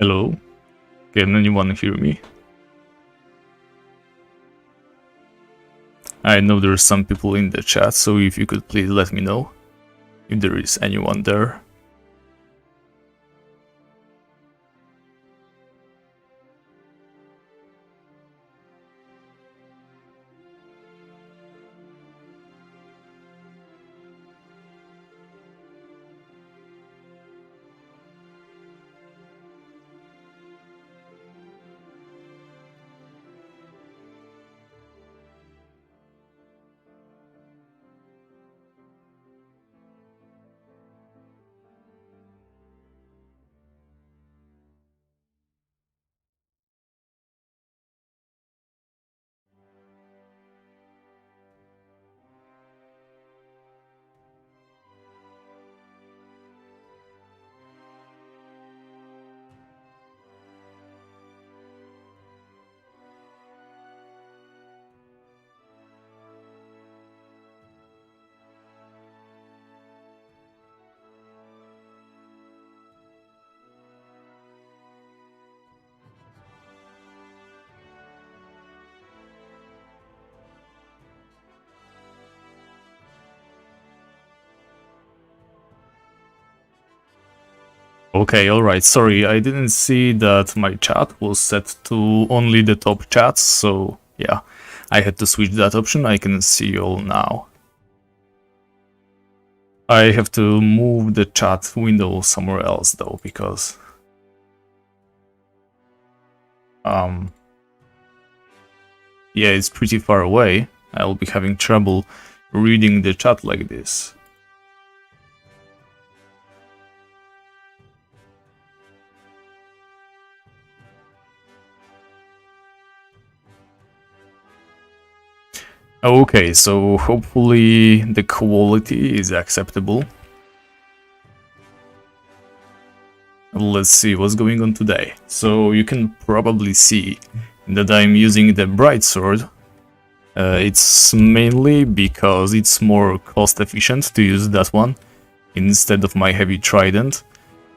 Hello? Can anyone hear me? I know there's some people in the chat, so if you could please let me know if there is anyone there. Okay, alright, sorry, I didn't see that my chat was set to only the top chats, so yeah, I had to switch that option. I can see you all now. I have to move the chat window somewhere else though, because yeah, it's pretty far away. I'll be having trouble reading the chat like this. Okay, so hopefully the quality is acceptable. Let's see what's going on today. So you can probably see that I'm using the bright sword. It's mainly because it's more cost efficient to use that one instead of my heavy trident.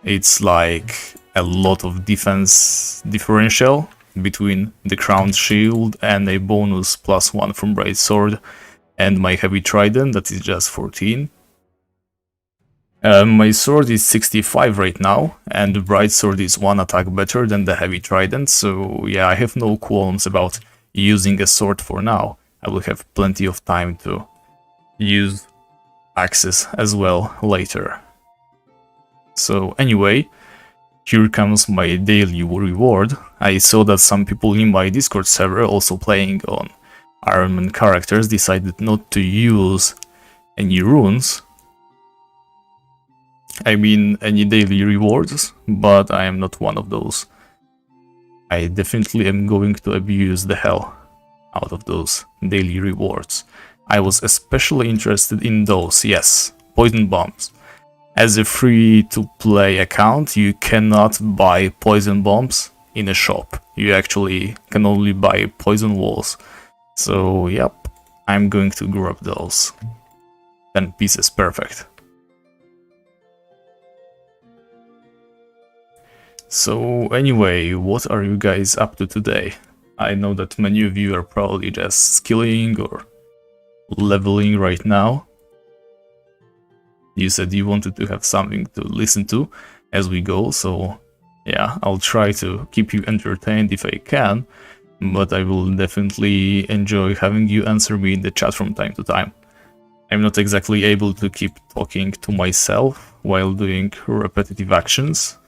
It's like a lot of defense differential between the crowned shield and a bonus +1 from bright sword and my heavy trident that is just 14. My sword is 65 right now, and the bright sword is 1 attack better than the heavy trident, so yeah, I have no qualms about using a sword for now. I will have plenty of time to use axes as well later. So anyway, here comes my daily reward. I saw that some people in my Discord server also playing on Ironman characters decided not to use any runes. I mean any daily rewards, but I am not one of those. I definitely am going to abuse the hell out of those daily rewards. I was especially interested in those, yes, poison bombs. As a free-to-play account, you cannot buy poison bombs in a shop. You actually can only buy poison walls. So, yep, I'm going to grab those. 10 pieces, perfect. So, anyway, what are you guys up to today? I know that many of you are probably just skilling or leveling right now. You said you wanted to have something to listen to as we go, so yeah, I'll try to keep you entertained if I can, but I will definitely enjoy having you answer me in the chat from time to time. I'm not exactly able to keep talking to myself while doing repetitive actions.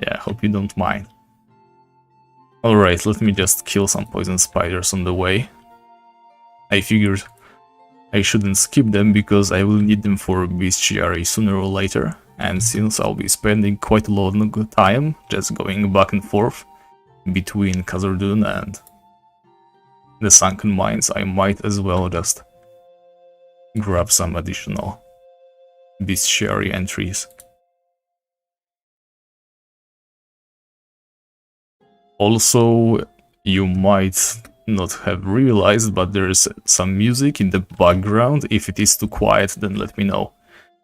Yeah, hope you don't mind. Alright, let me just kill some poison spiders on the way. I figured I shouldn't skip them because I will need them for bestiary sooner or later, and since I'll be spending quite a lot of time just going back and forth between Khazad-dûm and the Sunken Mines, I might as well just grab some additional bestiary entries. Also, you might not have realized, but there's some music in the background. If it is too quiet, then let me know.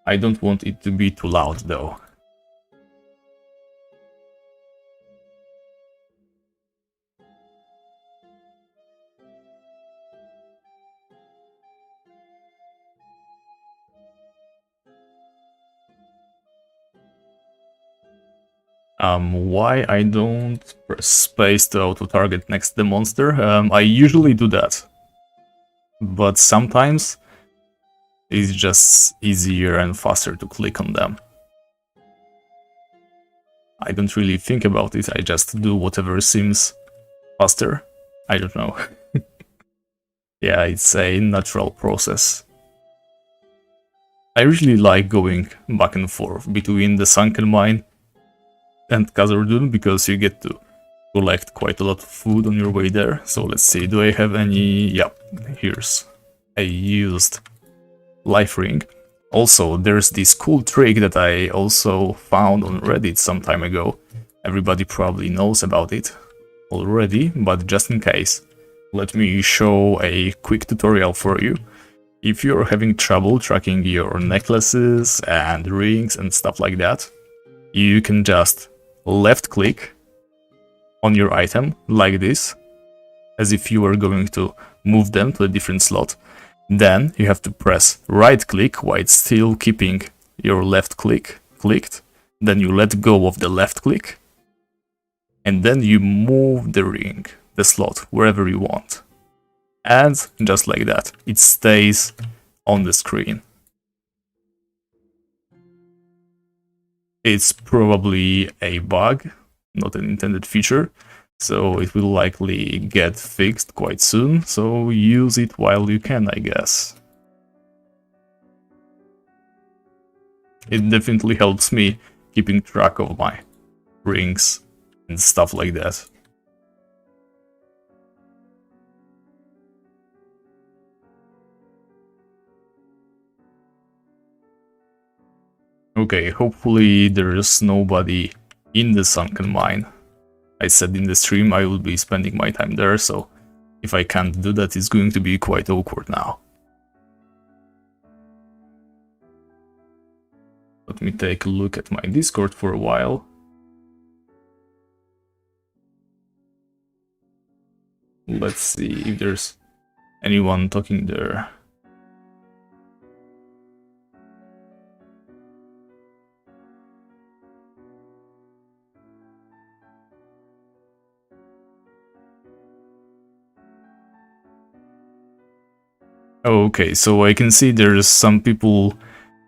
I don't want it to be too loud though. Why I don't press space to auto-target next to the monster? I usually do that, but sometimes it's just easier and faster to click on them. I don't really think about it, I just do whatever seems faster. I don't know. Yeah, it's a natural process. I really like going back and forth between the Sunken Mine and Khazar-dûn because you get to collect quite a lot of food on your way there. So let's see, do I have any... Yep, here's a used life ring. Also, there's this cool trick that I also found on Reddit some time ago. Everybody probably knows about it already, but just in case, let me show a quick tutorial for you. If you're having trouble tracking your necklaces and rings and stuff like that, you can just left click on your item like this, as if you were going to move them to a different slot. Then you have to press right click while still keeping your left click clicked. Then you let go of the left click, and then you move the ring, the slot, wherever you want. And just like that, it stays on the screen. It's probably a bug, not an intended feature, so it will likely get fixed quite soon, so use it while you can, I guess. It definitely helps me keeping track of my rings and stuff like that. Okay, hopefully there's nobody in the Sunken Mine. I said in the stream I will be spending my time there, so if I can't do that, it's going to be quite awkward now. Let me take a look at my Discord for a while. Let's see if there's anyone talking there. Okay, so I can see there's some people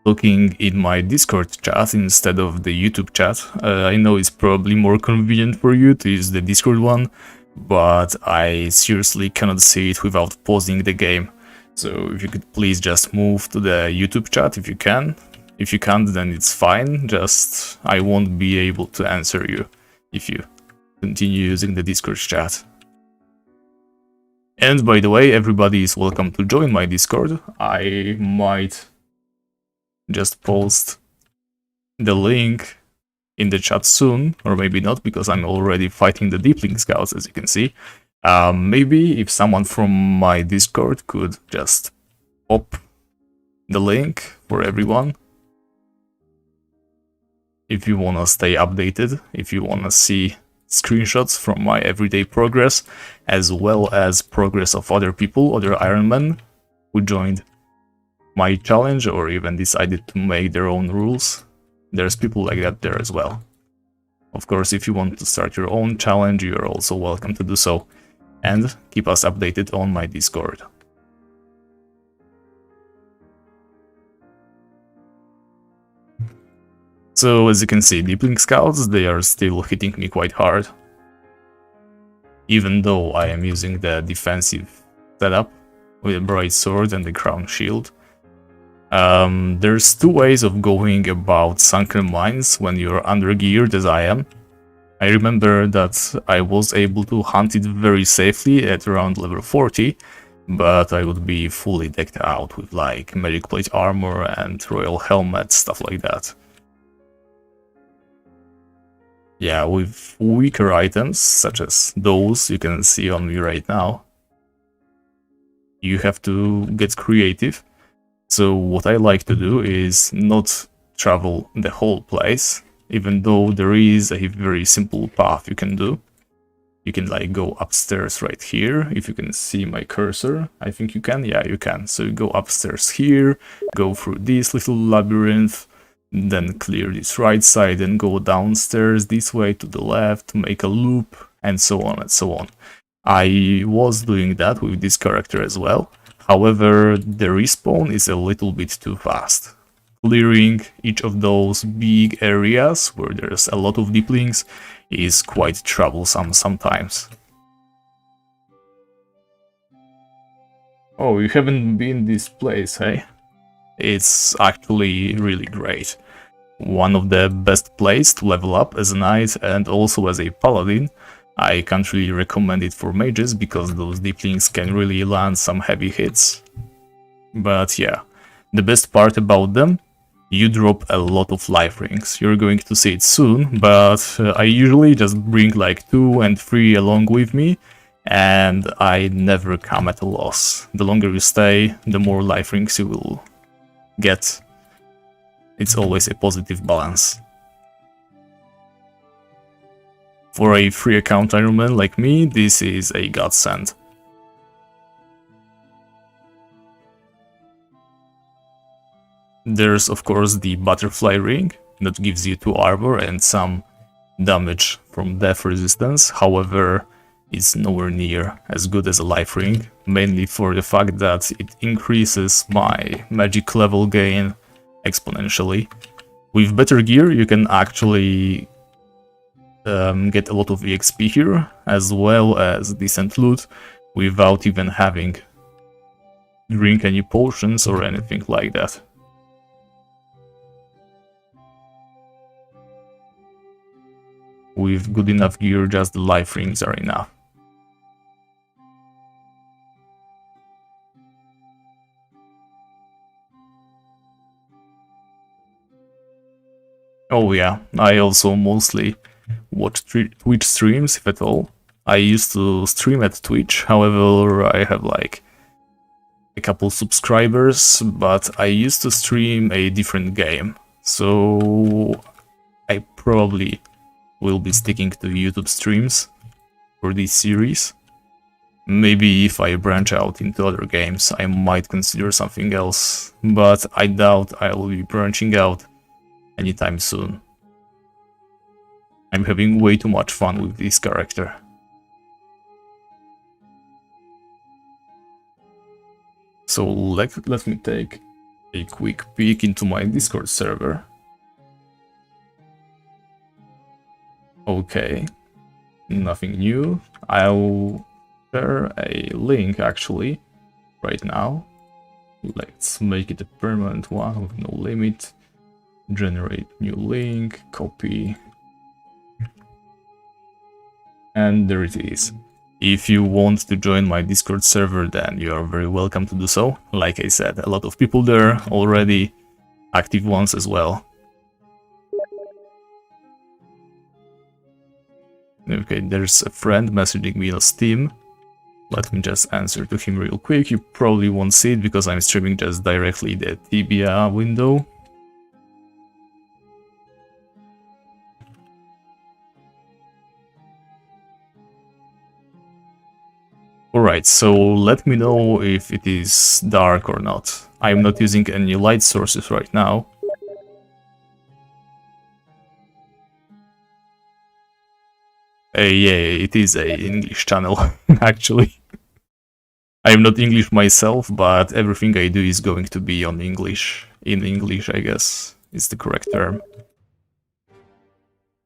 talking in my Discord chat instead of the YouTube chat. I know it's probably more convenient for you to use the Discord one, but I seriously cannot see it without pausing the game. So if you could please just move to the YouTube chat if you can. If you can't, then it's fine, just I won't be able to answer you if you continue using the Discord chat. And by the way, everybody is welcome to join my Discord. I might just post the link in the chat soon, or maybe not, because I'm already fighting the Deepling Scouts, as you can see. Maybe if someone from my Discord could just pop the link for everyone. If you wanna stay updated, if you wanna see screenshots from my everyday progress, as well as progress of other people, other Ironmen who joined my challenge or even decided to make their own rules. There's people like that there as well. Of course, if you want to start your own challenge, you're also welcome to do so, and keep us updated on my Discord. So as you can see, Deepling Scouts, they are still hitting me quite hard. Even though I am using the defensive setup with a bright sword and the crown shield. There's two ways of going about Sunken Mines when you're undergeared as I am. I remember that I was able to hunt it very safely at around level 40, but I would be fully decked out with like medic plate armor and royal helmet, stuff like that. Yeah, with weaker items, such as those you can see on me right now, you have to get creative. So what I like to do is not travel the whole place, even though there is a very simple path you can do. You can like go upstairs right here, if you can see my cursor. I think you can, yeah, you can. So you go upstairs here, go through this little labyrinth, then clear this right side and go downstairs this way to the left, make a loop, and so on and so on. I was doing that with this character as well. However, the respawn is a little bit too fast. Clearing each of those big areas where there's a lot of deeplings is quite troublesome sometimes. Oh, you haven't been this place, hey? It's actually really great. One of the best places to level up as a knight and also as a paladin. I can't really recommend it for mages because those deeplings can really land some heavy hits. But yeah, the best part about them, you drop a lot of life rings. You're going to see it soon, but I usually just bring like 2 and 3 along with me, and I never come at a loss. The longer you stay, the more life rings you will get. It's always a positive balance. For a free account Ironman like me, this is a godsend. There's of course the butterfly ring that gives you 2 armor and some damage from death resistance. However, it's nowhere near as good as a life ring, mainly for the fact that it increases my magic level gain exponentially. With better gear you can actually get a lot of EXP here, as well as decent loot, without even having drink any potions or anything like that. With good enough gear, just the life rings are enough. Oh yeah, I also mostly watch Twitch streams, if at all. I used to stream at Twitch, however I have like a couple subscribers, but I used to stream a different game, so I probably will be sticking to YouTube streams for this series. Maybe if I branch out into other games, I might consider something else, but I doubt I will be branching out anytime soon. I'm having way too much fun with this character. So let me take a quick peek into my Discord server. Okay, nothing new. I'll share a link actually right now. Let's make it a permanent one with no limit. Generate new link, copy. And there it is. If you want to join my Discord server, then you are very welcome to do so. Like I said, a lot of people there already, active ones as well. Okay, there's a friend messaging me on Steam. Let me just answer to him real quick. You probably won't see it because I'm streaming just directly the Tibia window. Alright, so let me know if it is dark or not. I'm not using any light sources right now. Yeah, it is a English channel, actually. I'm not English myself, but everything I do is going to be on English. In English, I guess, is the correct term.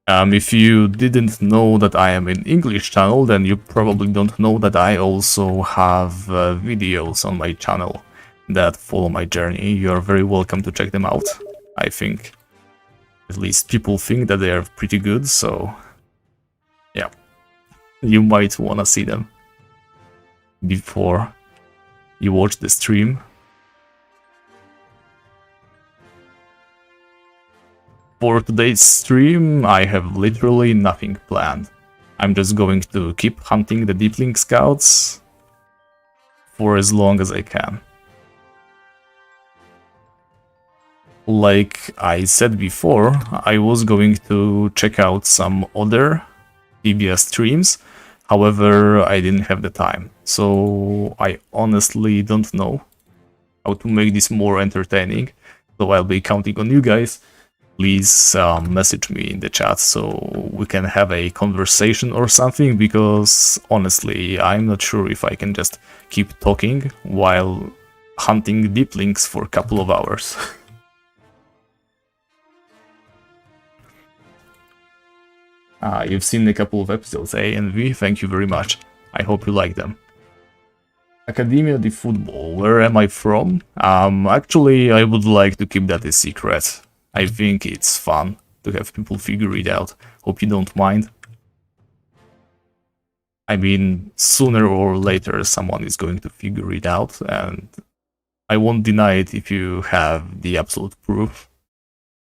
If you didn't know that I am an English channel, then you probably don't know that I also have videos on my channel that follow my journey. You are very welcome to check them out. I think at least people think that they are pretty good, so yeah, you might wanna see them before you watch the stream. For today's stream, I have literally nothing planned. I'm just going to keep hunting the Deepling Scouts for as long as I can. Like I said before, I was going to check out some other Tibia streams, however, I didn't have the time, so I honestly don't know how to make this more entertaining, so I'll be counting on you guys please message me in the chat so we can have a conversation or something, because honestly, I'm not sure if I can just keep talking while hunting deep links for a couple of hours. You've seen a couple of episodes, A and V, thank you very much. I hope you like them. Academia de Football, where am I from? Actually, I would like to keep that a secret. I think it's fun to have people figure it out. Hope you don't mind. I mean, sooner or later someone is going to figure it out, and I won't deny it if you have the absolute proof.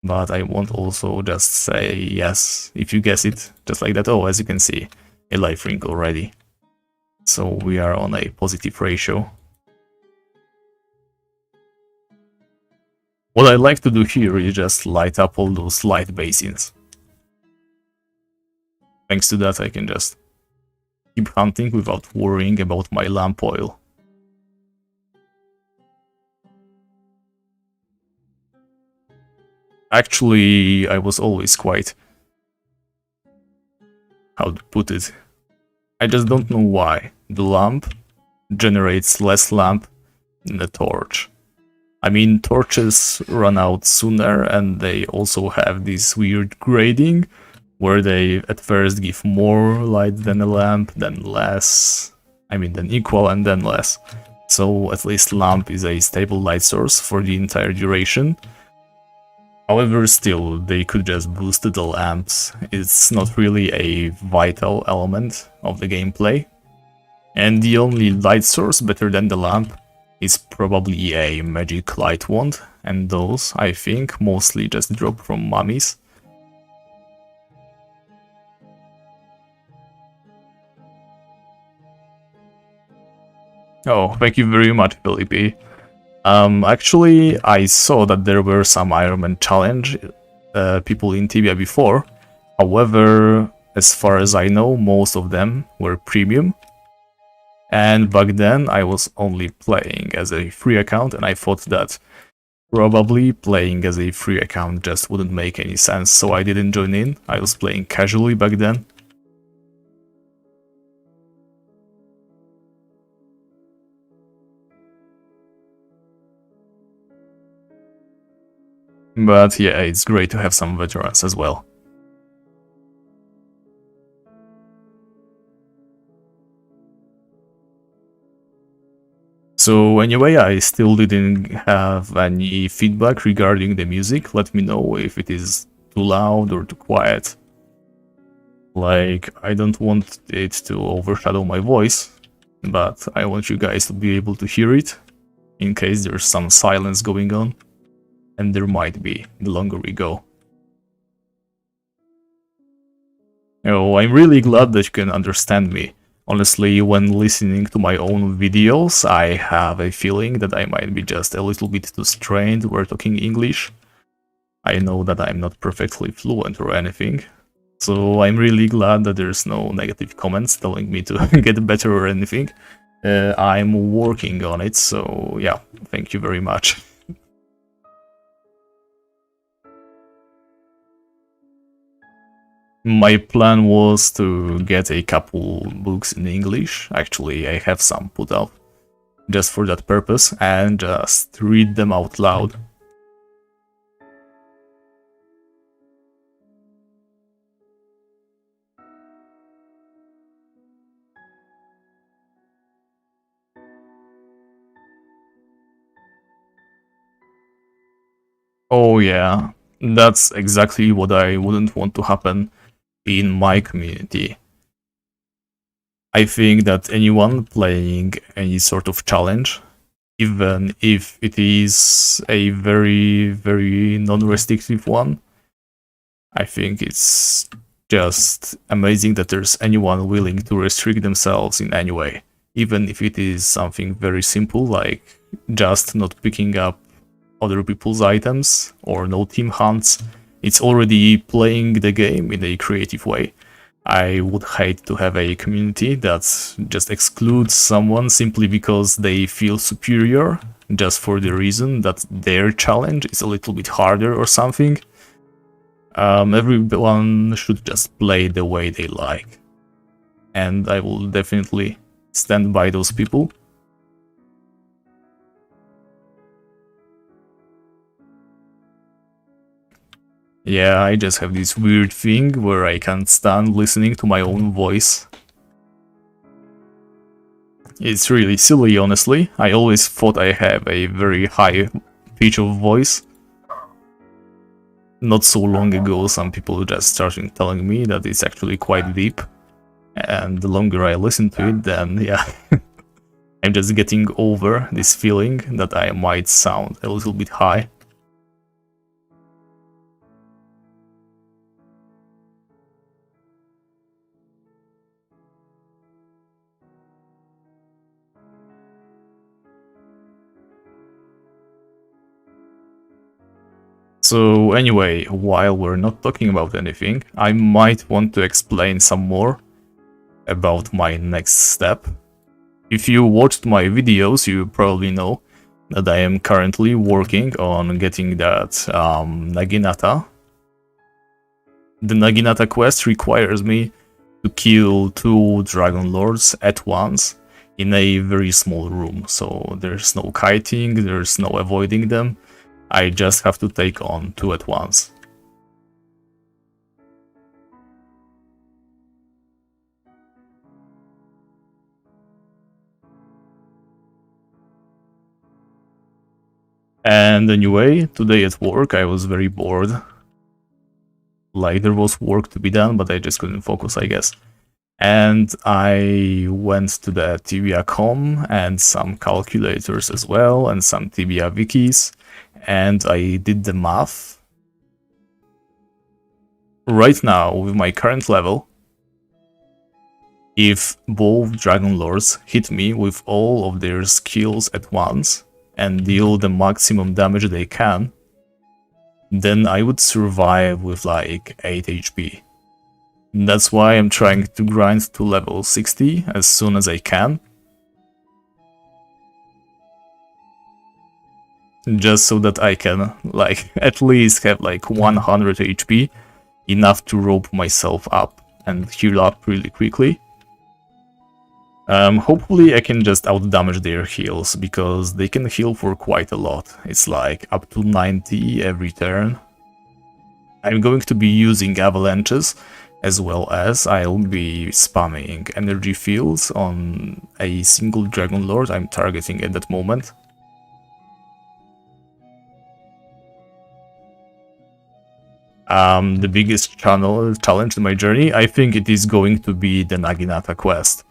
But I won't also just say yes if you guess it, just like that. Oh, as you can see, a life ring already. So we are on a positive ratio. What I like to do here is just light up all those light basins. Thanks to that I can just keep hunting without worrying about my lamp oil. Actually, I was always quite... how to put it? I just don't know why the lamp generates less lamp than the torch. I mean, torches run out sooner, and they also have this weird grading where they at first give more light than a lamp, then less, I mean then equal and then less. So at least lamp is a stable light source for the entire duration. However, still, they could just boost the lamps. It's not really a vital element of the gameplay. And the only light source better than the lamp is probably a magic light wand, and those, I think, mostly just drop from mummies. Oh, thank you very much, Felipe. Actually, I saw that there were some Ironman challenge people in Tibia before. However, as far as I know, most of them were premium. And back then, I was only playing as a free account, and I thought that probably playing as a free account just wouldn't make any sense, so I didn't join in. I was playing casually back then. But yeah, it's great to have some veterans as well. So anyway, I still didn't have any feedback regarding the music. Let me know if it is too loud or too quiet. Like, I don't want it to overshadow my voice, but I want you guys to be able to hear it in case there's some silence going on. And there might be, the longer we go. Oh, I'm really glad that you can understand me. Honestly, when listening to my own videos, I have a feeling that I might be just a little bit too strained when talking English. I know that I'm not perfectly fluent or anything, so I'm really glad that there's no negative comments telling me to get better or anything. I'm working on it, so yeah, thank you very much. My plan was to get a couple books in English. Actually, I have some put up just for that purpose, and just read them out loud. Oh yeah, that's exactly what I wouldn't want to happen in my community. I think that anyone playing any sort of challenge, even if it is a very, very non-restrictive one, I think it's just amazing that there's anyone willing to restrict themselves in any way, even if it is something very simple like just not picking up other people's items or no team hunts. It's already playing the game in a creative way. I would hate to have a community that just excludes someone simply because they feel superior, just for the reason that their challenge is a little bit harder or something. Everyone should just play the way they like. And I will definitely stand by those people. Yeah, I just have this weird thing where I can't stand listening to my own voice. It's really silly, honestly. I always thought I have a very high pitch of voice. Not so long ago, some people just started telling me that it's actually quite deep. And the longer I listen to it, then yeah, I'm just getting over this feeling that I might sound a little bit high. So anyway, while we're not talking about anything, I might want to explain some more about my next step. If you watched my videos, you probably know that I am currently working on getting that Naginata. The Naginata quest requires me to kill 2 Dragon Lords at once in a very small room, so there's no kiting, there's no avoiding them. I just have to take on 2 at once. And anyway, today at work I was very bored. Like, there was work to be done, but I just couldn't focus, I guess. And I went to the Tibia.com and some calculators as well, and some Tibia wikis, and I did the math. Right now, with my current level, if both Dragon Lords hit me with all of their skills at once and deal the maximum damage they can, then I would survive with like 8 HP. That's why I'm trying to grind to level 60 as soon as I can. Just so that I can, like, at least have like 100 HP, enough to rope myself up and heal up really quickly. Hopefully I can just outdamage their heals, because they can heal for quite a lot. It's like up to 90 every turn. I'm going to be using avalanches, as well as I'll be spamming energy fields on a single Dragon Lord I'm targeting at that moment. The biggest challenge in my journey, I think it is going to be the Naginata quest.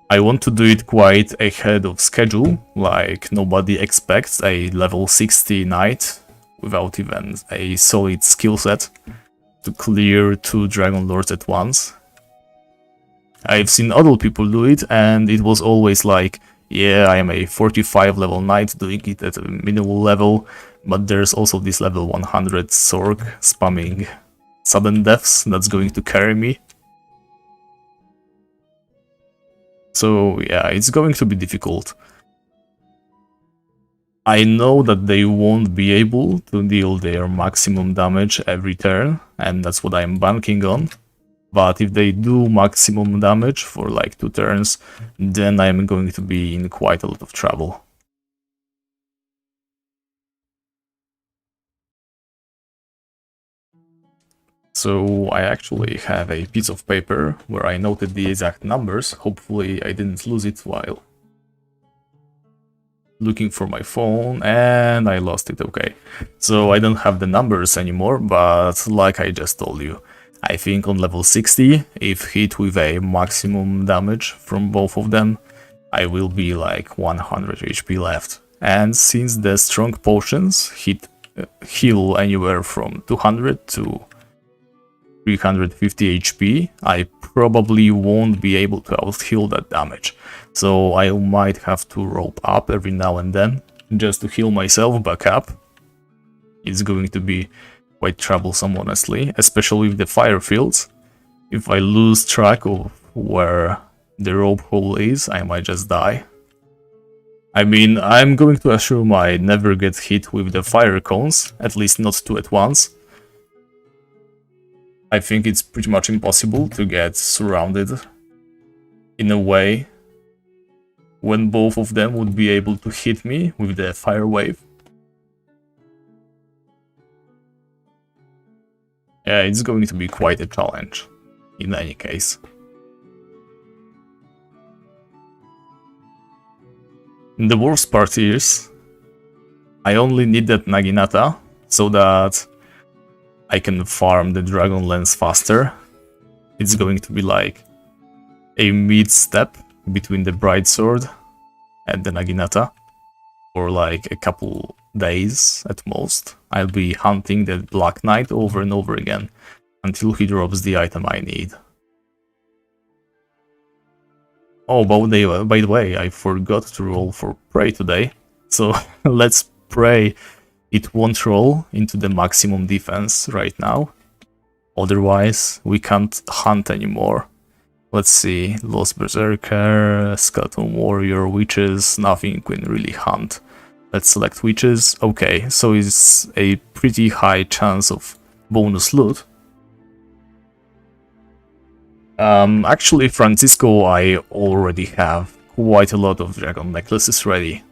I want to do it quite ahead of schedule, like nobody expects a level 60 knight without even a solid skill set to clear 2 Dragon Lords at once. I've seen other people do it, and it was always like, yeah, I am a 45 level knight doing it at a minimal level, but there's also this level 100 Sorg spamming sudden deaths that's going to carry me. So yeah, it's going to be difficult. I know that they won't be able to deal their maximum damage every turn, and that's what I'm banking on. But if they do maximum damage for like 2 turns, then I'm going to be in quite a lot of trouble. So I actually have a piece of paper where I noted the exact numbers. Hopefully I didn't lose it while looking for my phone, and I lost it. Okay, so I don't have the numbers anymore, but like I just told you, I think on level 60, if hit with a maximum damage from both of them, I will be like 100 HP left. And since the strong potions heal anywhere from 200 to 350 HP, I probably won't be able to out-heal that damage. So I might have to rope up every now and then, just to heal myself back up. It's going to be quite troublesome, honestly, especially with the fire fields. If I lose track of where the rope hole is, I might just die. I mean, I'm going to assume I never get hit with the fire cones, at least not 2 at once. I think it's pretty much impossible to get surrounded in a way when both of them would be able to hit me with the fire wave. Yeah, it's going to be quite a challenge in any case. The worst part is I only need that Naginata so that I can farm the Dragon Lance faster. It's going to be like a mid-step between the Bright Sword and the Naginata. For like a couple days at most. I'll be hunting the Black Knight over and over again until he drops the item I need. Oh, by the way, I forgot to roll for Prey today, so let's pray it won't roll into the maximum defense right now. Otherwise, we can't hunt anymore. Let's see, Lost Berserker, Skeleton Warrior, Witches, nothing can really hunt. Let's select Witches. Okay, so it's a pretty high chance of bonus loot. Actually, Francisco, I already have quite a lot of dragon necklaces ready.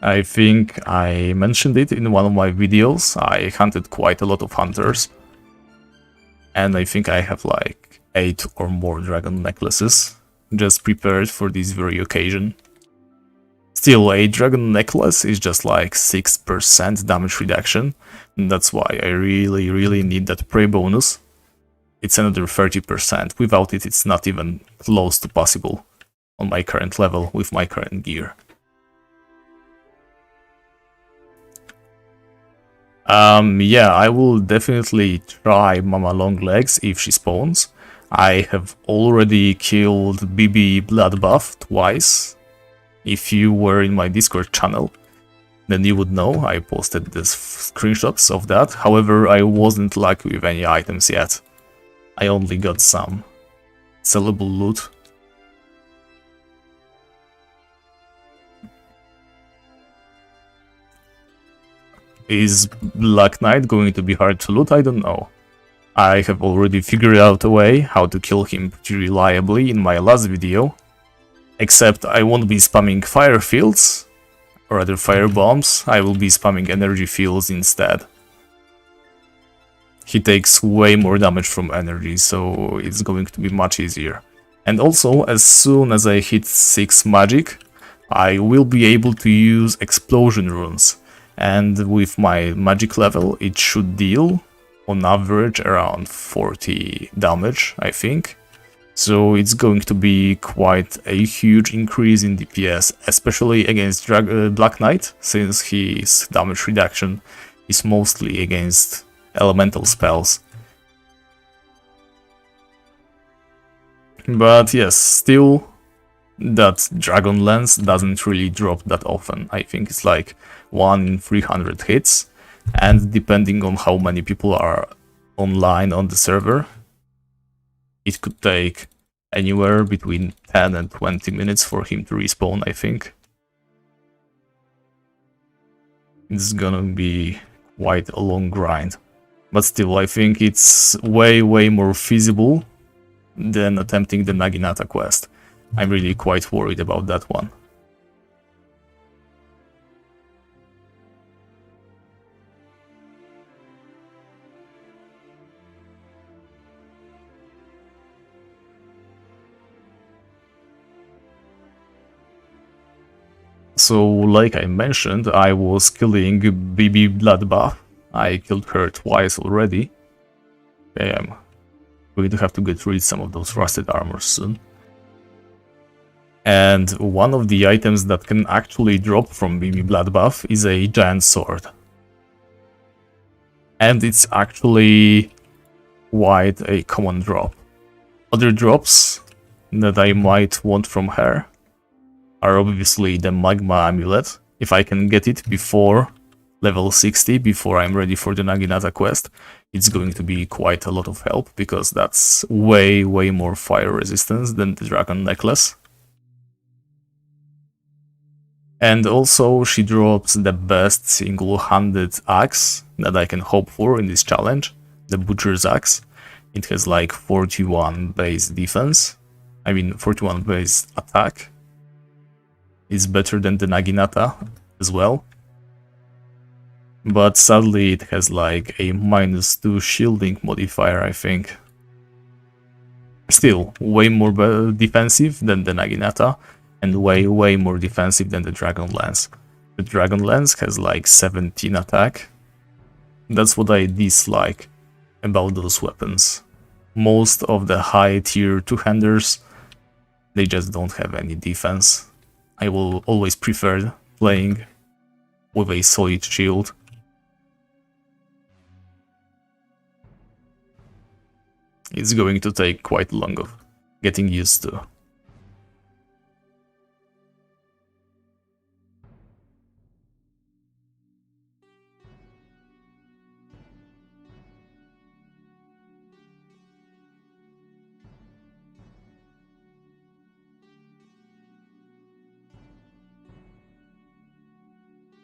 I think I mentioned it in one of my videos. I hunted quite a lot of hunters. And I think I have like 8 or more dragon necklaces just prepared for this very occasion. Still, a dragon necklace is just like 6% damage reduction, and that's why I really need that prey bonus. It's another 30%, without it it's not even close to possible on my current level with my current gear. Yeah, I will definitely try Mama Longlegs if she spawns. I have already killed BB Bloodbuff twice. If you were in my Discord channel, then you would know I posted the screenshots of that. However, I wasn't lucky with any items yet. I only got some sellable loot. Is Black Knight going to be hard to loot? I don't know. I have already figured out a way how to kill him pretty reliably in my last video. Except I won't be spamming fire fields, or rather fire bombs, I will be spamming energy fields instead. He takes way more damage from energy, so it's going to be much easier. And also, as soon as I hit 6 magic, I will be able to use explosion runes. And with my magic level, it should deal, on average, around 40 damage, I think. So it's going to be quite a huge increase in DPS, especially against Black Knight, since his damage reduction is mostly against elemental spells. But yes, still, that Dragon Lance doesn't really drop that often. I think it's like 1 in 300 hits, and depending on how many people are online on the server, it could take anywhere between 10 and 20 minutes for him to respawn, I think. It's gonna be quite a long grind. But still, I think it's way more feasible than attempting the Naginata quest. I'm really quite worried about that one. So, like I mentioned, I was killing BB Bloodbuff. I killed her twice already. Okay, I'm going to have to get rid of some of those rusted armors soon. And one of the items that can actually drop from BB Bloodbuff is a giant sword. And it's actually quite a common drop. Other drops that I might want from her are obviously the Magma Amulet. If I can get it before level 60, before I'm ready for the Naginata quest, it's going to be quite a lot of help, because that's way more fire resistance than the Dragon Necklace. And also she drops the best single-handed axe that I can hope for in this challenge, the Butcher's Axe. It has like 41 base defense, 41 base attack. It's better than the Naginata as well. But sadly it has like a -2 shielding modifier, I think. Still, way more defensive than the Naginata, and way more defensive than the Dragon Lance. The Dragon Lance has like 17 attack. That's what I dislike about those weapons. Most of the high tier two-handers, they just don't have any defense. I will always prefer playing with a solid shield. It's going to take quite long of getting used to.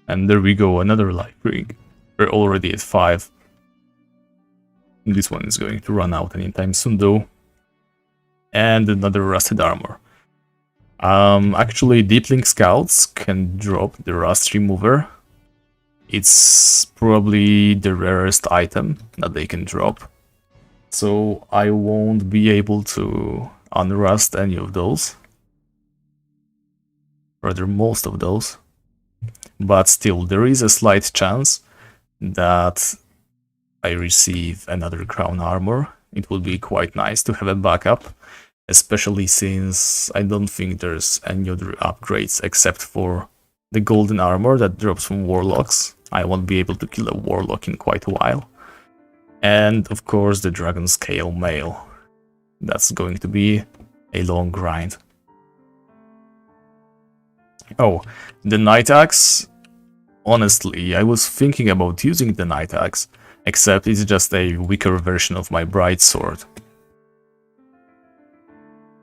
And there we go, another life ring. We're already at 5. This one is going to run out anytime soon though. And another rusted armor. Actually, Deepling Scouts can drop the rust remover. It's probably the rarest item that they can drop. So I won't be able to unrust any of those. Rather, most of those. But still, there is a slight chance that I receive another crown armor. It would be quite nice to have a backup, especially since I don't think there's any other upgrades except for the golden armor that drops from warlocks. I won't be able to kill a warlock in quite a while. And of course the dragon scale mail. That's going to be a long grind. Oh, the Night Axe. Honestly, I was thinking about using the Night Axe, except it's just a weaker version of my Bright Sword.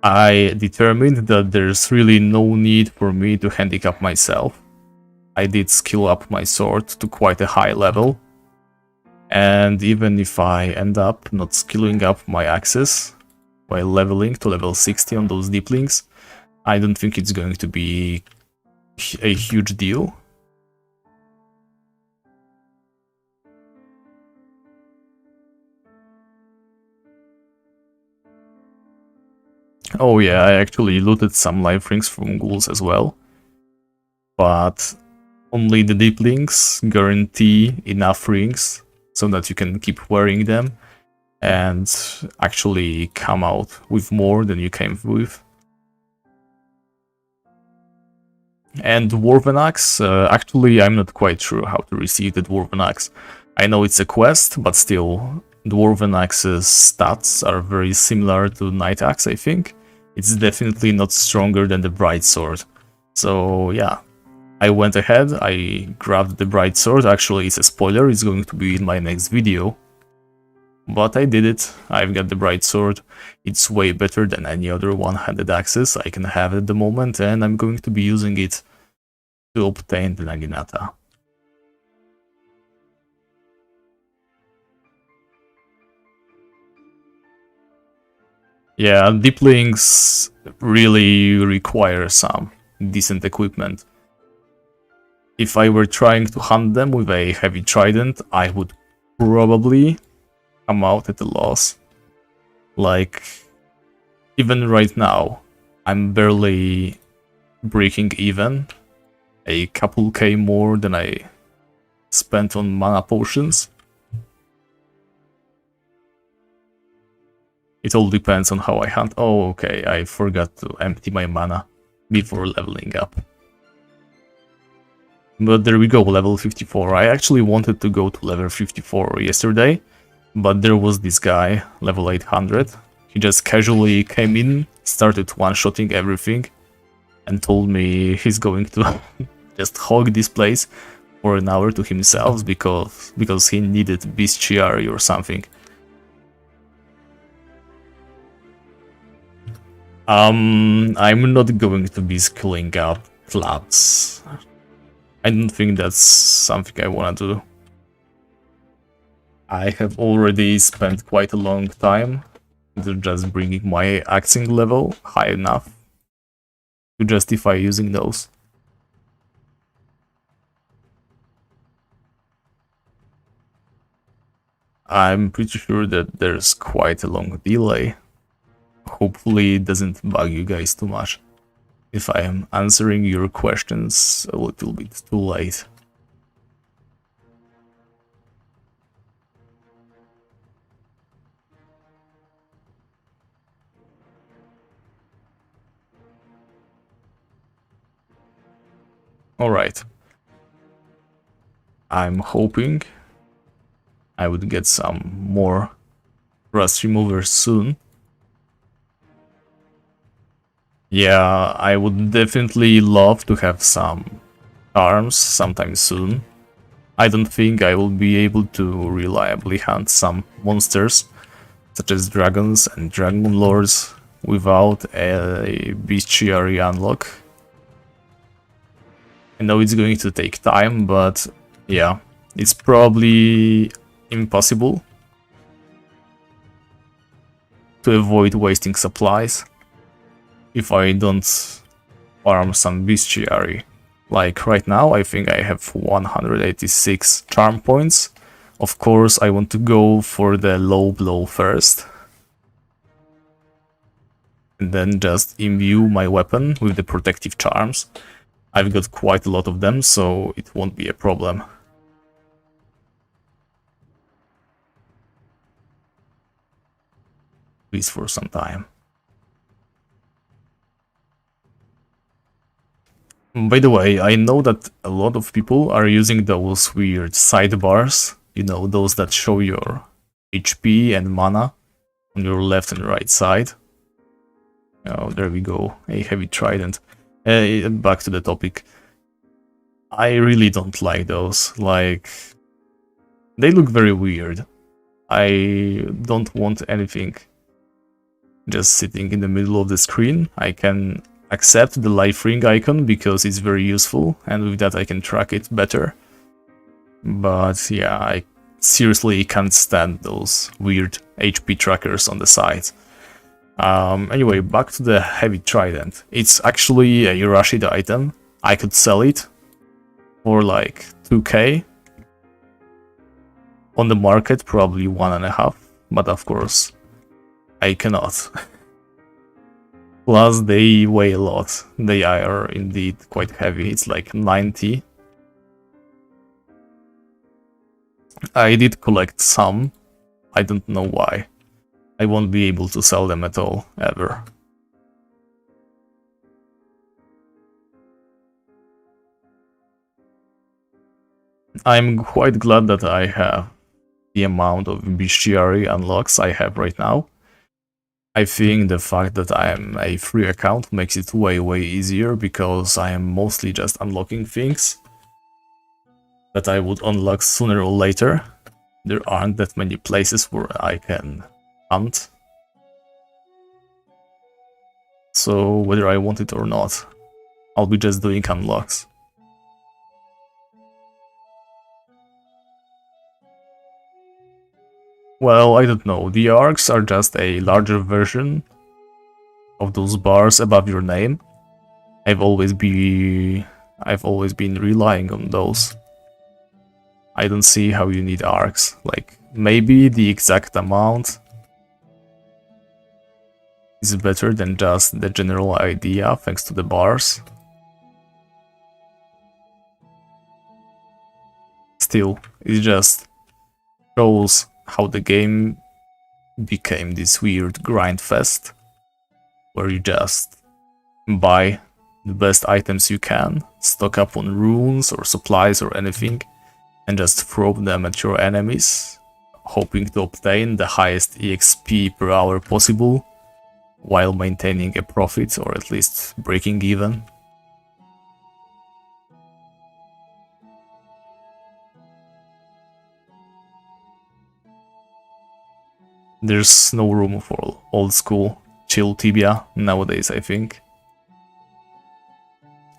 I determined that there's really no need for me to handicap myself. I did skill up my sword to quite a high level, and even if I end up not skilling up my axes while leveling to level 60 on those deeplings, I don't think it's going to be a huge deal. Oh yeah, I actually looted some life rings from ghouls as well, but only the deeplings guarantee enough rings so that you can keep wearing them and actually come out with more than you came with. And Dwarven Axe, actually I'm not quite sure how to receive the Dwarven Axe. I know it's a quest, but still, Dwarven Axe's stats are very similar to Night Axe, I think. It's definitely not stronger than the Bright Sword. So yeah, I went ahead, I grabbed the Bright Sword. Actually, it's a spoiler, it's going to be in my next video. But I did it, I've got the Bright Sword. It's way better than any other one-handed axes I can have at the moment, and I'm going to be using it to obtain the Naginata. Yeah, deeplings really require some decent equipment. If I were trying to hunt them with a heavy trident, I would probably come out at a loss. Like, even right now, I'm barely breaking even. A couple K more than I spent on mana potions. It all depends on how I hunt. Oh, okay, I forgot to empty my mana before leveling up. But there we go, level 54. I actually wanted to go to level 54 yesterday, but there was this guy, level 800. He just casually came in, started one-shotting everything, and told me he's going to just hog this place for an hour to himself because he needed bestiary or something. I'm not going to be skilling up floods. I don't think that's something I wanna do. I have already spent quite a long time just bringing my acting level high enough to justify using those. I'm pretty sure that there's quite a long delay. Hopefully it doesn't bug you guys too much if I am answering your questions a little bit too late. Alright. I'm hoping I would get some more rust removers soon. Yeah, I would definitely love to have some charms sometime soon. I don't think I will be able to reliably hunt some monsters, such as dragons and dragon lords, without a bestiary unlock. I know it's going to take time, but yeah, it's probably impossible to avoid wasting supplies if I don't farm some bestiary. Like right now, I think I have 186 charm points. Of course, I want to go for the low blow first. And then just imbue my weapon with the protective charms. I've got quite a lot of them, so it won't be a problem. At least for some time. By the way, I know that a lot of people are using those weird sidebars, you know, those that show your HP and mana on your left and right side. Oh, there we go, a heavy trident. Back to the topic. I really don't like those, like, they look very weird. I don't want anything just sitting in the middle of the screen. I can accept the life ring icon because it's very useful, and with that I can track it better. But yeah, I seriously can't stand those weird HP trackers on the sides. Anyway, back to the heavy trident. It's actually a Rashid item. I could sell it for like 2k. On the market, probably 1.5, but of course, I cannot. Plus, they weigh a lot. They are indeed quite heavy. It's like 90. I did collect some. I don't know why. I won't be able to sell them at all, ever. I'm quite glad that I have the amount of bestiary unlocks I have right now. I think the fact that I am a free account makes it way easier, because I am mostly just unlocking things that I would unlock sooner or later. There aren't that many places where I can hunt. So whether I want it or not, I'll be just doing unlocks. Well, I don't know, the arcs are just a larger version of those bars above your name. I've always been relying on those. I don't see how you need arcs. Like, maybe the exact amount is better than just the general idea thanks to the bars. Still, it just shows how the game became this weird grind fest, where you just buy the best items you can, stock up on runes or supplies or anything, and just throw them at your enemies, hoping to obtain the highest EXP per hour possible, while maintaining a profit or at least breaking even. There's no room for old school chill Tibia nowadays, I think.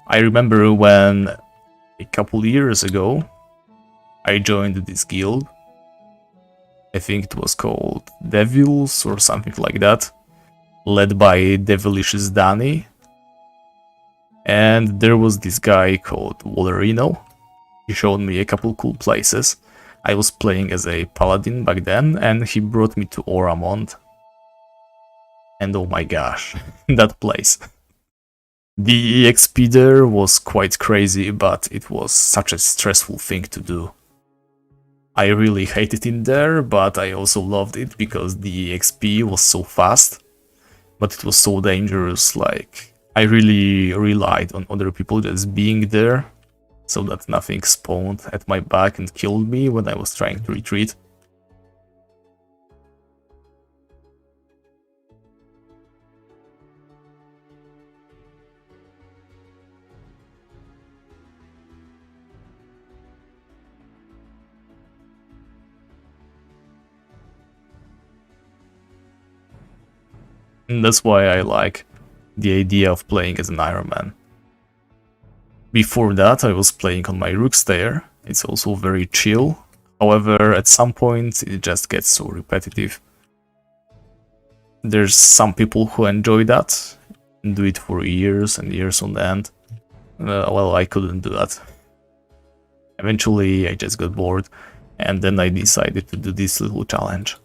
I remember when a couple years ago I joined this guild. I think it was called Devils or something like that, led by Devilicious Danny. And there was this guy called Wallerino. He showed me a couple cool places. I was playing as a paladin back then, and he brought me to Oramond. And oh my gosh, that place. The EXP there was quite crazy, but it was such a stressful thing to do. I really hated it there, but I also loved it because the EXP was so fast, but it was so dangerous. Like, I really relied on other people just being there, so that nothing spawned at my back and killed me when I was trying to retreat. And that's why I like the idea of playing as an Ironman. Before that, I was playing on my Rookstair. It's also very chill. However, at some point, it just gets so repetitive. There's some people who enjoy that and do it for years and years on end. Well, I couldn't do that. Eventually, I just got bored, and then I decided to do this little challenge.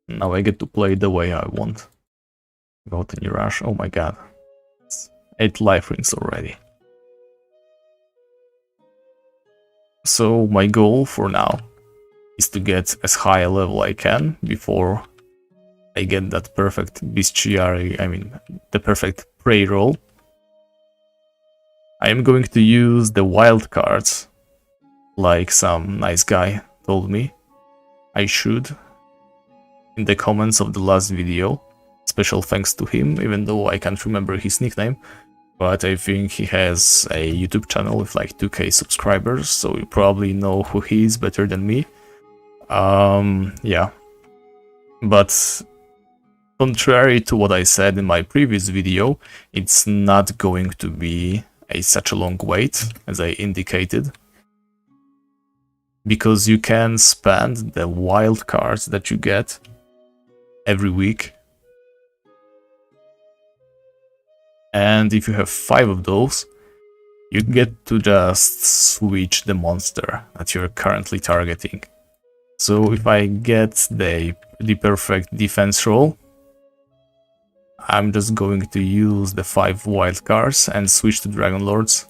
Now I get to play the way I want, without any rush. Oh my god, it's 8 life rings already. So my goal for now is to get as high a level I can before I get that perfect bestiary, the perfect prey roll. I am going to use the wild cards, like some nice guy told me I should in the comments of the last video. Special thanks to him, even though I can't remember his nickname, but I think he has a YouTube channel with like 2k subscribers, so you probably know who he is better than me. Yeah. But contrary to what I said in my previous video, it's not going to be such a long wait as I indicated, because you can spend the wild cards that you get every week, and if you have 5 of those, you get to just switch the monster that you're currently targeting. So if I get the perfect defense roll, I'm just going to use the 5 wild cards and switch to Dragon Lords.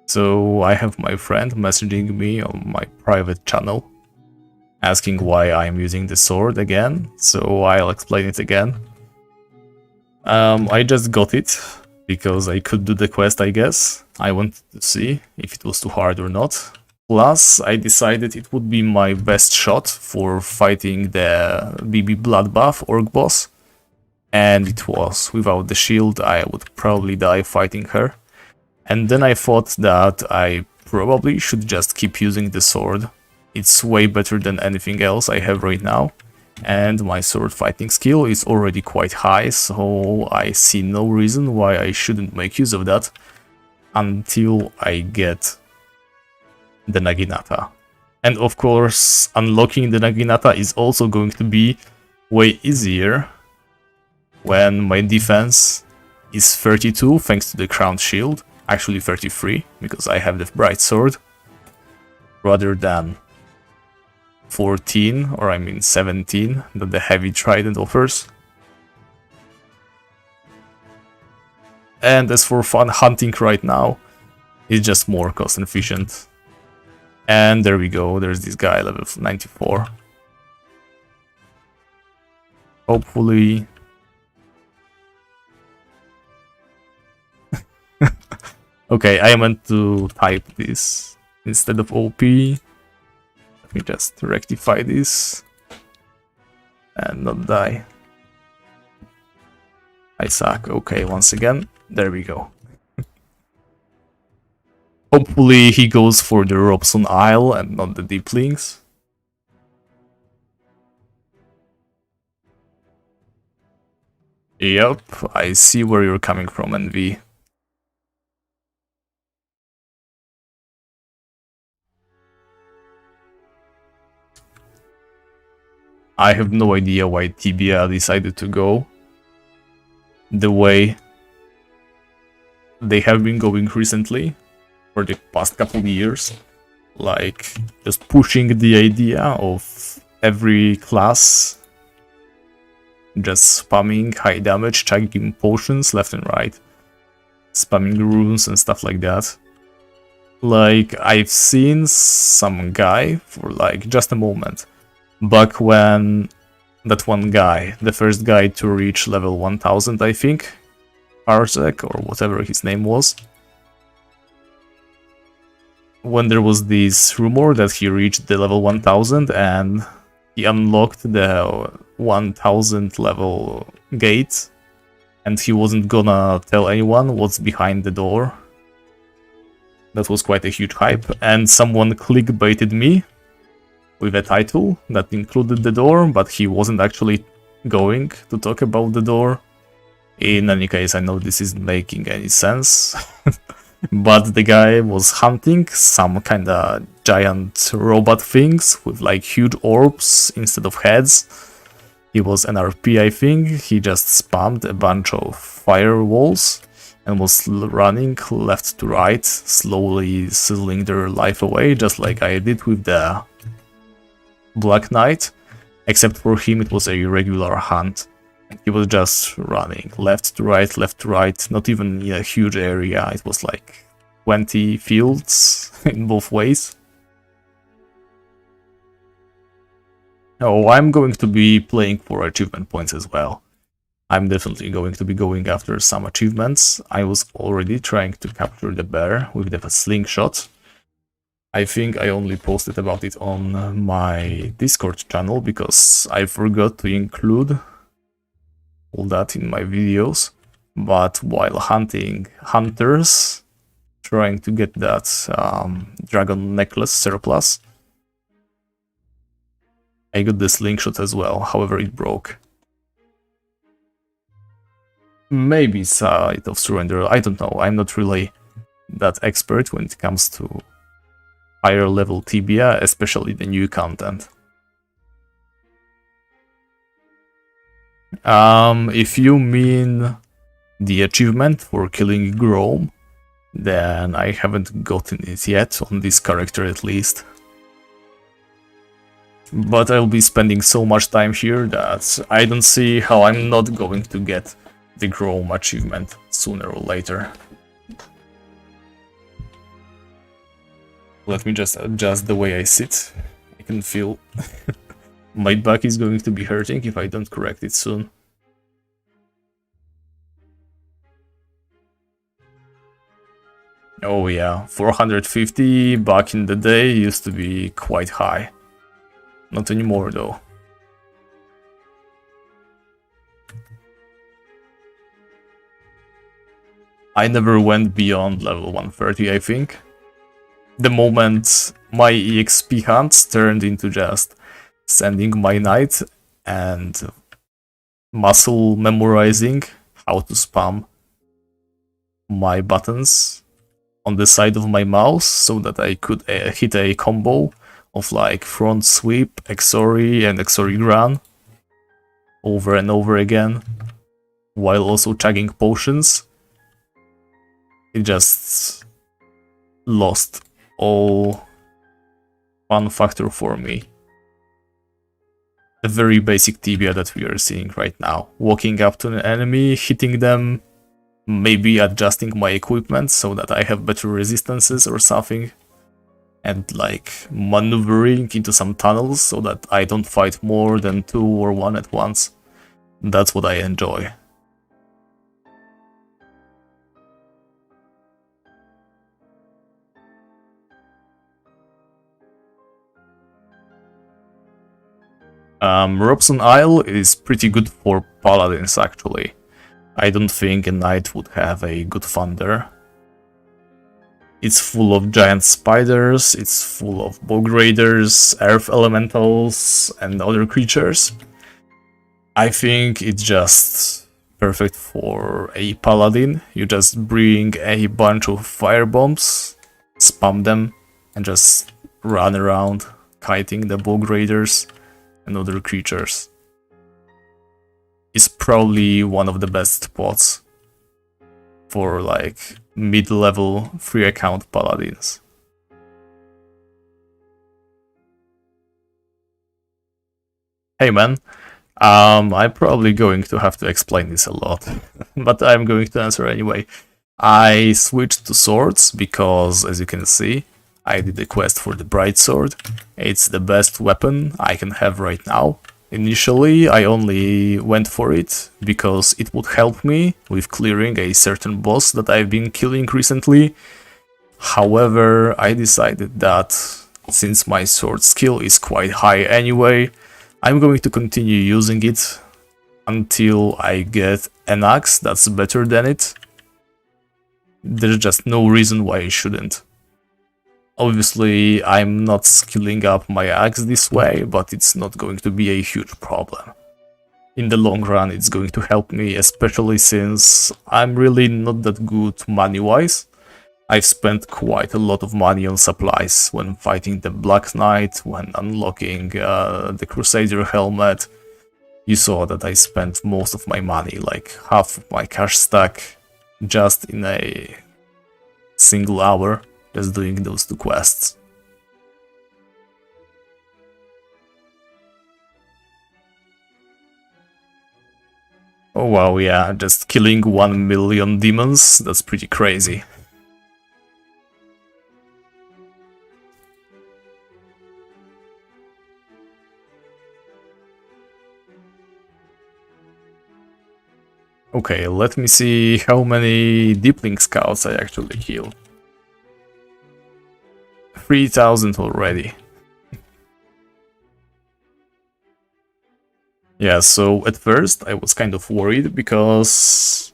So I have my friend messaging me on my private channel, asking why I'm using the sword again, so I'll explain it again. I just got it because I could do the quest, I guess. I wanted to see if it was too hard or not. Plus, I decided it would be my best shot for fighting the BB Bloodbath Orc boss, and it was. Without the shield, I would probably die fighting her. And then I thought that I probably should just keep using the sword. It's way better than anything else I have right now, and my sword fighting skill is already quite high, so I see no reason why I shouldn't make use of that until I get the Naginata. And of course, unlocking the Naginata is also going to be way easier when my defense is 32 thanks to the crowned shield. Actually 33, because I have the bright sword, rather than 14, or 17, that the heavy trident offers. And as for fun hunting right now, it's just more cost efficient. And there we go, there's this guy level 94. Hopefully... Okay, I meant to type this instead of OP. Let me just rectify this and not die. I suck. Okay, once again, there we go. Hopefully he goes for the Robson Isle and not the Deep Links. Yep, I see where you're coming from, NV. I have no idea why Tibia decided to go the way they have been going recently for the past couple of years. Like, just pushing the idea of every class just spamming high damage, chugging potions left and right, spamming runes and stuff like that. Like, I've seen some guy for like just a moment back when that one guy, the first guy to reach level 1000, I think, Parsec or whatever his name was, when there was this rumor that he reached the level 1000 and he unlocked the 1000 level gate and he wasn't gonna tell anyone what's behind the door. That was quite a huge hype, and someone clickbaited me with a title that included the door, but he wasn't actually going to talk about the door. In any case, I know this isn't making any sense, but the guy was hunting some kinda giant robot things with like huge orbs instead of heads. He was an RP, I think. He just spammed a bunch of firewalls and was running left to right, slowly sizzling their life away, just like I did with the Black Knight, except for him it was a regular hunt. He was just running left to right, not even in a huge area. It was like 20 fields in both ways. Oh, I'm going to be playing for achievement points as well. I'm definitely going to be going after some achievements. I was already trying to capture the bear with the slingshot. I think I only posted about it on my Discord channel because I forgot to include all that in my videos. But while hunting hunters, trying to get that dragon necklace surplus, I got the slingshot as well, however it broke. Maybe Site of Surrender, I don't know, I'm not really that expert when it comes to higher level Tibia, especially the new content. If you mean the achievement for killing Grom, then I haven't gotten it yet, on this character at least. But I'll be spending so much time here that I don't see how I'm not going to get the Grom achievement sooner or later. Let me just adjust the way I sit. I can feel my back is going to be hurting if I don't correct it soon. Oh yeah, 450 back in the day used to be quite high. Not anymore though. I never went beyond level 130, I think. The moment my EXP hunts turned into just sending my knight and muscle memorizing how to spam my buttons on the side of my mouse so that I could hit a combo of like front sweep, Exori and Exori Gran over and over again while also chugging potions. It just lost all fun factor for me. The very basic Tibia that we are seeing right now. Walking up to an enemy, hitting them, maybe adjusting my equipment so that I have better resistances or something, and like maneuvering into some tunnels so that I don't fight more than 2 or 1 at once. That's what I enjoy. Robson Isle is pretty good for paladins actually. I don't think a knight would have a good fun there. It's full of giant spiders, it's full of bog raiders, earth elementals, and other creatures. I think it's just perfect for a paladin. You just bring a bunch of fire bombs, spam them, and just run around kiting the bog raiders and other creatures. It's probably one of the best spots for like mid-level free account paladins. Hey man, I'm probably going to have to explain this a lot, but I'm going to answer anyway. I switched to swords because, as you can see, I did a quest for the bright sword. It's the best weapon I can have right now. Initially, I only went for it because it would help me with clearing a certain boss that I've been killing recently. However, I decided that since my sword skill is quite high anyway, I'm going to continue using it until I get an axe that's better than it. There's just no reason why I shouldn't. Obviously, I'm not skilling up my axe this way, but it's not going to be a huge problem. In the long run, it's going to help me, especially since I'm really not that good money-wise. I've spent quite a lot of money on supplies when fighting the Black Knight, when unlocking the Crusader helmet. You saw that I spent most of my money, like half of my cash stack, just in a single hour, just doing those two quests. Oh wow, yeah, just killing 1 million demons, that's pretty crazy. Okay, let me see how many Deepling Scouts I actually killed. 3,000 already. Yeah, so at first I was kind of worried because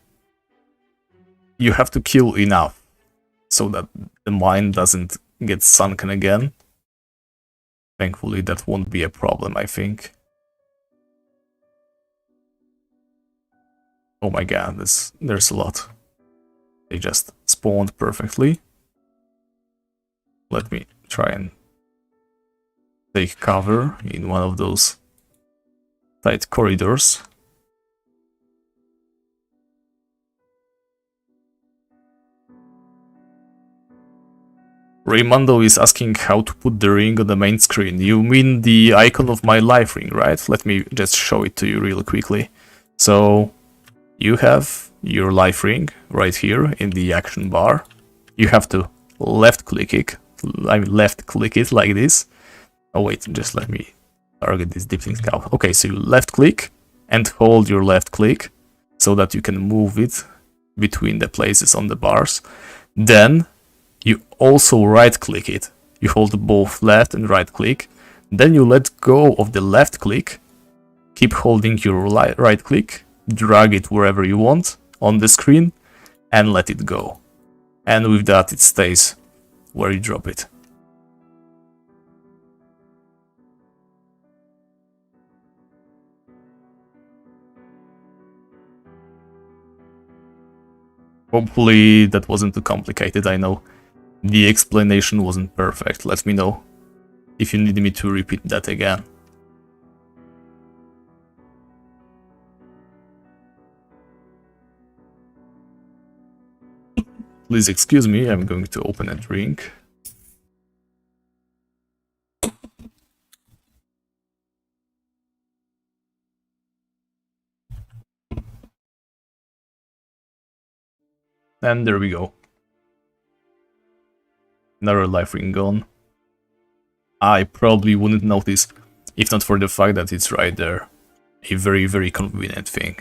you have to kill enough so that the mine doesn't get sunken again. Thankfully that won't be a problem, I think. Oh my god, there's a lot. They just spawned perfectly. Let me try and take cover in one of those tight corridors. Raymundo is asking how to put the ring on the main screen. You mean the icon of my life ring, right? Let me just show it to you really quickly. So you have your life ring right here in the action bar. You have to left click it like this. Oh wait, just let me target this Deepling Scout. Okay, so you left click and hold your left click so that you can move it between the places on the bars. Then you also right click it. You hold both left and right click. Then you let go of the left click. Keep holding your right click. Drag it wherever you want on the screen and let it go. And with that it stays where you drop it. Hopefully that wasn't too complicated, I know. The explanation wasn't perfect, let me know if you need me to repeat that again. Please excuse me, I'm going to open a drink. And there we go. Another life ring gone. I probably wouldn't notice if not for the fact that it's right there. A very, very convenient thing.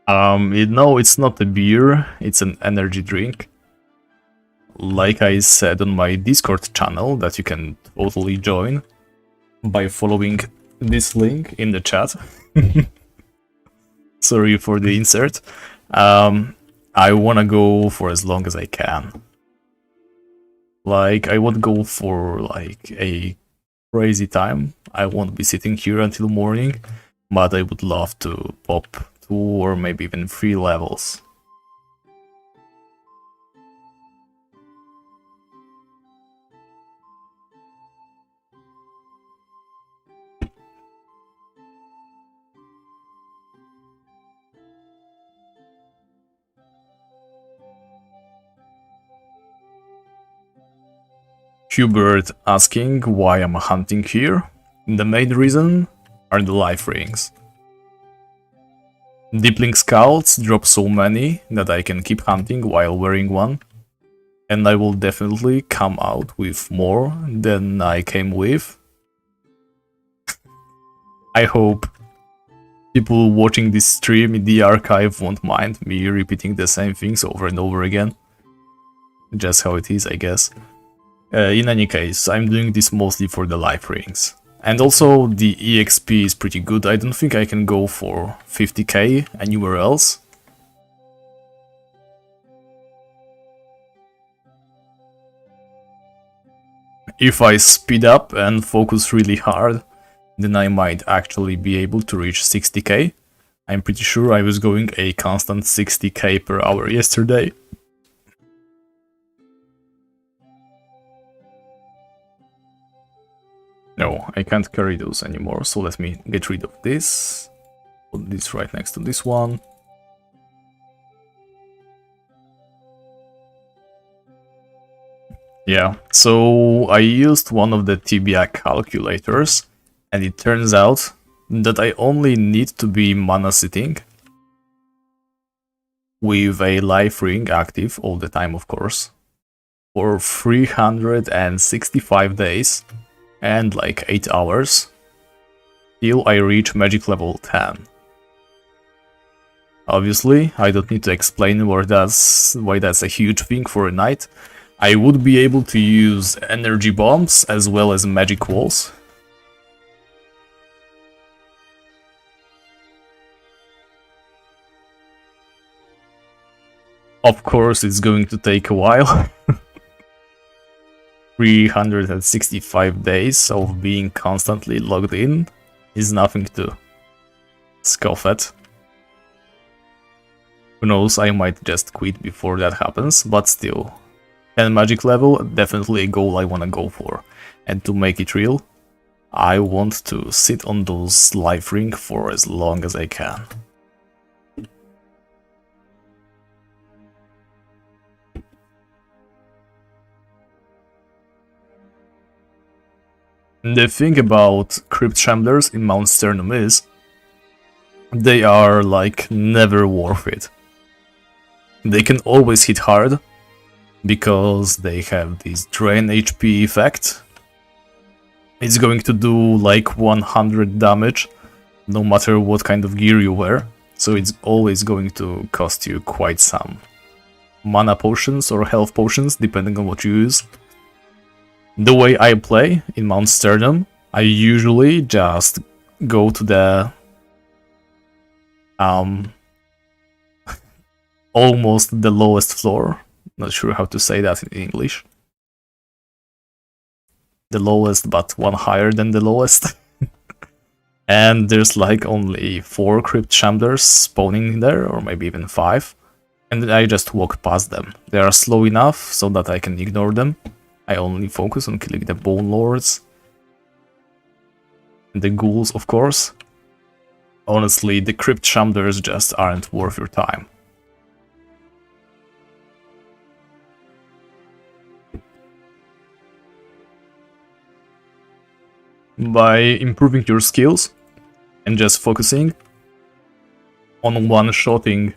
No, it's not a beer, it's an energy drink. Like I said on my Discord channel that you can totally join by following this link in the chat. Sorry for the insert. I wanna go for as long as I can. Like, I won't go for like a crazy time. I won't be sitting here until morning, but I would love to pop 2 or maybe even 3 levels. Hubert asking why I'm hunting here. The main reason are the life rings. Deepling Scouts drop so many that I can keep hunting while wearing one. And I will definitely come out with more than I came with. I hope people watching this stream in the archive won't mind me repeating the same things over and over again. Just how it is, I guess. In any case, I'm doing this mostly for the life rings. And also, the EXP is pretty good. I don't think I can go for 50k anywhere else. If I speed up and focus really hard, then I might actually be able to reach 60k. I'm pretty sure I was going a constant 60k per hour yesterday. No, I can't carry those anymore, so let me get rid of this. Put this right next to this one. Yeah, so I used one of the Tibia calculators, and it turns out that I only need to be mana sitting with a life ring active all the time, of course, for 365 days and like 8 hours till I reach magic level 10. Obviously, I don't need to explain why that's a huge thing for a knight. I would be able to use energy bombs as well as magic walls. Of course, it's going to take a while. 365 days of being constantly logged in is nothing to scoff at. Who knows, I might just quit before that happens, but still. 10 magic level, definitely a goal I wanna go for. And to make it real, I want to sit on those life ring for as long as I can. The thing about Crypt Shamblers in Mount Sternum is they are like never worth it. They can always hit hard because they have this drain HP effect. It's going to do like 100 damage no matter what kind of gear you wear, so it's always going to cost you quite some mana potions or health potions depending on what you use. The way I play in Mount Sternum, I usually just go to the almost the lowest floor. Not sure how to say that in English. The lowest, but one higher than the lowest. And there's like only 4 Crypt Shamblers spawning in there, or maybe even 5. And I just walk past them. They are slow enough so that I can ignore them. I only focus on killing the Bone Lords. And the ghouls, of course. Honestly, the Crypt Shamblers just aren't worth your time. By improving your skills and just focusing on one-shotting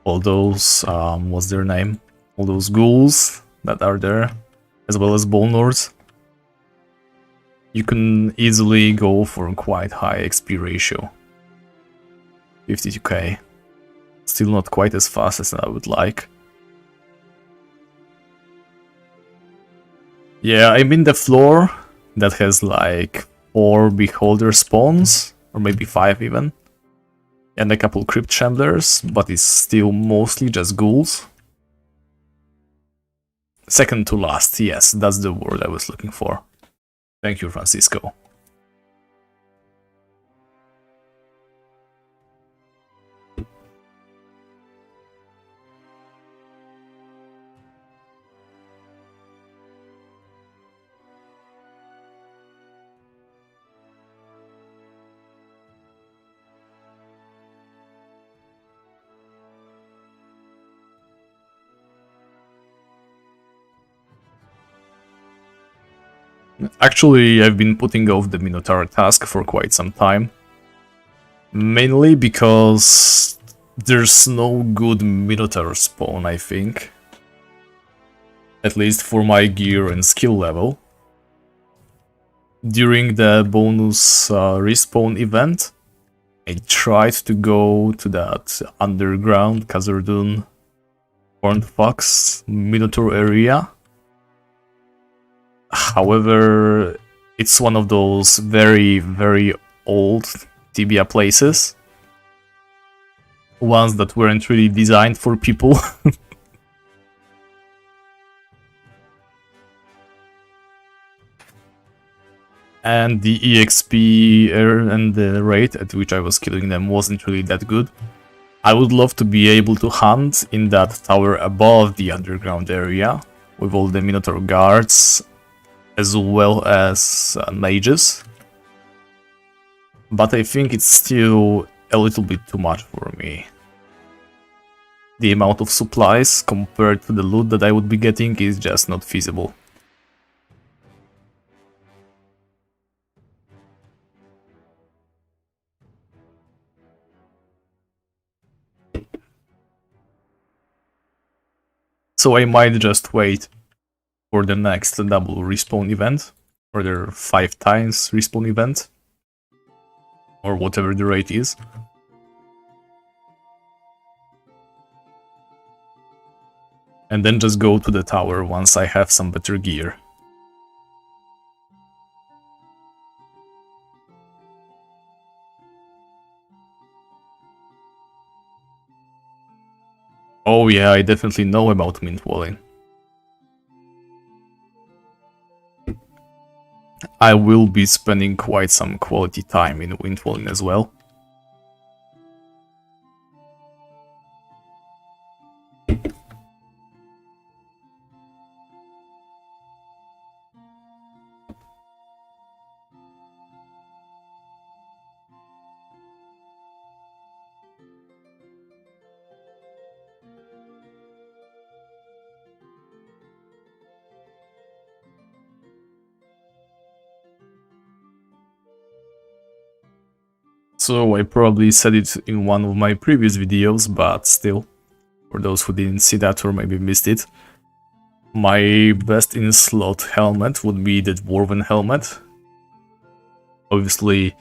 all those, what's their name? All those ghouls that are there, as well as Bone Lords, you can easily go for a quite high XP ratio. 52k. Still not quite as fast as I would like. Yeah, I'm in the floor that has like 4 beholder spawns, or maybe 5 even, and a couple crypt chamblers, but it's still mostly just ghouls. Second to last, yes, that's the word I was looking for. Thank you, Francisco. Actually, I've been putting off the Minotaur task for quite some time. Mainly because there's no good Minotaur spawn, I think. At least for my gear and skill level. During the bonus respawn event, I tried to go to that underground Khazardun Horned Fox Minotaur area. However, it's one of those very, very old Tibia places. Ones that weren't really designed for people. And the EXP and the rate at which I was killing them wasn't really that good. I would love to be able to hunt in that tower above the underground area, with all the Minotaur guards, as well as mages. But I think it's still a little bit too much for me. The amount of supplies compared to the loot that I would be getting is just not feasible. So I might just wait for the next double respawn event, or the 5 times respawn event, or whatever the rate is. And then just go to the tower once I have some better gear. Oh yeah, I definitely know about mint walling. I will be spending quite some quality time in mint walling as well. So I probably said it in one of my previous videos, but still, for those who didn't see that or maybe missed it, my best in slot helmet would be the Dwarven helmet. Obviously,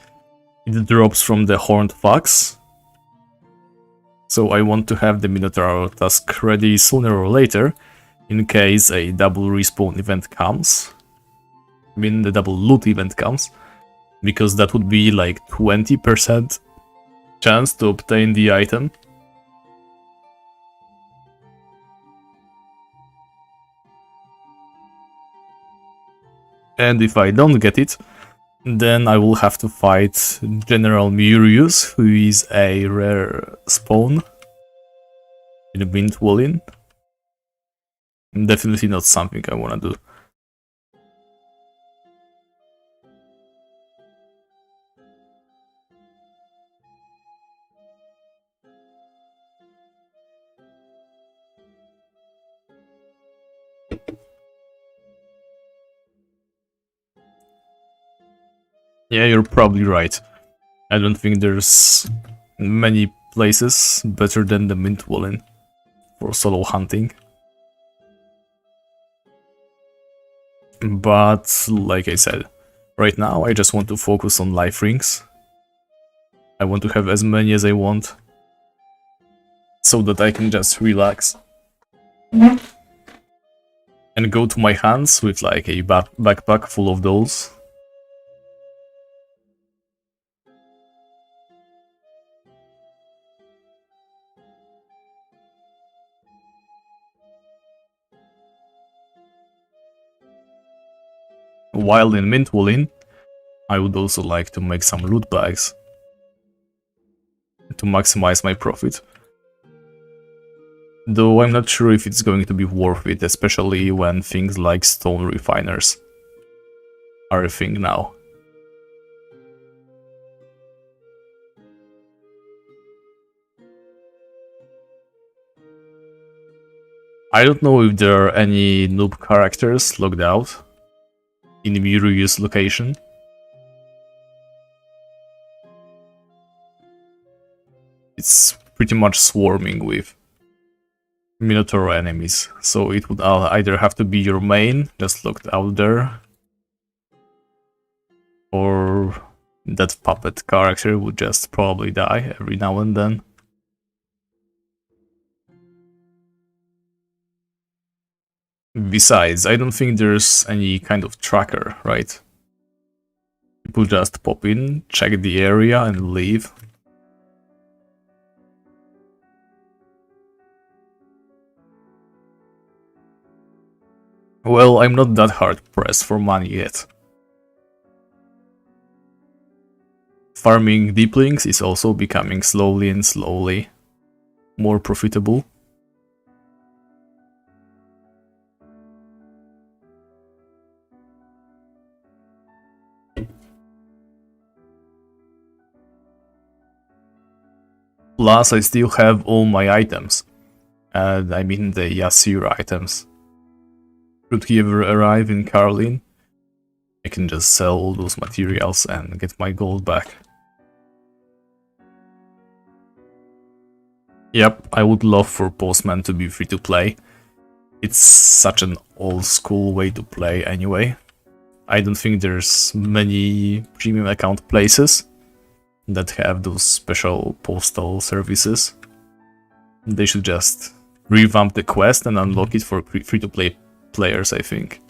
it drops from the Horned Fox, so I want to have the Minotaur task ready sooner or later, in case a double respawn event comes. I mean, the double loot event comes, because that would be like 20% chance to obtain the item. And if I don't get it, then I will have to fight General Murius, who is a rare spawn in mint walling. Definitely not something I wanna do. Yeah, you're probably right. I don't think there's many places better than the mint walling for solo hunting. But, like I said, right now I just want to focus on life rings. I want to have as many as I want. so that I can just relax and go to my hands with like a backpack full of those. While in mint wooling, I would also like to make some loot bags to maximize my profit. Though I'm not sure if it's going to be worth it, especially when things like stone refiners are a thing now. I don't know if there are any noob characters logged out in Muriel's location. It's pretty much swarming with Minotaur enemies, so it would either have to be your main, just locked out there, or that puppet character would just probably die every now and then. Besides, I don't think there's any kind of tracker, right? People just pop in, check the area and leave. Well, I'm not that hard pressed for money yet. Farming deep links is also becoming slowly and slowly more profitable. Plus, I still have all my items. And I mean the Yasir items. Should he ever arrive in Caroline, I can just sell all those materials and get my gold back. Yep, I would love for Postman to be free to play. It's such an old school way to play anyway. I don't think there's many premium account places that have those special postal services. They should just revamp the quest and unlock it for free to play players, I think.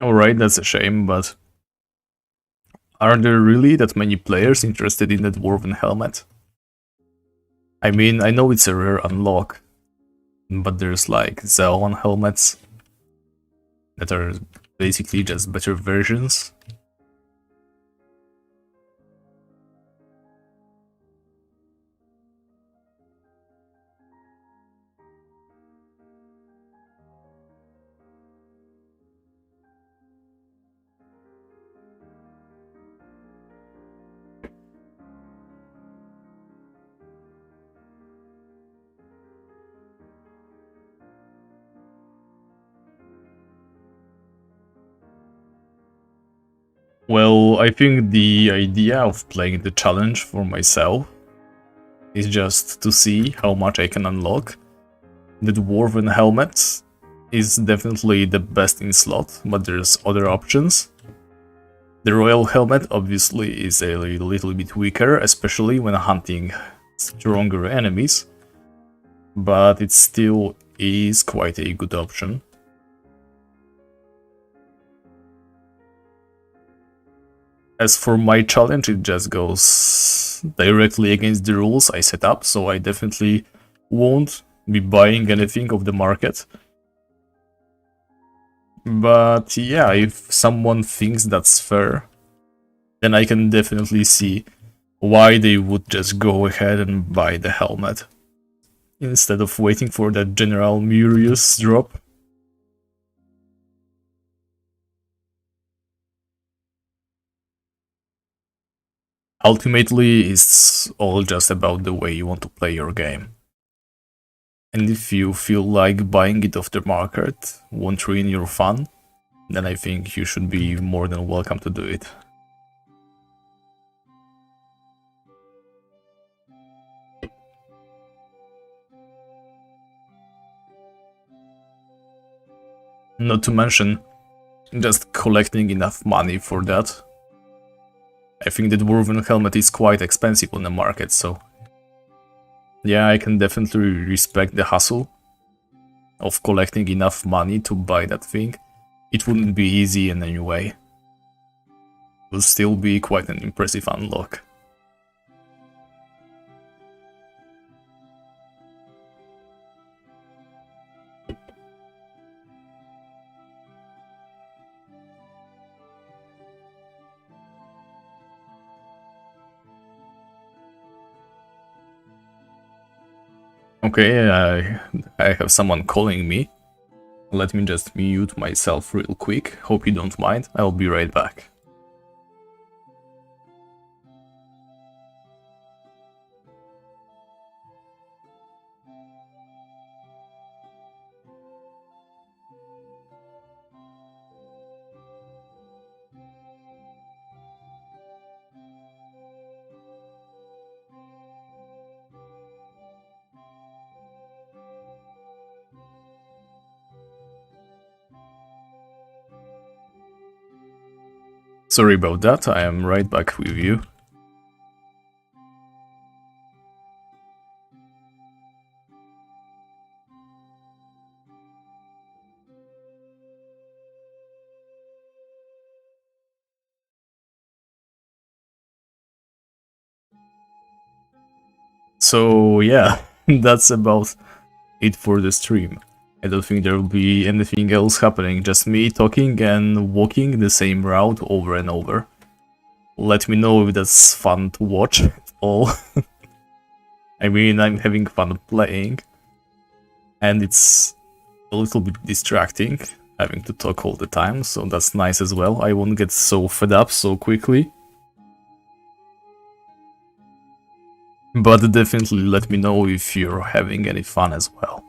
Alright, that's a shame, but are there really that many players interested in that dwarven helmet? I mean, I know it's a rare unlock, but there's like Zeon helmets that are basically just better versions. Well, I think the idea of playing the challenge for myself is just to see how much I can unlock. The dwarven helmet is definitely the best in slot, but there's other options. The royal helmet obviously is a little bit weaker, especially when hunting stronger enemies, but it still is quite a good option. As for my challenge, it just goes directly against the rules I set up, so I definitely won't be buying anything off the market. But yeah, if someone thinks that's fair, then I can definitely see why they would just go ahead and buy the helmet instead of waiting for that general Murius drop. Ultimately, it's all just about the way you want to play your game. And if you feel like buying it off the market won't ruin your fun, then I think you should be more than welcome to do it. Not to mention, just collecting enough money for that. I think the Dwarven helmet is quite expensive on the market, so yeah, I can definitely respect the hustle of collecting enough money to buy that thing. It wouldn't be easy in any way. It would still be quite an impressive unlock. Okay, I have someone calling me. Let me just mute myself real quick. Hope you don't mind. I'll be right back. Sorry about that, I am right back with you. So yeah, that's about it for the stream. I don't think there will be anything else happening, just me talking and walking the same route over and over. Let me know if that's fun to watch at all. I mean, I'm having fun playing, and it's a little bit distracting having to talk all the time, so that's nice as well. I won't get so fed up so quickly. But definitely let me know if you're having any fun as well.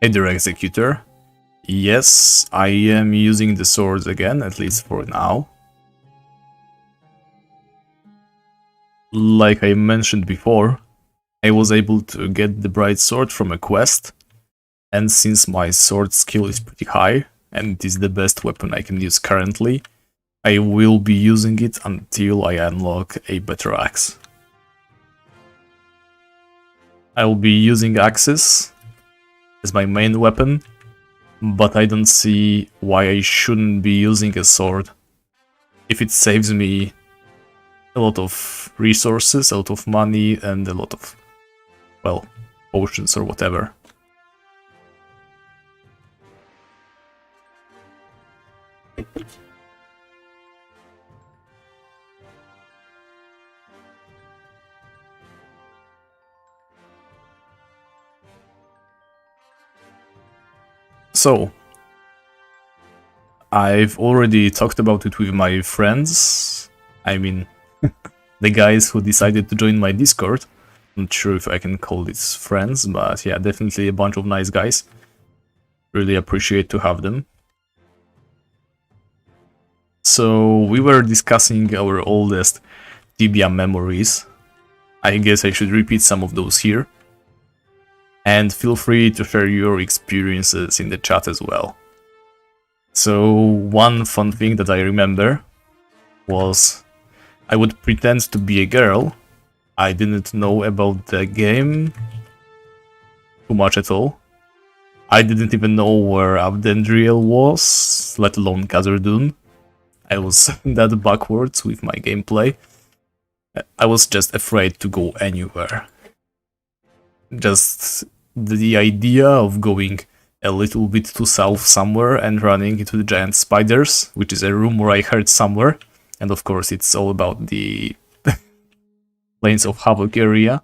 Either Executor. Yes, I am using the swords again, at least for now. Like I mentioned before, I was able to get the Bright Sword from a quest, and since my sword skill is pretty high, and it is the best weapon I can use currently, I will be using it until I unlock a better axe. I will be using axes as my main weapon, but I don't see why I shouldn't be using a sword if it saves me a lot of resources, a lot of money, and a lot of, well, potions or whatever. So, I've already talked about it with my friends. I mean, the guys who decided to join my Discord. Not sure if I can call these friends, but yeah, definitely a bunch of nice guys. Really appreciate to have them. So, we were discussing our oldest Tibia memories. I guess I should repeat some of those here. And feel free to share your experiences in the chat as well. So one fun thing that I remember was I would pretend to be a girl. I didn't know about the game too much at all. I didn't even know where Abdendriel was, let alone Khazar-dûm. I was that backwards with my gameplay. I was just afraid to go anywhere. Just the idea of going a little bit too south somewhere and running into the giant spiders, which is a rumor I heard somewhere. And of course it's all about the Plains of Havoc area.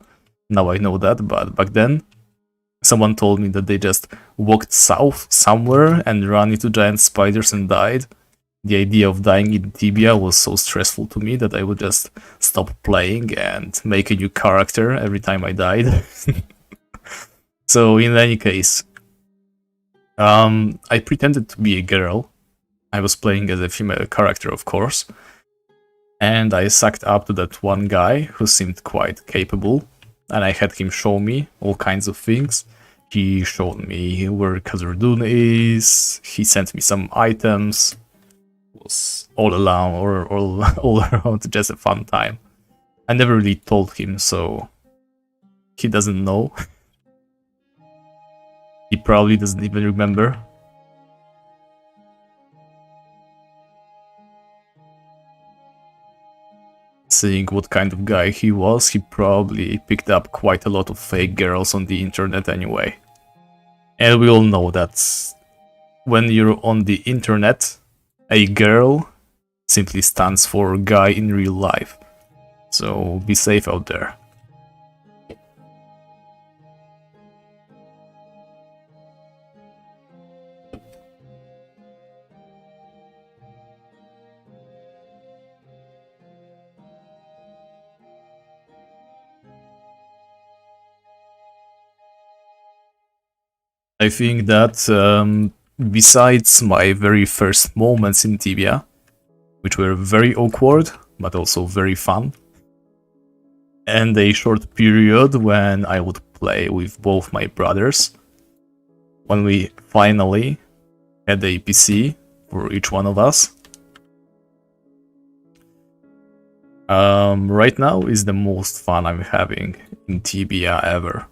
Now I know that, but back then someone told me that they just walked south somewhere and ran into giant spiders and died. The idea of dying in Tibia was so stressful to me that I would just stop playing and make a new character every time I died. So in any case, I pretended to be a girl. I was playing as a female character, of course. And I sucked up to that one guy who seemed quite capable. And I had him show me all kinds of things. He showed me where Khazar-dûm is. He sent me some items. It was all around just a fun time. I never really told him, so he doesn't know. He probably doesn't even remember. Seeing what kind of guy he was, he probably picked up quite a lot of fake girls on the internet anyway. And we all know that when you're on the internet, a girl simply stands for guy in real life. So be safe out there. I think that besides my very first moments in Tibia, which were very awkward, but also very fun, and a short period when I would play with both my brothers, when we finally had a PC for each one of us, right now is the most fun I'm having in Tibia ever.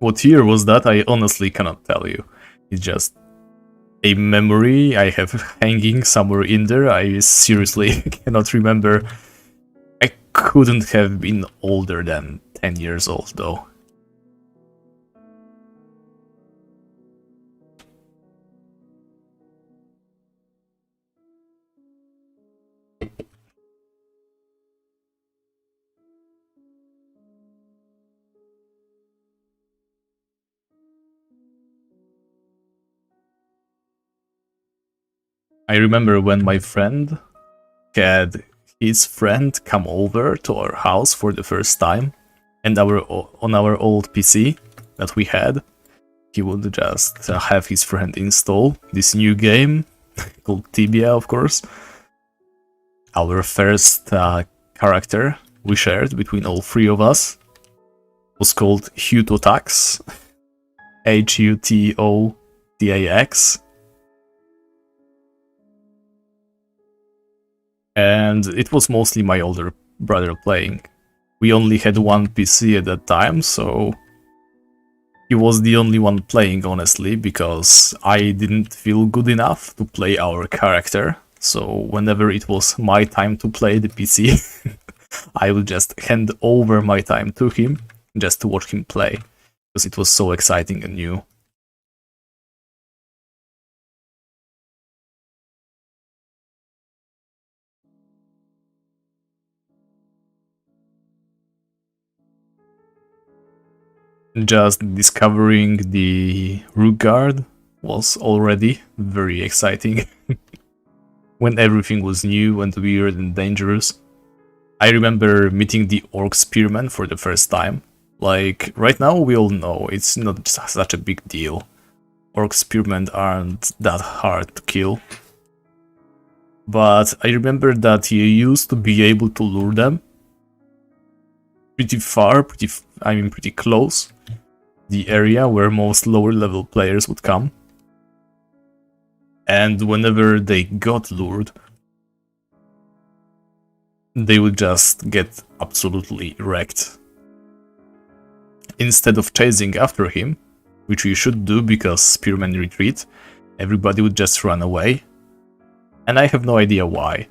What year was that? I honestly cannot tell you. It's just a memory I have hanging somewhere in there. I seriously cannot remember. I couldn't have been older than 10 years old though. I remember when my friend had his friend come over to our house for the first time, and on our old PC that we had, he would just have his friend install this new game called Tibia, of course. Our first character we shared between all three of us was called Hutotax, Hutotax. And it was mostly my older brother playing. We only had one PC at that time, so he was the only one playing, honestly, because I didn't feel good enough to play our character. So whenever it was my time to play the PC, I would just hand over my time to him just to watch him play, because it was so exciting and new. Just discovering the rook guard was already very exciting. When everything was new and weird and dangerous. I remember meeting the orc spearmen for the first time. Like, right now we all know it's not such a big deal. Orc spearmen aren't that hard to kill. But I remember that you used to be able to lure them pretty far, pretty close. the area where most lower level players would come. And whenever they got lured, they would just get absolutely wrecked. Instead of chasing after him, which we should do because spearmen retreat, everybody would just run away. And I have no idea why,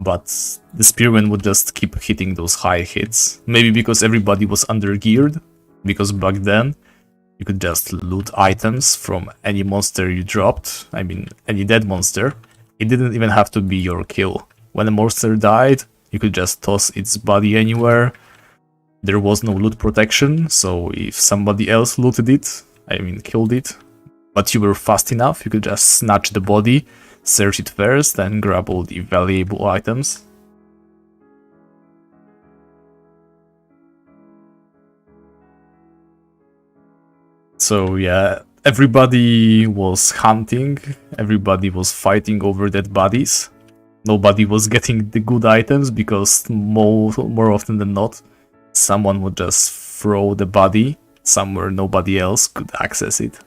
but the spearmen would just keep hitting those high hits. Maybe because everybody was under-geared, because back then you could just loot items from any monster you dropped, I mean any dead monster. It didn't even have to be your kill. When a monster died, you could just toss its body anywhere. There was no loot protection, so if somebody else looted it, I mean killed it, but you were fast enough, you could just snatch the body, search it first, and grab all the valuable items. So yeah, everybody was hunting, everybody was fighting over dead bodies. Nobody was getting the good items because more often than not, someone would just throw the body somewhere nobody else could access it.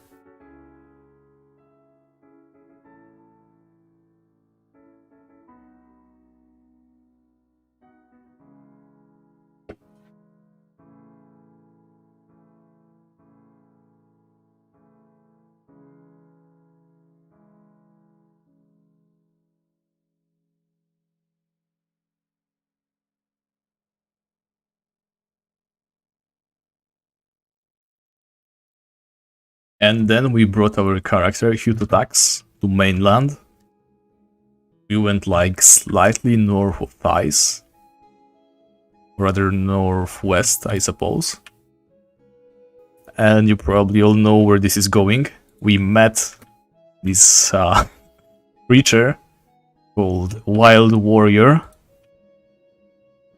And then we brought our character Hututax to mainland. We went like slightly north of Thais, rather northwest, I suppose. And you probably all know where this is going. We met this creature called Wild Warrior.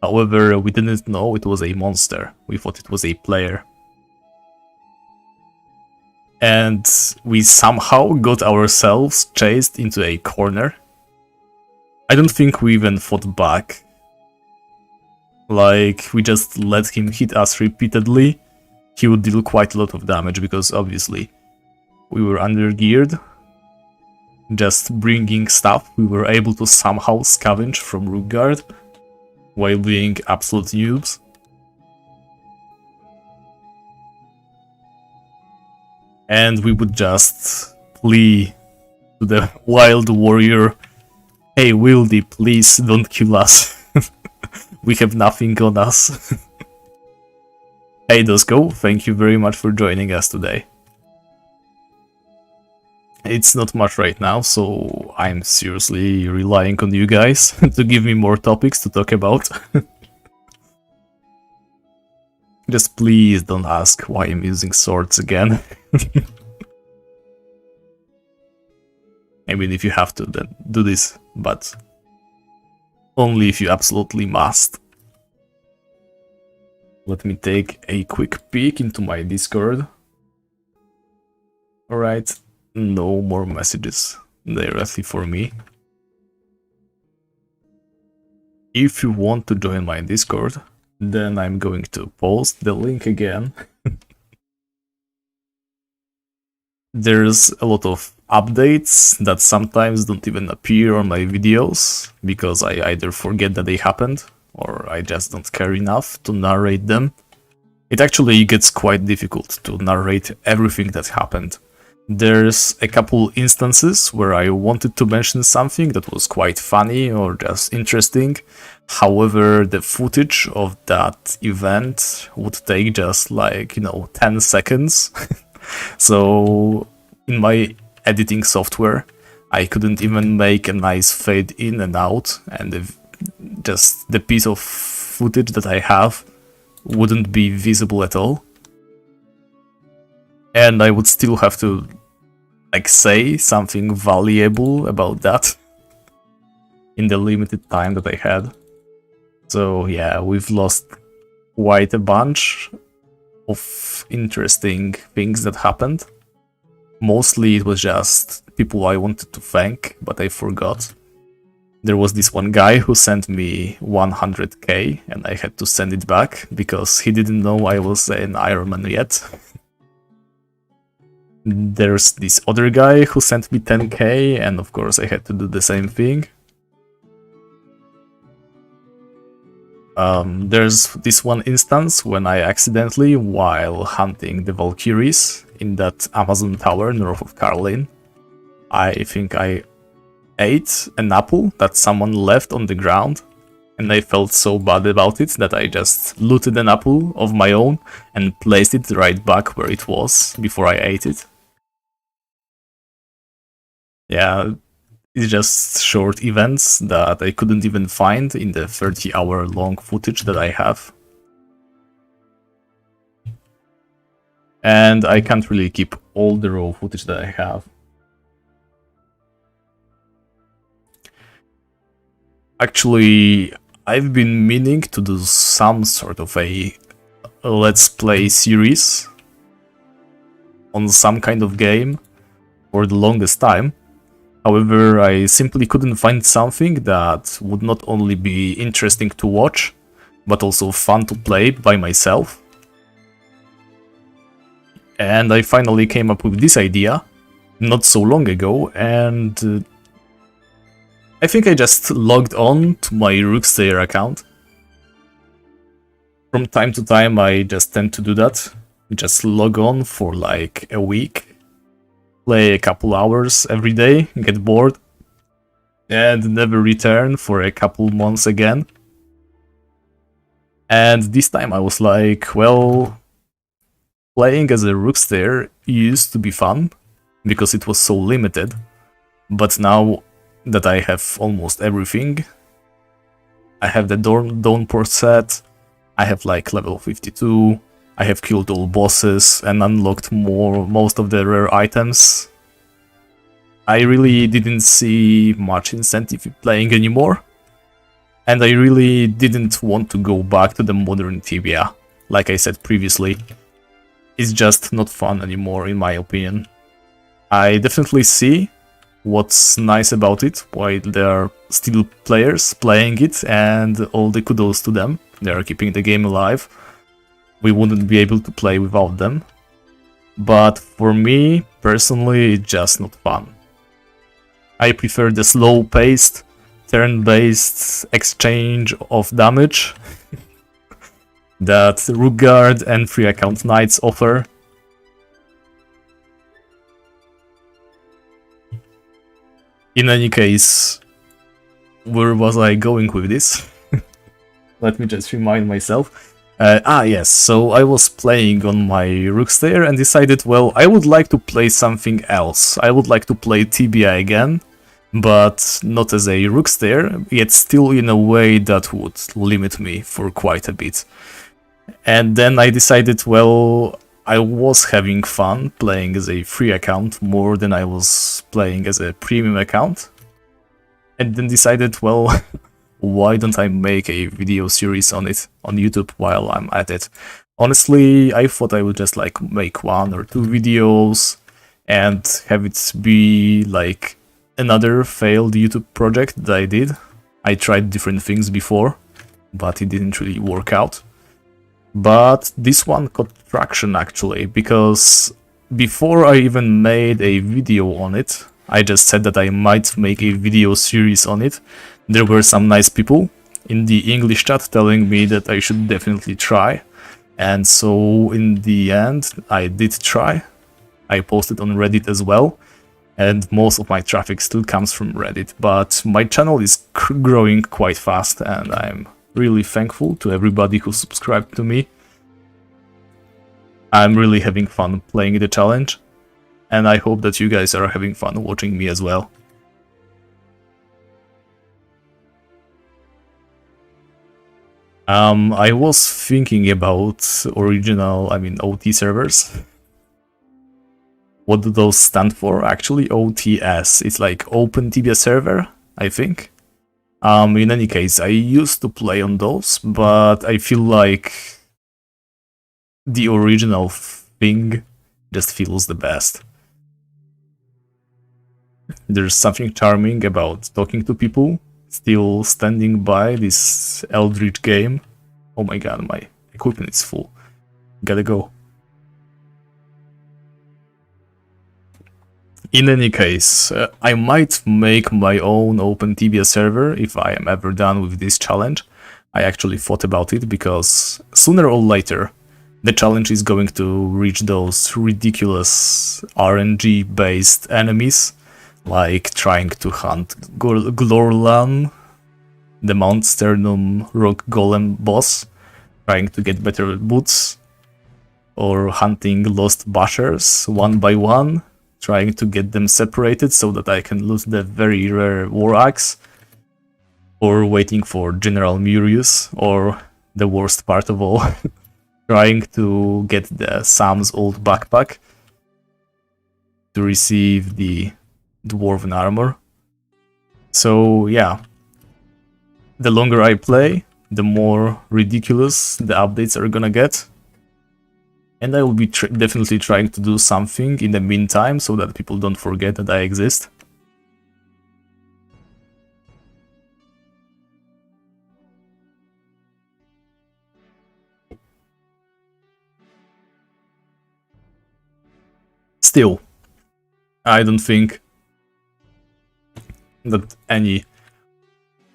However, we didn't know it was a monster. We thought it was a player. And we somehow got ourselves chased into a corner. I don't think we even fought back. Like, we just let him hit us repeatedly. He would deal quite a lot of damage because obviously we were under-geared. Just bringing stuff we were able to somehow scavenge from Rookguard while being absolute noobs. And we would just plea to the Wild Warrior, "Hey Wildy, please don't kill us. We have nothing on us." Hey Dosko, thank you very much for joining us today. It's not much right now, so I'm seriously relying on you guys to give me more topics to talk about. Just please don't ask why I'm using swords again. I mean, if you have to, then do this, but only if you absolutely must. Let me take a quick peek into my Discord. Alright, no more messages directly for me. If you want to join my Discord, then I'm going to post the link again. There's a lot of updates that sometimes don't even appear on my videos, because I either forget that they happened, or I just don't care enough to narrate them. It actually gets quite difficult to narrate everything that happened. There's a couple instances where I wanted to mention something that was quite funny or just interesting. However, the footage of that event would take just like, 10 seconds. So in my editing software, I couldn't even make a nice fade in and out, and just the piece of footage that I have wouldn't be visible at all. And I would still have to say something valuable about that in the limited time that I had. So yeah, we've lost quite a bunch of interesting things that happened. Mostly it was just people I wanted to thank, but I forgot. There was this one guy who sent me 100k and I had to send it back because he didn't know I was an Ironman yet. There's this other guy who sent me 10k, and of course I had to do the same thing. There's this one instance when I accidentally, while hunting the Valkyries in that Amazon tower north of Karlin, I think I ate an apple that someone left on the ground, and I felt so bad about it that I just looted an apple of my own and placed it right back where it was before I ate it. Yeah, it's just short events that I couldn't even find in the 30-hour long footage that I have. And I can't really keep all the raw footage that I have. Actually, I've been meaning to do some sort of a let's play series on some kind of game for the longest time. However, I simply couldn't find something that would not only be interesting to watch, but also fun to play by myself. And I finally came up with this idea not so long ago, and I think I just logged on to my Rookstayer account. From time to time I just tend to do that, just log on for like a week, play a couple hours every day, get bored, and never return for a couple months again. And this time I was like, well, playing as a Rookstayer used to be fun, because it was so limited, but now that I have almost everything, I have the Dawnport set, I have like level 52, I have killed all bosses and unlocked most of the rare items. I really didn't see much incentive in playing anymore, and I really didn't want to go back to the modern Tibia. Like I said previously, it's just not fun anymore in my opinion. I definitely see what's nice about it, why there are still players playing it, and all the kudos to them. They are keeping the game alive. We wouldn't be able to play without them. But for me, personally, it's just not fun. I prefer the slow-paced, turn-based exchange of damage that Rookguard and free account knights offer. In any case, where was I going with this? Let me just remind myself. Yes, so I was playing on my Rookstayer and decided, well, I would like to play something else. I would like to play Tibia again, but not as a Rookstayer, yet still in a way that would limit me for quite a bit. And then I decided, well, I was having fun playing as a free account more than I was playing as a premium account. And then decided, well, why don't I make a video series on it on YouTube while I'm at it? Honestly, I thought I would just like make 1 or 2 videos and have it be like another failed YouTube project that I did. I tried different things before, but it didn't really work out. But this one got traction actually, because before I even made a video on it, I just said that I might make a video series on it. There were some nice people in the English chat telling me that I should definitely try. And so in the end, I did try. I posted on Reddit as well, and most of my traffic still comes from Reddit. But my channel is growing quite fast, and I'm really thankful to everybody who subscribed to me. I'm really having fun playing the challenge, and I hope that you guys are having fun watching me as well. I was thinking about OT servers. What do those stand for? Actually, OTS. It's like Open Tibia Server, I think. In any case, I used to play on those, but I feel like the original thing just feels the best. There's something charming about talking to people, still standing by this Eldritch game. Oh my god, my equipment is full. Gotta go. In any case, I might make my own open Tibia server if I am ever done with this challenge. I actually thought about it because sooner or later the challenge is going to reach those ridiculous RNG based enemies, like trying to hunt Glorlam, the Mount Sternum Rock Golem boss, trying to get better boots, or hunting lost bashers one by one, trying to get them separated so that I can lose the very rare war axe, or waiting for General Murius, or the worst part of all, trying to get the Sam's old backpack to receive the dwarven armor. So yeah, the longer I play, the more ridiculous the updates are gonna get. And I will be definitely trying to do something in the meantime so that people don't forget that I exist. Still, I don't think that any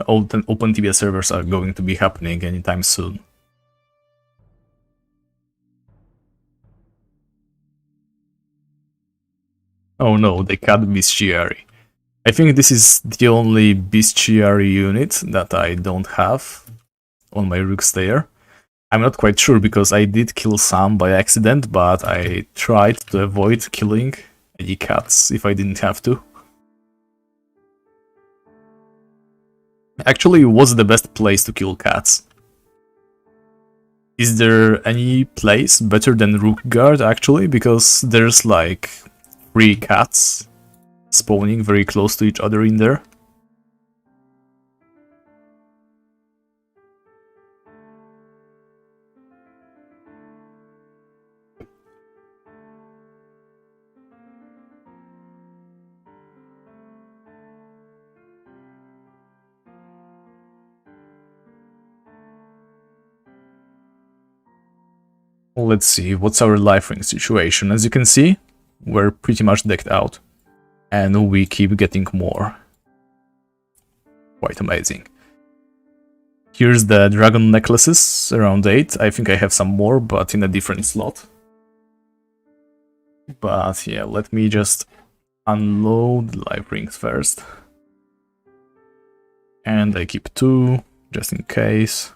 open Tibia servers are going to be happening anytime soon. Oh no, they cut Bestiary. I think this is the only Bestiary unit that I don't have on my Rookstayer. I'm not quite sure because I did kill some by accident, but I tried to avoid killing any cats if I didn't have to. Actually, what's the best place to kill cats? Is there any place better than Rookguard actually? Because there's like 3 cats spawning very close to each other in there. Let's see, what's our life ring situation? As you can see, we're pretty much decked out. And we keep getting more. Quite amazing. Here's the dragon necklaces, around 8. I think I have some more, but in a different slot. But yeah, let me just unload the life rings first. And I keep 2, just in case.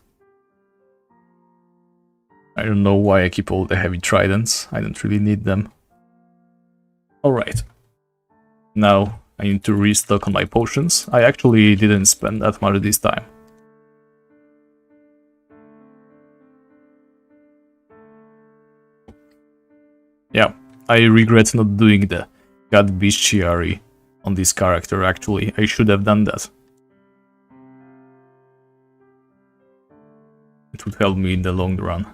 I don't know why I keep all the heavy tridents, I don't really need them. Alright. Now I need to restock on my potions. I actually didn't spend that much this time. Yeah, I regret not doing the God Bestiary on this character actually. I should have done that. It would help me in the long run.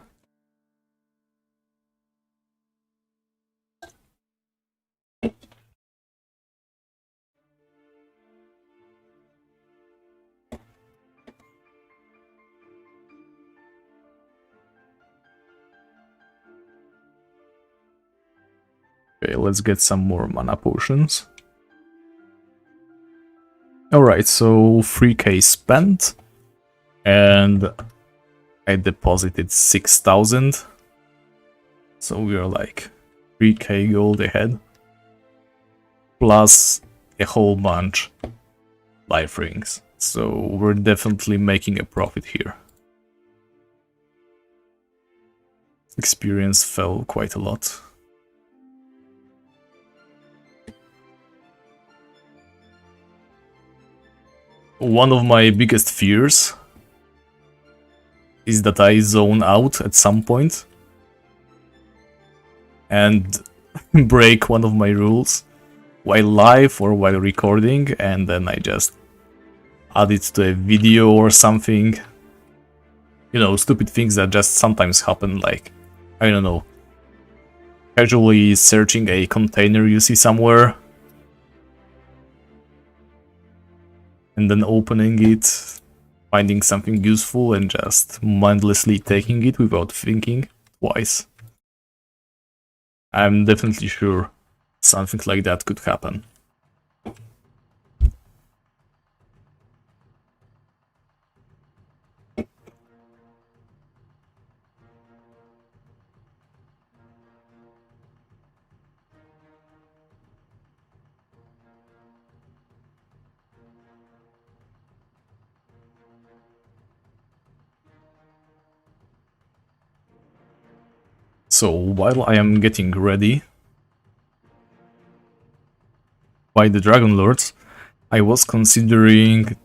Okay, let's get some more mana potions. Alright, so 3k spent, and I deposited 6,000, so we are like 3k gold ahead, plus a whole bunch life rings, so we're definitely making a profit here. Experience fell quite a lot. One of my biggest fears is that I zone out at some point and break one of my rules while live or while recording, and then I just add it to a video or something. You know, stupid things that just sometimes happen, like, I don't know, casually searching a container you see somewhere and then opening it, finding something useful and just mindlessly taking it without thinking twice. I'm definitely sure something like that could happen. So while I am getting ready by the Dragon Lords, I was considering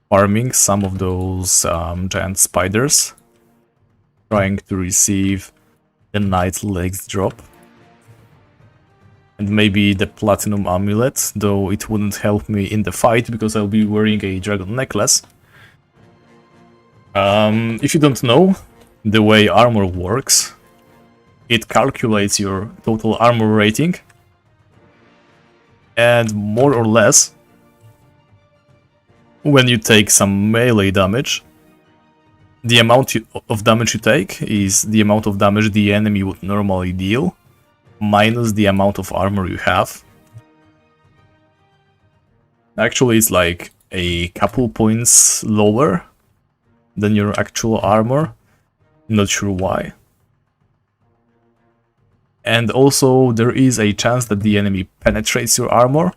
farming some of those giant spiders, trying to receive the Night Legs drop. And maybe the Platinum Amulet, though it wouldn't help me in the fight because I'll be wearing a Dragon Necklace. If you don't know the way armor works, it calculates your total armor rating, and more or less, when you take some melee damage, the amount of damage you take is the amount of damage the enemy would normally deal, minus the amount of armor you have. Actually, it's like a couple points lower than your actual armor. Not sure why. And also, there is a chance that the enemy penetrates your armor,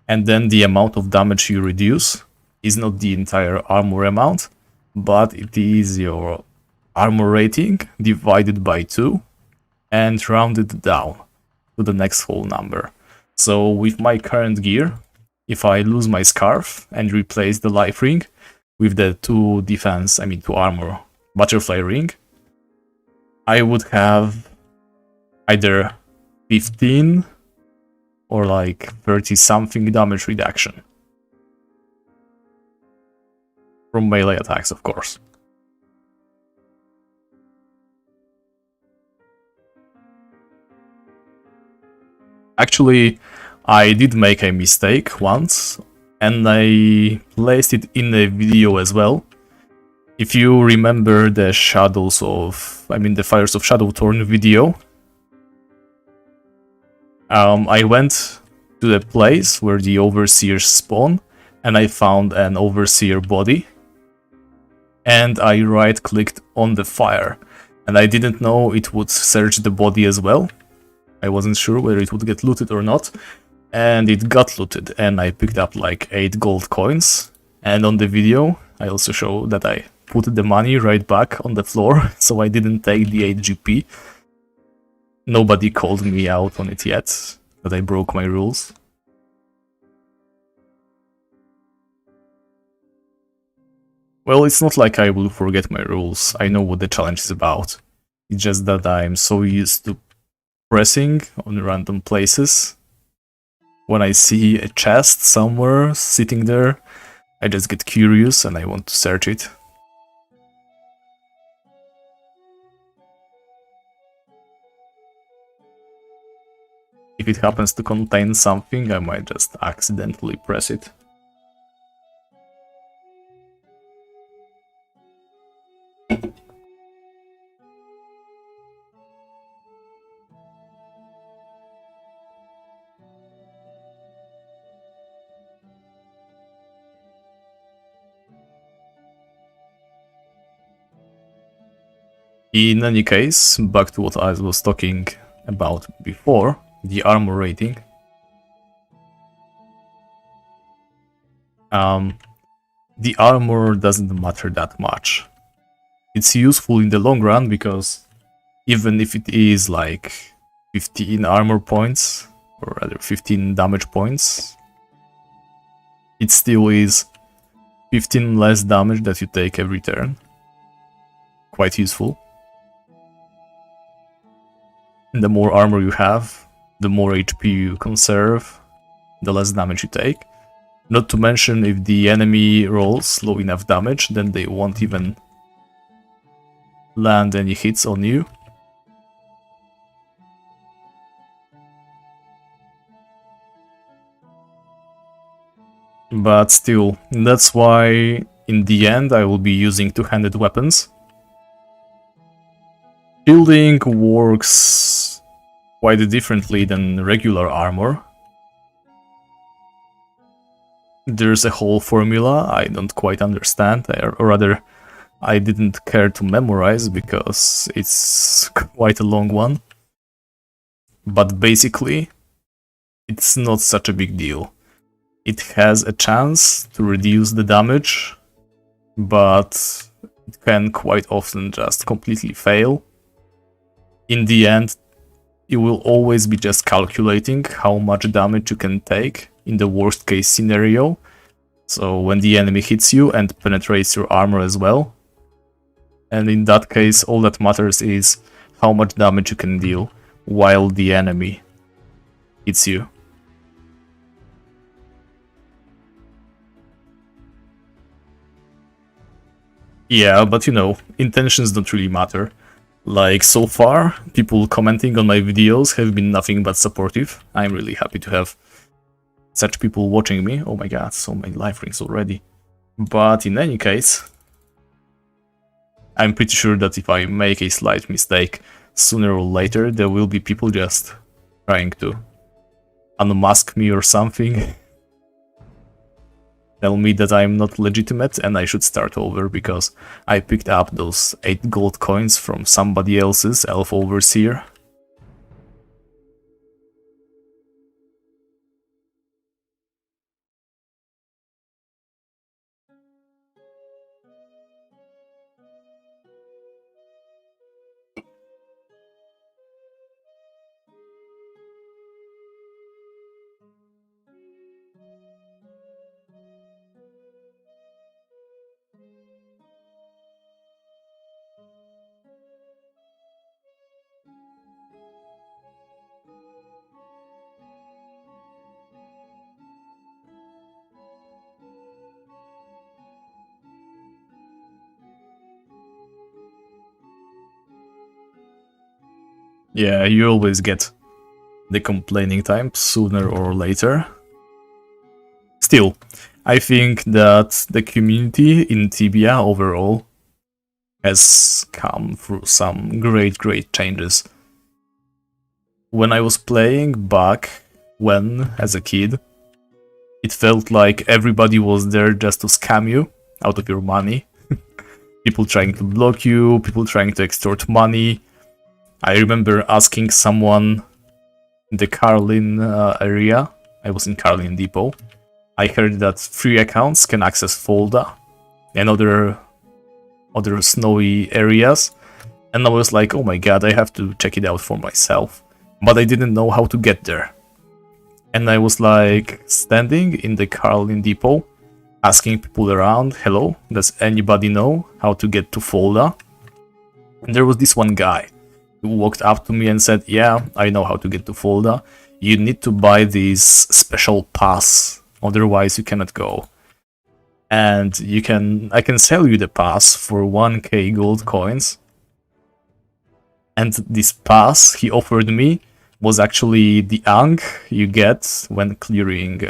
and then the amount of damage you reduce is not the entire armor amount, but it is your armor rating divided by 2 and rounded down to the next whole number. So with my current gear, if I lose my scarf and replace the life ring with the 2 armor butterfly ring, I would have either 15 or like 30 something damage reduction from melee attacks, of course. Actually, I did make a mistake once, and I placed it in a video as well. If you remember the the Fires of Shadowthorn video, I went to the place where the Overseers spawn, and I found an Overseer body, and I right-clicked on the fire, and I didn't know it would search the body as well. I wasn't sure whether it would get looted or not, and it got looted, and I picked up like 8 gold coins, and on the video I also show that I put the money right back on the floor, so I didn't take the 8 GP. Nobody called me out on it yet, that I broke my rules. Well, it's not like I will forget my rules, I know what the challenge is about. It's just that I'm so used to pressing on random places. When I see a chest somewhere sitting there, I just get curious and I want to search it. If it happens to contain something, I might just accidentally press it. In any case, back to what I was talking about before, the armor rating. The armor doesn't matter that much. It's useful in the long run because even if it is like 15 armor points, or rather 15 damage points, it still is 15 less damage that you take every turn. Quite useful. The more armor you have, the more HP you conserve, the less damage you take. Not to mention, if the enemy rolls low enough damage, then they won't even land any hits on you. But still, that's why in the end I will be using two-handed weapons. Shielding works quite differently than regular armor. There's a whole formula I don't quite understand, or rather, I didn't care to memorize because it's quite a long one. But basically, it's not such a big deal. It has a chance to reduce the damage, but it can quite often just completely fail. In the end, it will always be just calculating how much damage you can take in the worst case scenario. So when the enemy hits you and penetrates your armor as well. And in that case, all that matters is how much damage you can deal while the enemy hits you. Yeah, but you know, intentions don't really matter. Like, so far, people commenting on my videos have been nothing but supportive. I'm really happy to have such people watching me. Oh my god, so many life rings already. But in any case, I'm pretty sure that if I make a slight mistake, sooner or later there will be people just trying to unmask me or something. Tell me that I'm not legitimate and I should start over because I picked up those 8 gold coins from somebody else's elf overseer. Yeah, you always get the complaining time sooner or later. Still, I think that the community in Tibia overall has come through some great changes. When I was playing back when, as a kid, it felt like everybody was there just to scam you out of your money. People trying to block you, people trying to extort money. I remember asking someone in the Carlin area, I was in Carlin Depot, I heard that free accounts can access Folda and other snowy areas, and I was like, oh my god, I have to check it out for myself. But I didn't know how to get there. And I was like standing in the Carlin Depot, asking people around, hello, does anybody know how to get to Folda? And there was this one guy who walked up to me and said, yeah, I know how to get to Folda. You need to buy this special pass, otherwise you cannot go. And I can sell you the pass for 1k gold coins. And this pass he offered me was actually the ang you get when clearing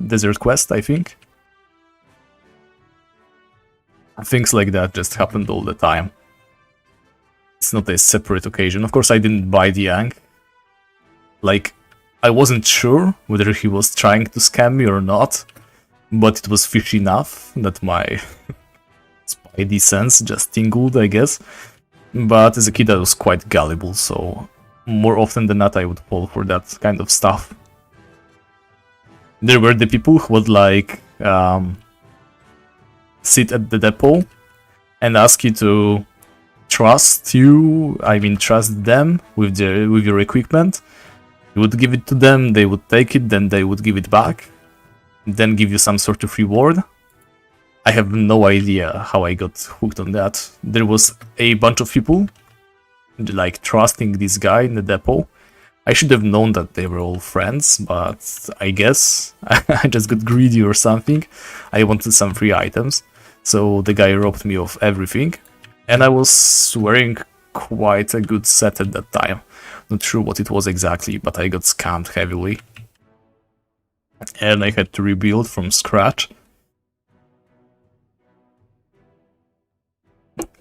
Desert Quest, I think. Things like that just happened all the time. It's not a separate occasion. Of course, I didn't buy the ang. Like, I wasn't sure whether he was trying to scam me or not, but it was fishy enough that my spidey sense just tingled, I guess. But as a kid, I was quite gullible, so more often than not, I would fall for that kind of stuff. There were the people who would like sit at the depot and ask you to trust them with your equipment. You would give it to them, they would take it, then they would give it back, then give you some sort of reward. I have no idea how I got hooked on that. There was a bunch of people like trusting this guy in the depot. I should have known that they were all friends, but I guess I just got greedy or something. I wanted some free items, so the guy robbed me of everything. And I was wearing quite a good set at that time. Not sure what it was exactly, but I got scammed heavily. And I had to rebuild from scratch.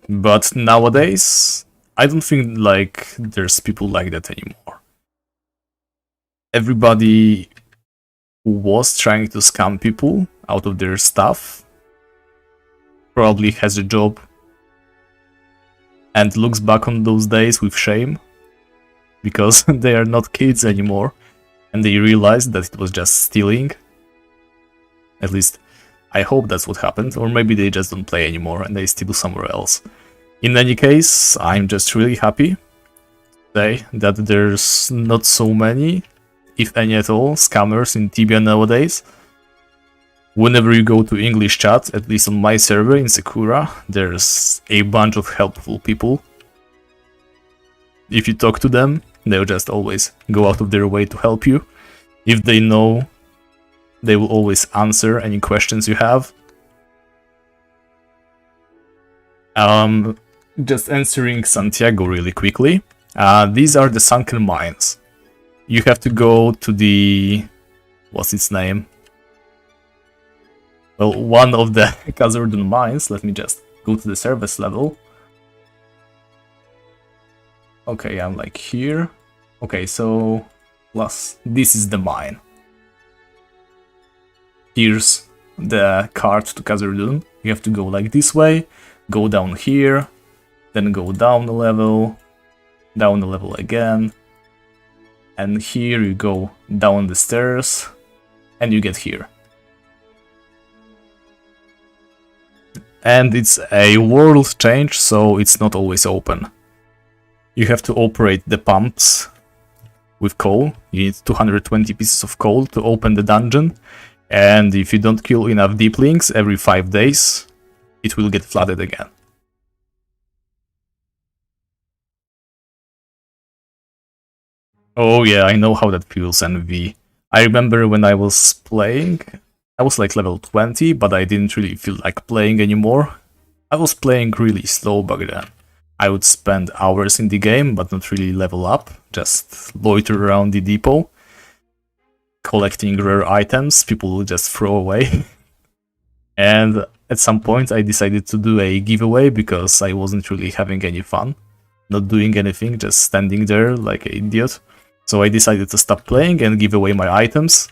But nowadays, I don't think like there's people like that anymore. Everybody who was trying to scam people out of their stuff probably has a job and looks back on those days with shame because they are not kids anymore and they realize that it was just stealing. At least I hope that's what happened, or maybe they just don't play anymore and they steal somewhere else. In any case, I'm just really happy to say that there's not so many, if any at all, scammers in Tibia nowadays. Whenever you go to English chat, at least on my server in Sakura, there's a bunch of helpful people. If you talk to them, they'll just always go out of their way to help you. If they know, they will always answer any questions you have. Just answering Santiago really quickly. These are the Sunken Mines. You have to go to the... what's its name? Well, one of the Kazurdun mines. Let me just go to the service level. Okay, I'm like here. Okay, so... plus, this is the mine. Here's the card to Kazurdun. You have to go like this way, go down here, then go down a level again, and here you go down the stairs, and you get here. And it's a world change, so it's not always open. You have to operate the pumps with coal. You need 220 pieces of coal to open the dungeon. And if you don't kill enough deeplings every 5 days, it will get flooded again. Oh yeah, I know how that feels, NV. I remember when I was playing, I was like level 20, but I didn't really feel like playing anymore. I was playing really slow back then. I would spend hours in the game, but not really level up, just loiter around the depot, collecting rare items people will just throw away. And at some point I decided to do a giveaway because I wasn't really having any fun, not doing anything, just standing there like an idiot. So I decided to stop playing and give away my items.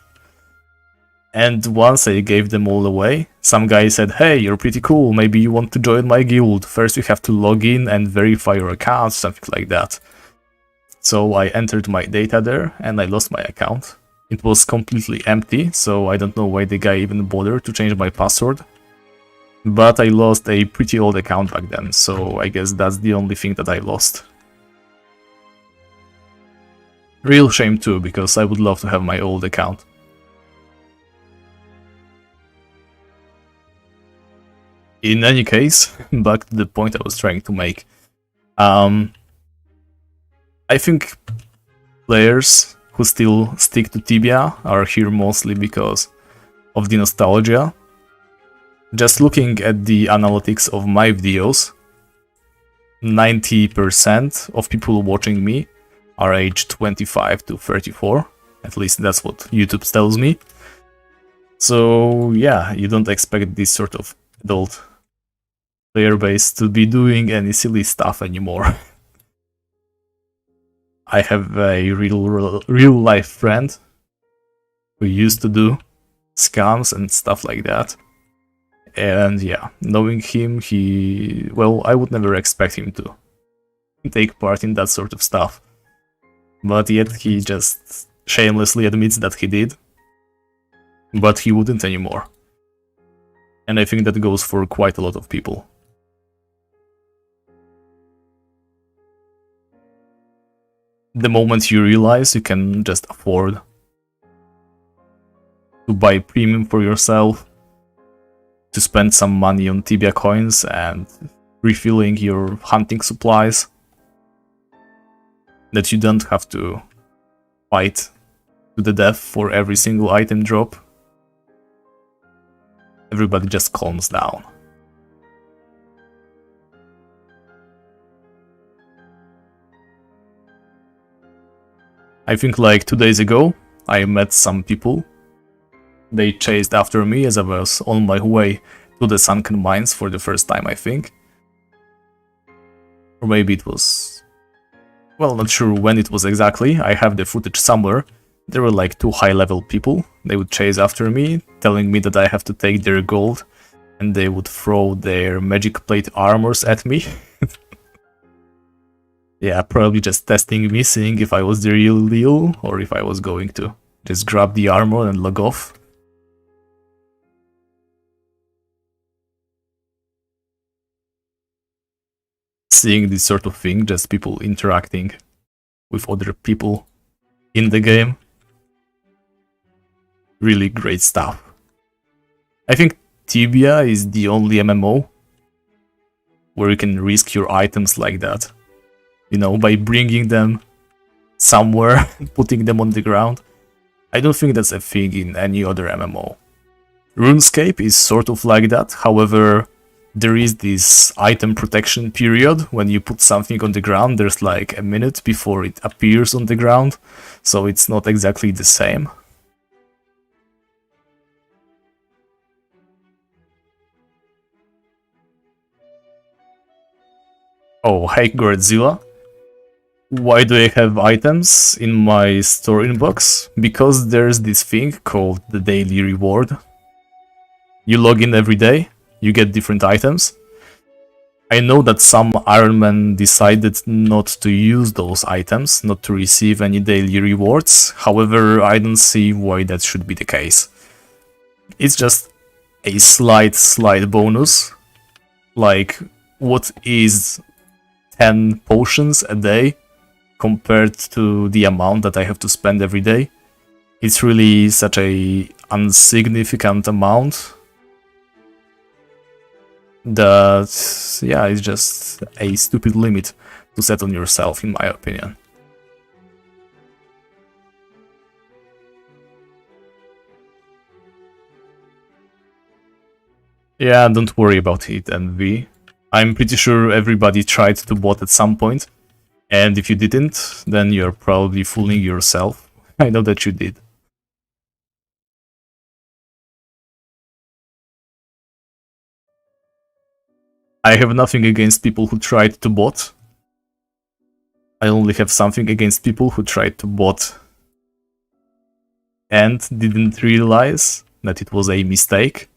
And once I gave them all away, some guy said, "Hey, you're pretty cool, maybe you want to join my guild. First you have to log in and verify your account," something like that. So I entered my data there and I lost my account. It was completely empty, so I don't know why the guy even bothered to change my password. But I lost a pretty old account back then, so I guess that's the only thing that I lost. Real shame too, because I would love to have my old account. In any case, back to the point I was trying to make. I think players who still stick to Tibia are here mostly because of the nostalgia. Just looking at the analytics of my videos, 90% of people watching me are aged 25 to 34. At least that's what YouTube tells me. So yeah, you don't expect this sort of adult player base to be doing any silly stuff anymore. I have a real life friend who used to do scams and stuff like that. And yeah, knowing him, well, I would never expect him to take part in that sort of stuff. But yet he just shamelessly admits that he did. But he wouldn't anymore. And I think that goes for quite a lot of people. The moment you realize you can just afford to buy premium for yourself, to spend some money on Tibia coins and refilling your hunting supplies, that you don't have to fight to the death for every single item drop, everybody just calms down. I think like 2 days ago, I met some people. They chased after me as I was on my way to the Sunken Mines for the first time, I think. Or maybe it was well, not sure when it was exactly, I have the footage somewhere. There were like 2 high-level people. They would chase after me, telling me that I have to take their gold, and they would throw their magic plate armors at me. Yeah, probably just testing me, seeing if I was the real deal, or if I was going to just grab the armor and log off. Seeing this sort of thing, just people interacting with other people in the game. Really great stuff. I think Tibia is the only MMO where you can risk your items like that. You know, by bringing them somewhere, putting them on the ground. I don't think that's a thing in any other MMO. RuneScape is sort of like that, however, there is this item protection period. When you put something on the ground, there's like a minute before it appears on the ground, so it's not exactly the same. Oh, hey Godzilla. Why do I have items in my store inbox? Because there's this thing called the daily reward. You log in every day, you get different items. I know that some Ironman decided not to use those items, not to receive any daily rewards. However, I don't see why that should be the case. It's just a slight bonus. Like, what is 10 potions a day compared to the amount that I have to spend every day? It's really such a insignificant amount that, yeah, it's just a stupid limit to set on yourself, in my opinion. Yeah, don't worry about it, MV. I'm pretty sure everybody tried to bot at some point, and if you didn't, then you're probably fooling yourself. I know that you did. I have nothing against people who tried to bot. I only have something against people who tried to bot and didn't realize that it was a mistake.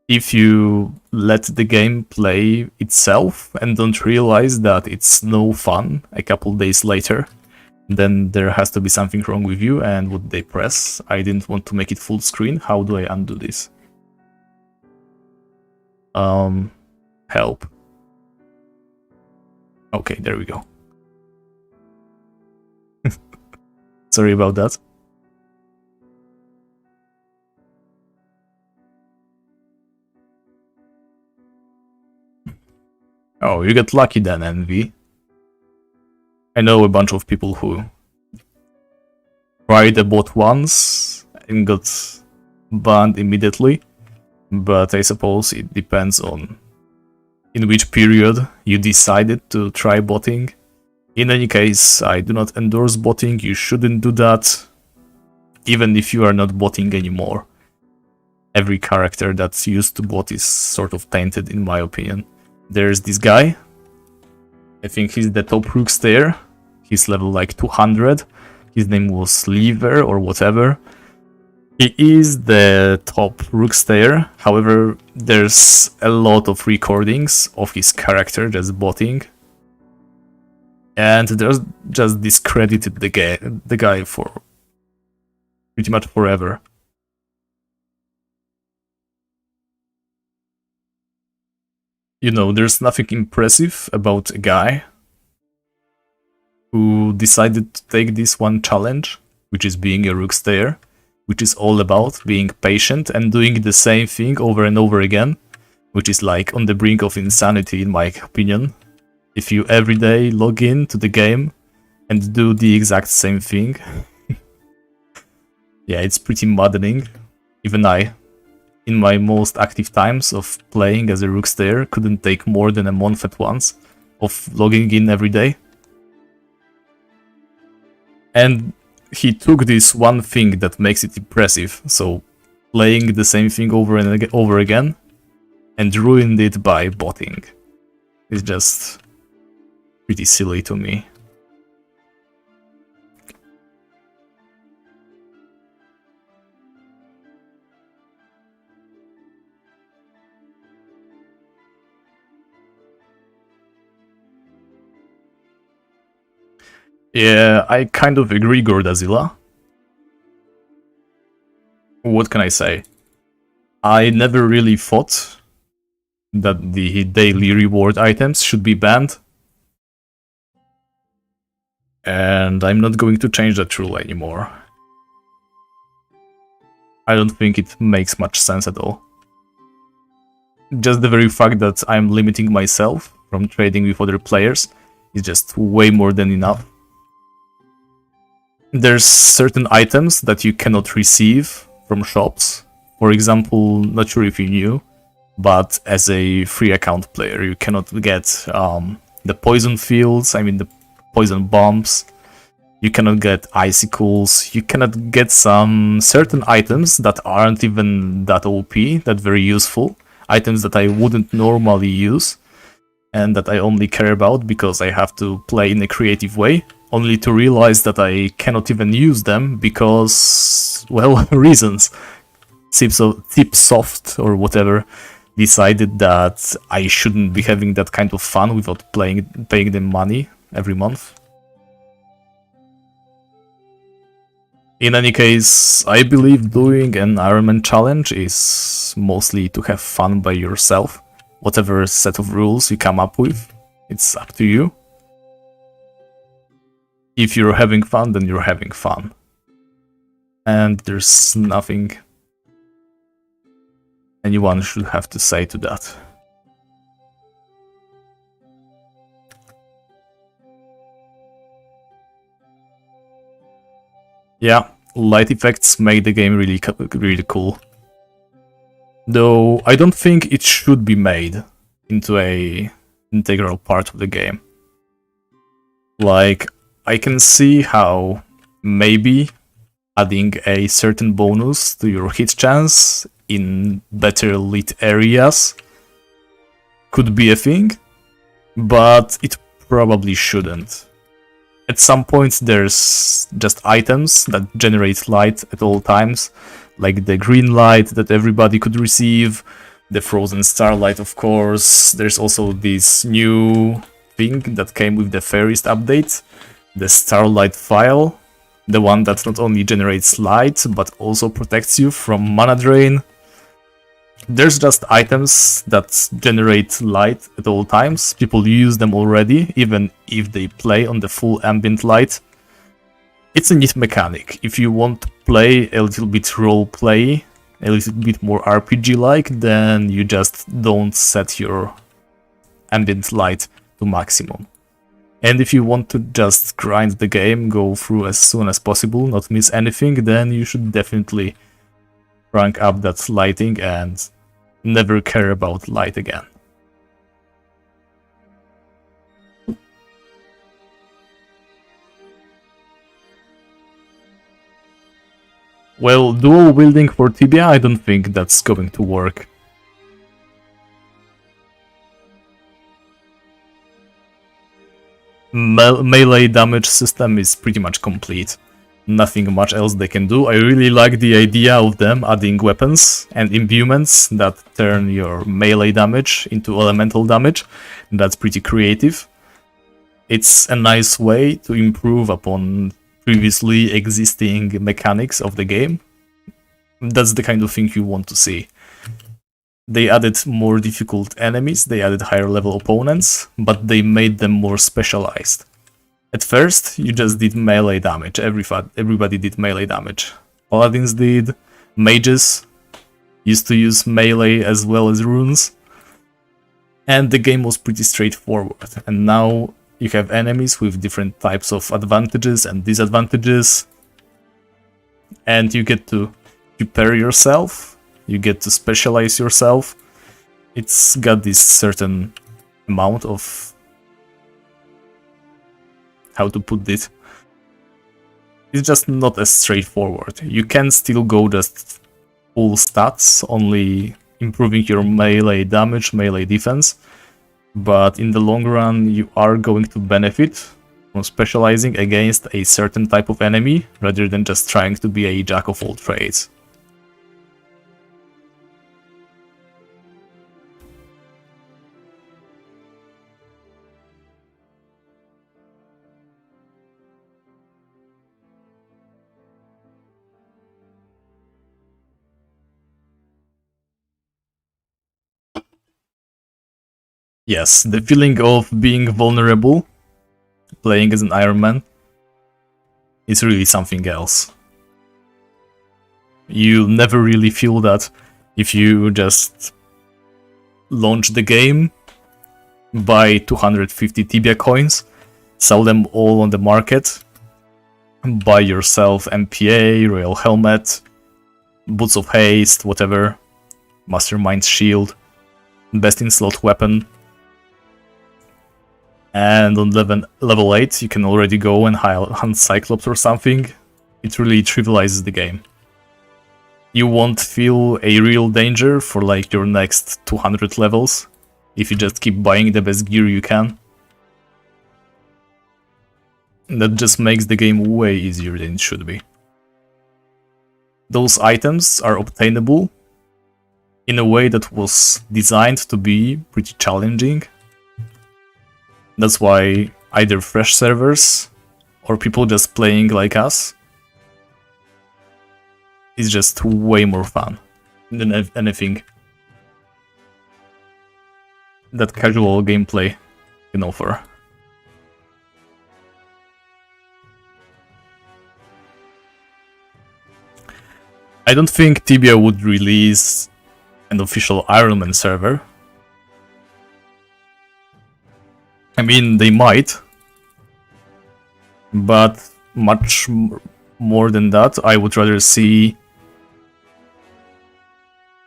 If you let the game play itself and don't realize that it's no fun a couple days later, then there has to be something wrong with you. And what they press, I didn't want to make it full screen. How do I undo this? Help. Okay, there we go. Sorry about that. Oh, you got lucky then, Envy. I know a bunch of people who tried the bot once and got banned immediately, but I suppose it depends on in which period you decided to try botting. In any case, I do not endorse botting. You shouldn't do that, even if you are not botting anymore. Every character that's used to bot is sort of tainted, in my opinion. There's this guy. I think he's the top rookstayer. He's level like 200. His name was Lever or whatever. He is the top rookstayer. However, there's a lot of recordings of his character just botting. And there's just discredited the guy for pretty much forever. You know, there's nothing impressive about a guy who decided to take this one challenge, which is being a rookstayer, which is all about being patient and doing the same thing over and over again, which is like on the brink of insanity, in my opinion. If you every day log in to the game and do the exact same thing, yeah, it's pretty maddening. Even I, in my most active times of playing as a rookstayer, couldn't take more than a month at once of logging in every day. And he took this one thing that makes it impressive, so playing the same thing over and over again, and ruined it by botting. It's just pretty silly to me. Yeah, I kind of agree, Gordazilla. What can I say? I never really thought that the daily reward items should be banned. And I'm not going to change that rule anymore. I don't think it makes much sense at all. Just the very fact that I'm limiting myself from trading with other players is just way more than enough. There's certain items that you cannot receive from shops. For example, not sure if you knew, but as a free account player, you cannot get the poison fields, I mean the poison bombs. You cannot get icicles, you cannot get some certain items that aren't even that OP, that very useful. Items that I wouldn't normally use, and that I only care about because I have to play in a creative way, only to realize that I cannot even use them because, well, reasons. Tipsoft or whatever decided that I shouldn't be having that kind of fun without paying them money every month. In any case, I believe doing an Ironman challenge is mostly to have fun by yourself. Whatever set of rules you come up with, it's up to you. If you're having fun, then you're having fun. And there's nothing anyone should have to say to that. Yeah, light effects make the game really cool. Though I don't think it should be made into a integral part of the game. Like, I can see how maybe adding a certain bonus to your hit chance in better lit areas could be a thing, but it probably shouldn't. At some point there's just items that generate light at all times, like the green light that everybody could receive, the frozen starlight of course. There's also this new thing that came with the Fairest update, the starlight file, the one that not only generates light but also protects you from mana drain. There's just items that generate light at all times. People use them already, even if they play on the full ambient light. It's a neat mechanic. If you want to play a little bit roleplay, a little bit more RPG-like, then you just don't set your ambient light to maximum. And if you want to just grind the game, go through as soon as possible, not miss anything, then you should definitely crank up that lighting and never care about light again. Well, dual wielding for Tibia, I don't think that's going to work. Melee damage system is pretty much complete. Nothing much else they can do. I really like the idea of them adding weapons and imbuements that turn your melee damage into elemental damage. That's pretty creative. It's a nice way to improve upon previously existing mechanics of the game. That's the kind of thing you want to see. They added more difficult enemies, they added higher level opponents, but they made them more specialized. At first, you just did melee damage, everybody did melee damage. Paladins did, mages used to use melee as well as runes, and the game was pretty straightforward. And now you have enemies with different types of advantages and disadvantages, and you get to prepare yourself, you get to specialize yourself. It's got this certain amount of, how to put this, it's just not as straightforward. You can still go just full stats, only improving your melee damage, melee defense, but in the long run you are going to benefit from specializing against a certain type of enemy rather than just trying to be a jack of all trades. Yes, the feeling of being vulnerable playing as an Ironman is really something else. You never really feel that if you just launch the game, buy 250 Tibia coins, sell them all on the market, buy yourself MPA, Royal Helmet, Boots of Haste, whatever, Mastermind's Shield, best in slot weapon, and on level 8 you can already go and hunt Cyclops or something. It really trivializes the game. You won't feel a real danger for like your next 200 levels if you just keep buying the best gear you can. That just makes the game way easier than it should be. Those items are obtainable in a way that was designed to be pretty challenging. That's why either fresh servers or people just playing like us is just way more fun than anything that casual gameplay can offer. I don't think Tibia would release an official Ironman server. I mean, they might, but much more than that, I would rather see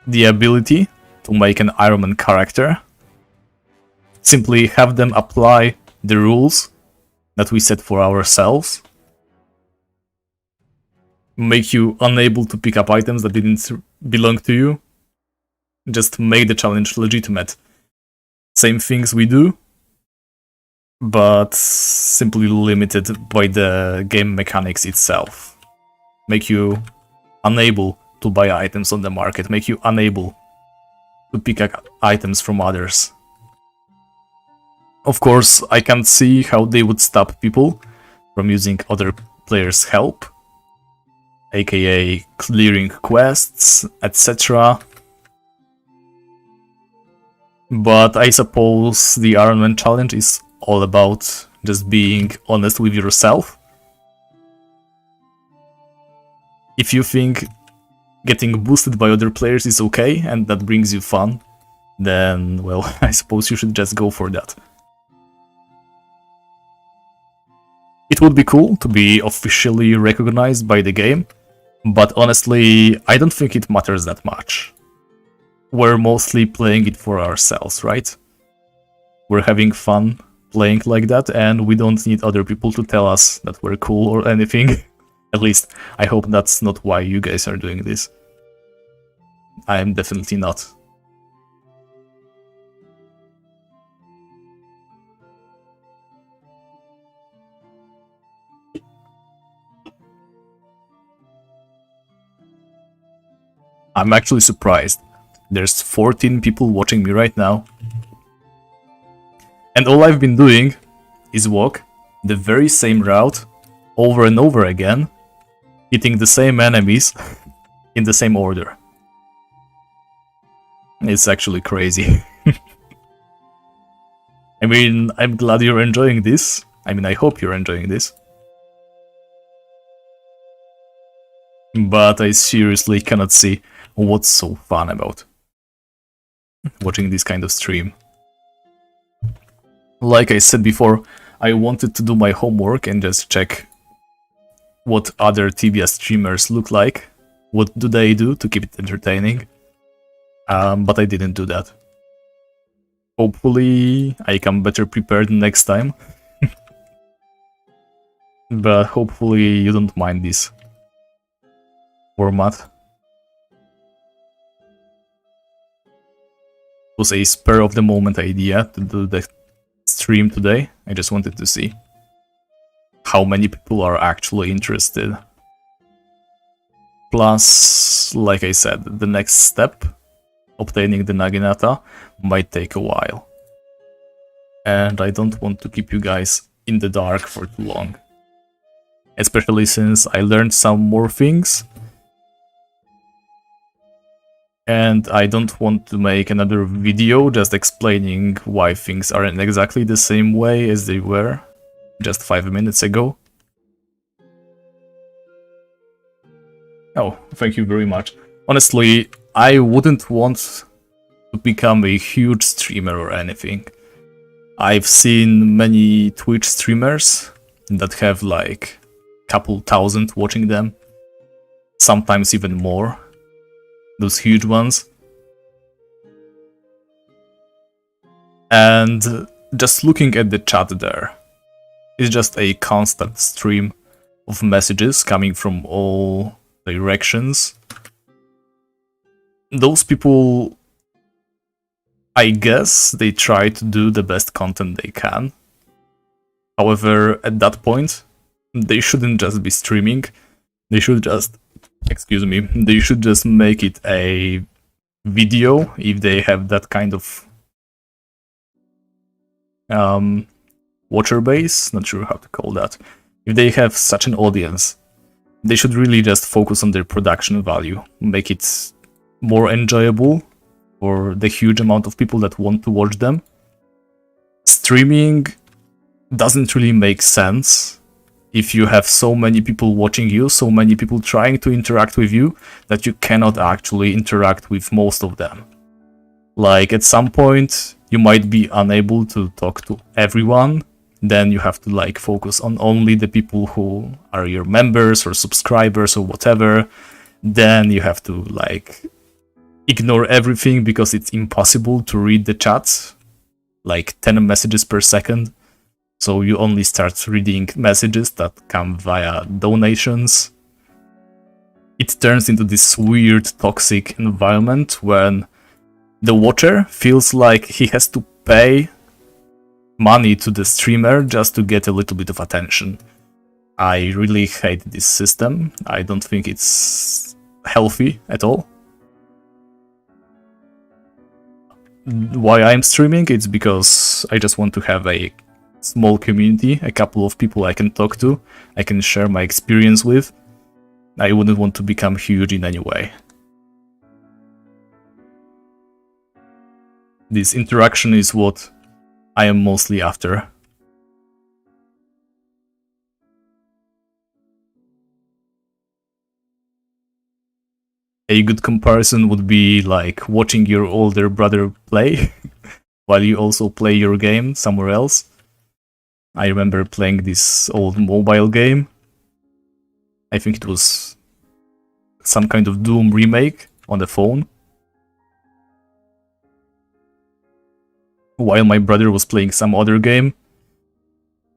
the ability to make an Ironman character. Simply have them apply the rules that we set for ourselves. Make you unable to pick up items that didn't belong to you. Just make the challenge legitimate. Same things we do, but simply limited by the game mechanics itself. Make you unable to buy items on the market, make you unable to pick up items from others. Of course, I can't see how they would stop people from using other players' help, aka clearing quests, etc. But I suppose the Ironman challenge is all about just being honest with yourself. If you think getting boosted by other players is okay and that brings you fun, then, well, I suppose you should just go for that. It would be cool to be officially recognized by the game, but honestly, I don't think it matters that much. We're mostly playing it for ourselves, right? We're having fun playing like that, and we don't need other people to tell us that we're cool or anything. At least, I hope that's not why you guys are doing this. I am definitely not. I'm actually surprised. There's 14 people watching me right now. And all I've been doing is walk the very same route over and over again, hitting the same enemies in the same order. It's actually crazy. I mean, I'm glad you're enjoying this. I mean, I hope you're enjoying this. But I seriously cannot see what's so fun about watching this kind of stream. Like I said before, I wanted to do my homework and just check what other Tibia streamers look like. What do they do to keep it entertaining? But I didn't do that. Hopefully I come better prepared next time. But hopefully you don't mind this format. was a spur of the moment idea to do the stream today. I just wanted to see how many people are actually interested. Plus, like I said, the next step, obtaining the Naginata, might take a while. And I don't want to keep you guys in the dark for too long. Especially since I learned some more things. And I don't want to make another video just explaining why things aren't exactly the same way as they were just 5 minutes ago. Oh, thank you very much. Honestly, I wouldn't want to become a huge streamer or anything. I've seen many Twitch streamers that have like a couple thousand watching them, sometimes even more. Those huge ones. And just looking at the chat there, it's just a constant stream of messages coming from all directions. Those people, I guess, they try to do the best content they can. However, at that point, they shouldn't just be streaming. They should just, they should just make it a video if they have that kind of watcher base, not sure how to call that. If they have such an audience, they should really just focus on their production value, make it more enjoyable for the huge amount of people that want to watch them. Streaming doesn't really make sense if you have so many people watching you, so many people trying to interact with you, that you cannot actually interact with most of them. Like, at some point, you might be unable to talk to everyone, then you have to like focus on only the people who are your members or subscribers or whatever. Then you have to like ignore everything because it's impossible to read the chat, like 10 messages per second. So you only start reading messages that come via donations. It turns into this weird toxic environment when the watcher feels like he has to pay money to the streamer just to get a little bit of attention. I really hate this system. I don't think it's healthy at all. Why I'm streaming? It's because I just want to have a small community, a couple of people I can talk to, I can share my experience with. I wouldn't want to become huge in any way. This interaction is what I am mostly after. A good comparison would be like watching your older brother play while you also play your game somewhere else. I remember playing this old mobile game. I think it was some kind of Doom remake on the phone. While my brother was playing some other game.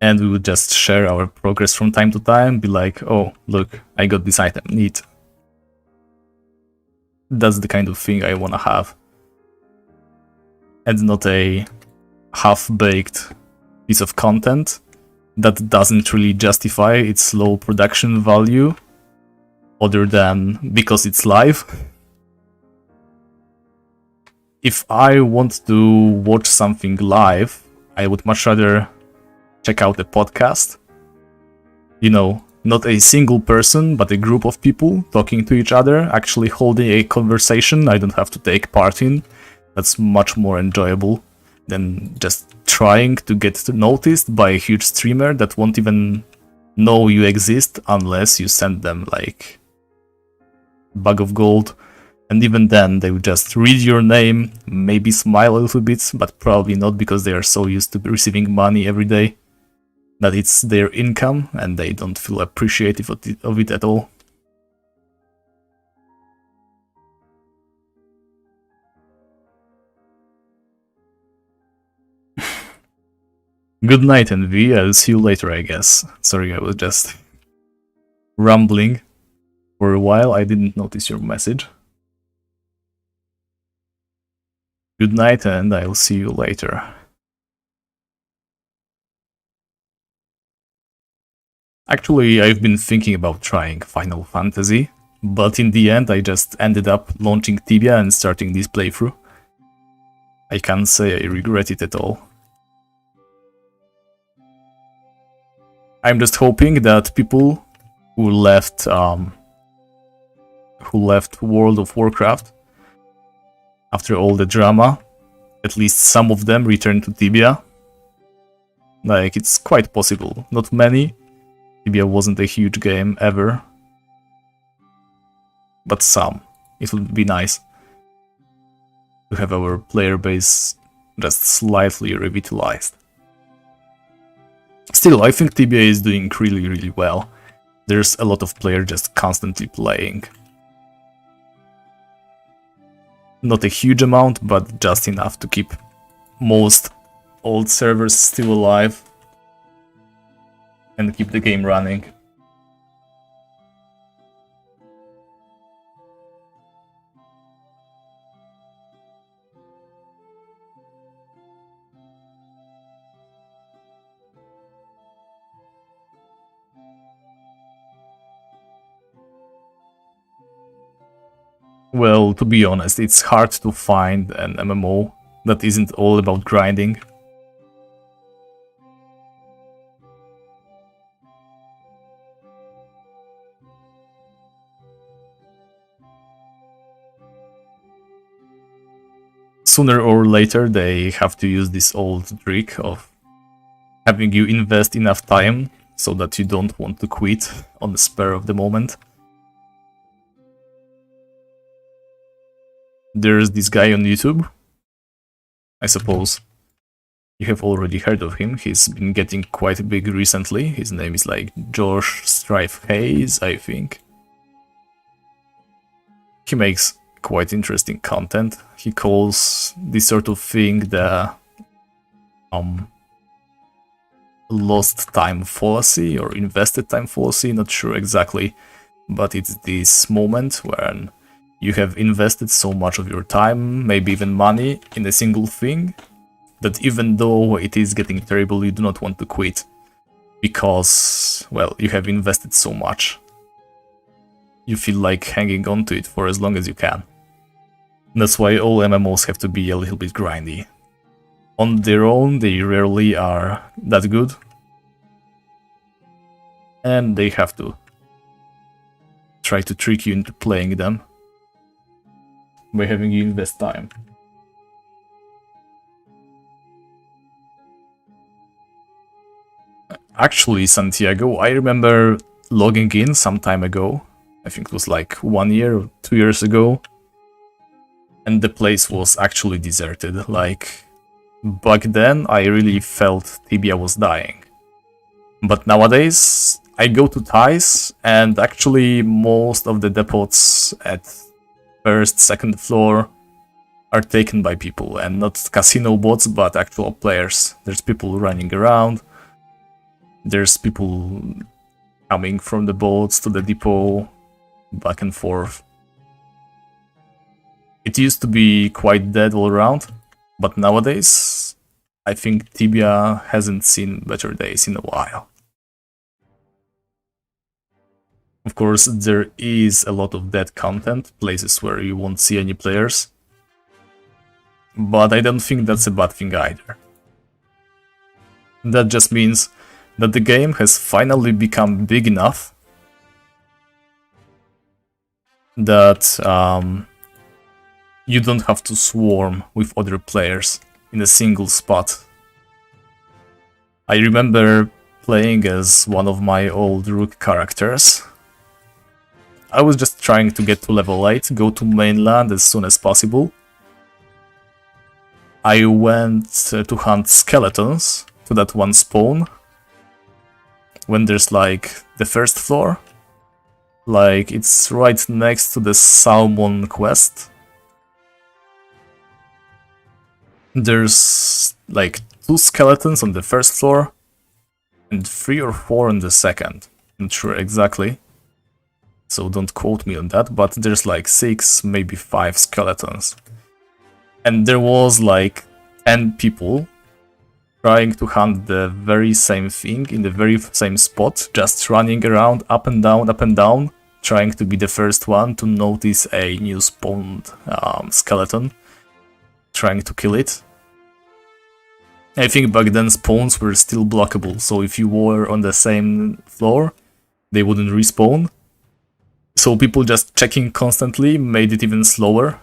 And we would just share our progress from time to time, be like, oh, look, I got this item, neat. That's the kind of thing I wanna have. And not a half-baked piece of content that doesn't really justify its low production value, other than because it's live. If I want to watch something live, I would much rather check out a podcast. You know, not a single person, but a group of people talking to each other, actually holding a conversation I don't have to take part in. That's much more enjoyable than just trying to get noticed by a huge streamer that won't even know you exist unless you send them like a bag of gold. And even then, they would just read your name, maybe smile a little bit, but probably not, because they are so used to receiving money every day that it's their income and they don't feel appreciative of it at all. Good night, NV. I'll see you later, I guess. Sorry, I was just rambling for a while. I didn't notice your message. Good Good night, and I'll see you later. Actually, I've been thinking about trying Final Fantasy, but in the end I just ended up launching Tibia and starting this playthrough. I can't say I regret it at all. I'm just hoping that people who left World of Warcraft after all the drama, at least some of them return to Tibia. Like, it's quite possible. Not many. Tibia wasn't a huge game ever. But some. It would be nice to have our player base just slightly revitalized. Still, I think Tibia is doing really well. There's a lot of players just constantly playing. Not a huge amount, but just enough to keep most old servers still alive and keep the game running. Well, to be honest, it's hard to find an MMO that isn't all about grinding. Sooner or later they have to use this old trick of having you invest enough time so that you don't want to quit on the spur of the moment. There's this guy on YouTube. I suppose you have already heard of him. He's been getting quite big recently. His name is like Josh Strife Hayes, I think. He makes quite interesting content. He calls this sort of thing the lost time fallacy or invested time fallacy, not sure exactly, but it's this moment when you have invested so much of your time, maybe even money, in a single thing, that even though it is getting terrible, you do not want to quit. Because, well, you have invested so much. You feel like hanging on to it for as long as you can. That's why all MMOs have to be a little bit grindy. On their own, they rarely are that good. And they have to try to trick you into playing them by having you invest time. Actually, Santiago, I remember logging in some time ago. I think it was like 1 year or 2 years ago. And the place was actually deserted. Like, back then, I really felt Tibia was dying. But nowadays, I go to Thais, and actually most of the depots at first, second floor are taken by people, and not casino bots, but actual players. There's people running around. There's people coming from the boats to the depot, back and forth. It used to be quite dead all around, but nowadays, I think Tibia hasn't seen better days in a while. Of course, there is a lot of dead content, places where you won't see any players, but I don't think that's a bad thing either. That just means that the game has finally become big enough that you don't have to swarm with other players in a single spot. I remember playing as one of my old Rook characters. I was just trying to get to level 8, go to mainland as soon as possible. I went to hunt skeletons to that one spawn, when there's like the first floor. Like, it's right next to the salmon quest. There's like 2 skeletons on the first floor and 3 or 4 on the second. Not sure exactly, so don't quote me on that, but there's like 6, maybe 5 skeletons. and there was like 10 people trying to hunt the very same thing in the very same spot, just running around up and down, trying to be the first one to notice a new spawned skeleton, trying to kill it. I think back then spawns were still blockable, so if you were on the same floor, they wouldn't respawn. So people just checking constantly made it even slower.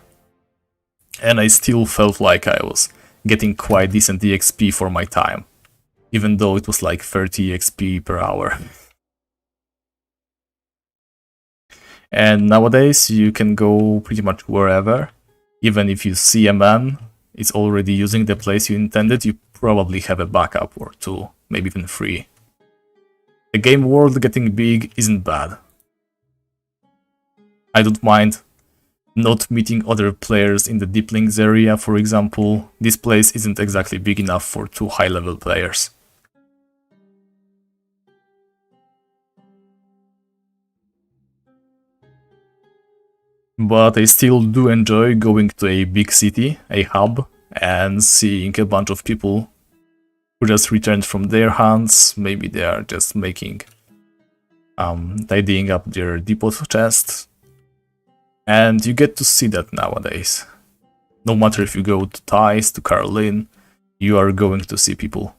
And I still felt like I was getting quite decent EXP for my time, even though it was like 30 XP per hour. And nowadays you can go pretty much wherever. Even if you see a man is already using the place you intended, you probably have a backup or two, maybe even three. The game world getting big isn't bad. I don't mind not meeting other players in the Deep Links area, for example. This place isn't exactly big enough for 2 high-level players. But I still do enjoy going to a big city, a hub, and seeing a bunch of people who just returned from their hunts. Maybe they are just making, tidying up their depot chest. And you get to see that nowadays. No matter if you go to Thais, to Caroline, you are going to see people.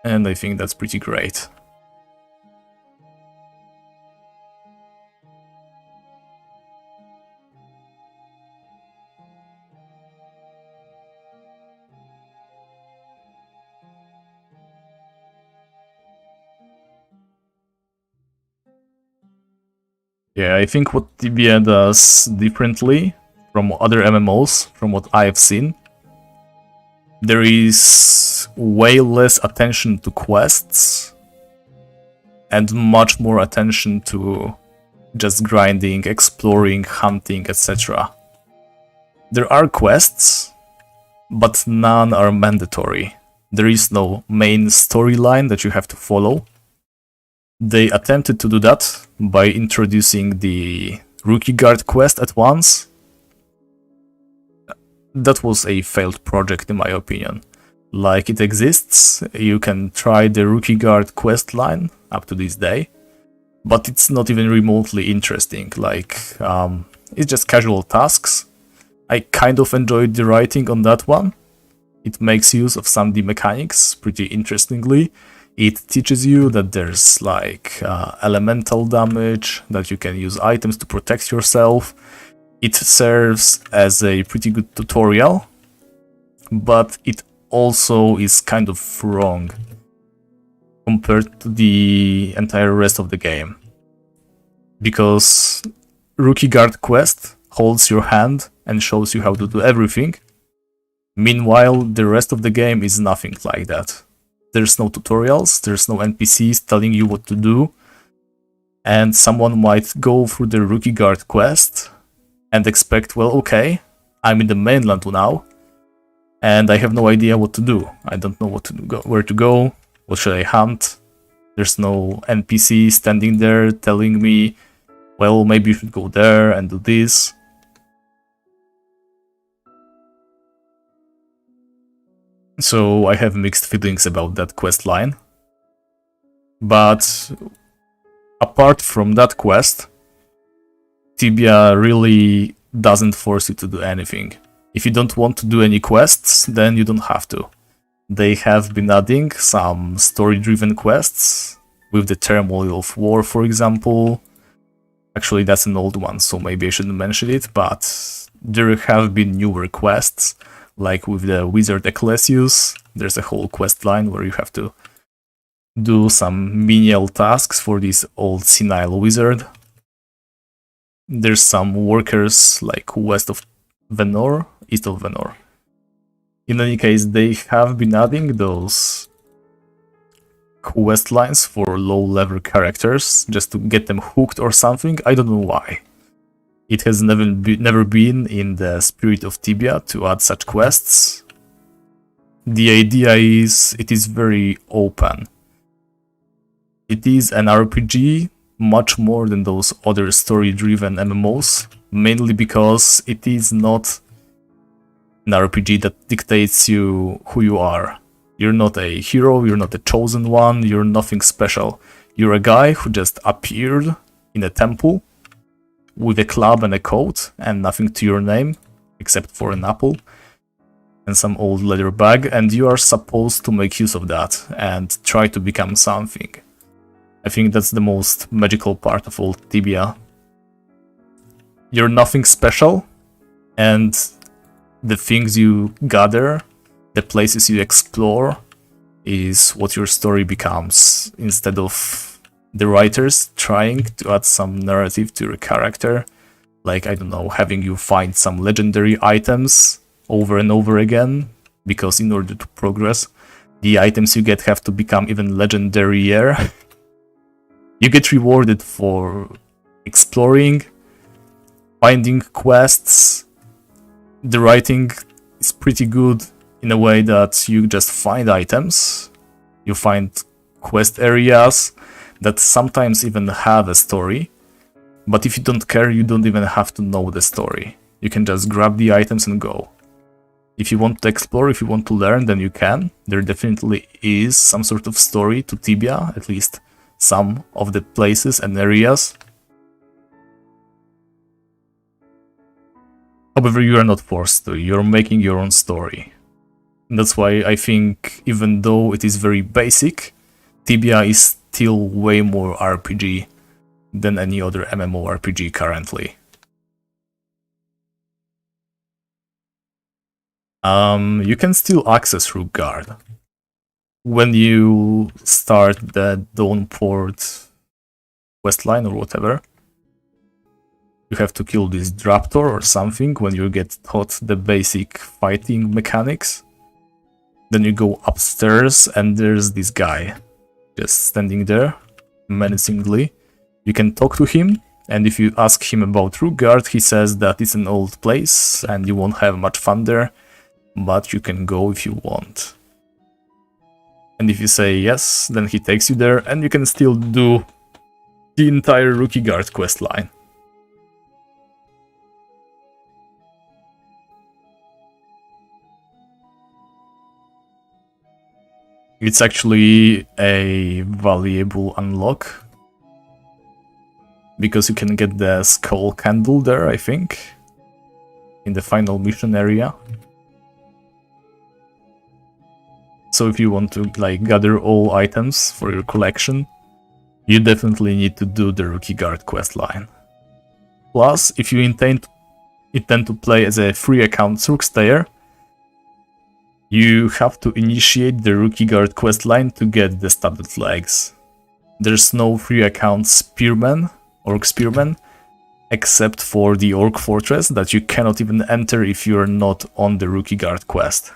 And I think that's pretty great. Yeah, I think what Tibia does differently from other MMOs, from what I've seen, there is way less attention to quests and much more attention to just grinding, exploring, hunting, etc. There are quests, but none are mandatory. There is no main storyline that you have to follow. They attempted to do that by introducing the Rookie Guard quest at once. That was a failed project in my opinion. Like, it exists, you can try the Rookie Guard quest line up to this day, but it's not even remotely interesting. Like, it's just casual tasks. I kind of enjoyed the writing on that one. It makes use of some of the mechanics pretty interestingly. It teaches you that there's like elemental damage, that you can use items to protect yourself. It serves as a pretty good tutorial, but it also is kind of wrong compared to the entire rest of the game. Because Rookie Guard quest holds your hand and shows you how to do everything. Meanwhile, the rest of the game is nothing like that. There's no tutorials, there's no NPCs telling you what to do, and someone might go through the Rookie Guard quest and expect, well, okay, I'm in the mainland now, and I have no idea what to do. I don't know where to go, what should I hunt? There's no NPC standing there telling me, well, maybe you should go there and do this. So I have mixed feelings about that quest line. But apart from that quest, Tibia really doesn't force you to do anything. If you don't want to do any quests, then you don't have to. They have been adding some story-driven quests, with the Turmoil of War, for example. Actually, that's an old one, so maybe I shouldn't mention it, but there have been newer quests. Like with the Wizard Ecclesius, there's a whole quest line where you have to do some menial tasks for this old senile wizard. There's some workers like west of Venor, east of Venor. In any case, they have been adding those quest lines for low-level characters just to get them hooked or something. I don't know why. It has never been in the spirit of Tibia to add such quests. The idea is it is very open. It is an RPG much more than those other story-driven MMOs, mainly because it is not an RPG that dictates you who you are. You're not a hero, you're not a chosen one, you're nothing special. You're a guy who just appeared in a temple with a club and a coat and nothing to your name except for an apple and some old leather bag, and you are supposed to make use of that and try to become something. I think that's the most magical part of old Tibia. You're nothing special, and the things you gather, the places you explore, is what your story becomes, instead of the writers trying to add some narrative to your character, like, I don't know, having you find some legendary items over and over again, because in order to progress, the items you get have to become even legendarier. You get rewarded for exploring, finding quests. The writing is pretty good in a way that you just find items, you find quest areas that sometimes even have a story, but if you don't care, you don't even have to know the story. You can just grab the items and go. If you want to explore, if you want to learn, then you can. There definitely is some sort of story to Tibia, at least some of the places and areas. However, you are not forced to, you're making your own story. And that's why I think, even though it is very basic, Tibia is still way more RPG than any other MMORPG currently. You can still access Rookguard. When you start the Dawnport questline or whatever, you have to kill this Raptor or something when you get taught the basic fighting mechanics. Then you go upstairs and there's this guy just standing there menacingly. You can talk to him, and if you ask him about Rookguard, he says that it's an old place and you won't have much fun there, but you can go if you want. And if you say yes, then he takes you there, and you can still do the entire Rookguard questline. It's actually a valuable unlock, because you can get the skull candle there, I think, in the final mission area. So if you want to gather all items for your collection, you definitely need to do the Rookguard questline. Plus, if you intend to play as a free account Rookstayer, you have to initiate the Rookguard questline to get the studded legs. There's no free account Spearman, Orc Spearman, except for the Orc Fortress that you cannot even enter if you're not on the Rookguard quest.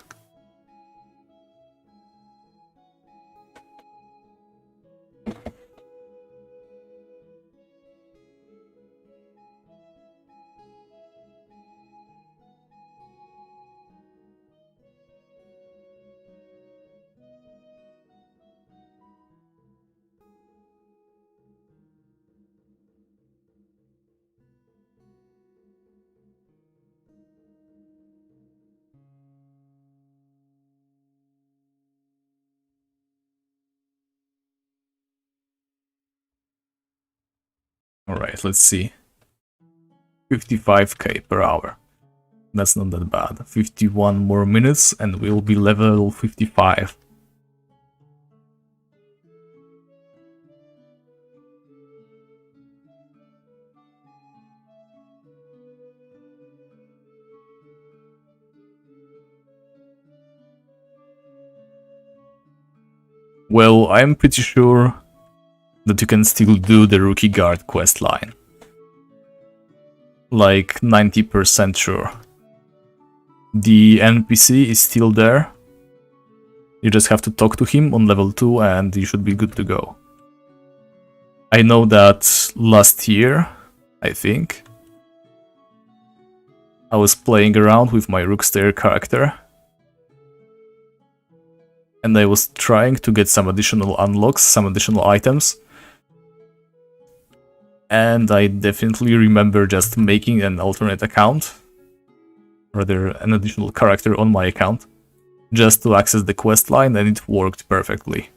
Alright, let's see. 55k per hour. That's not that bad. 51 more minutes and we'll be level 55. Well, I'm pretty sure that you can still do the Rookguard questline. Like 90% sure. The NPC is still there. You just have to talk to him on level 2 and you should be good to go. I know that last year, I think, I was playing around with my Rookstayer character, and I was trying to get some additional unlocks, some additional items. And I definitely remember just making an alternate account rather an additional character on my account, just to access the quest line, and it worked perfectly.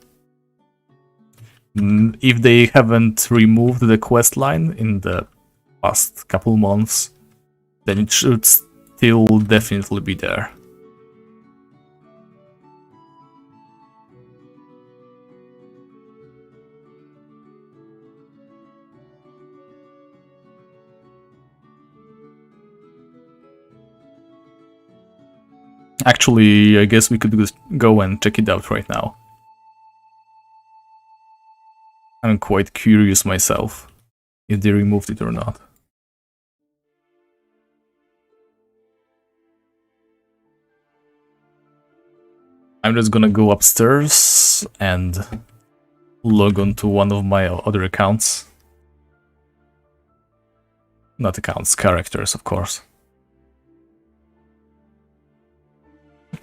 If they haven't removed the quest line in the past couple months, then it should still definitely be there. Actually, I guess we could just go and check it out right now. I'm quite curious myself if they removed it or not. I'm just gonna go upstairs and log on to one of my other accounts. Not accounts, characters, of course.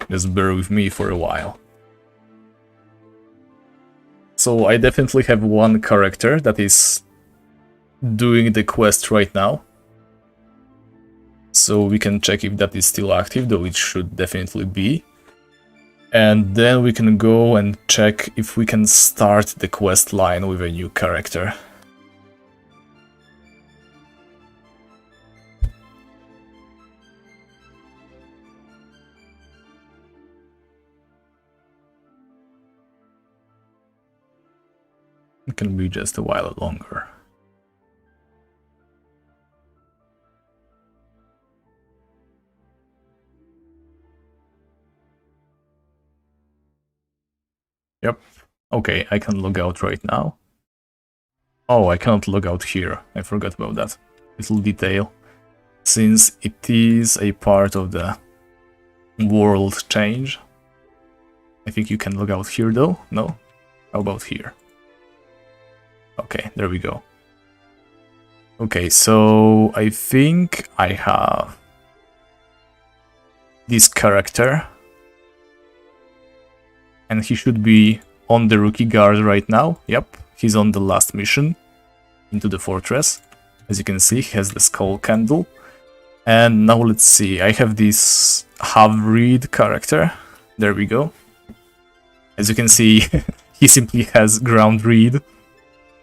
Just bear with me for a while. So I definitely have one character that is doing the quest right now. So we can check if that is still active, though it should definitely be. And then we can go and check if we can start the quest line with a new character. It can be just a while longer. Yep. Okay, I can log out right now. Oh, I cannot log out here. I forgot about that little detail. Since it is a part of the world change. I think you can log out here though. No? How about here? Okay, there we go. Okay, so I think I have this character. And he should be on the rookie guard right now. Yep, he's on the last mission into the fortress. As you can see, he has the skull candle. And now let's see, I have this half-breed character. There we go. As you can see, he simply has ground reed.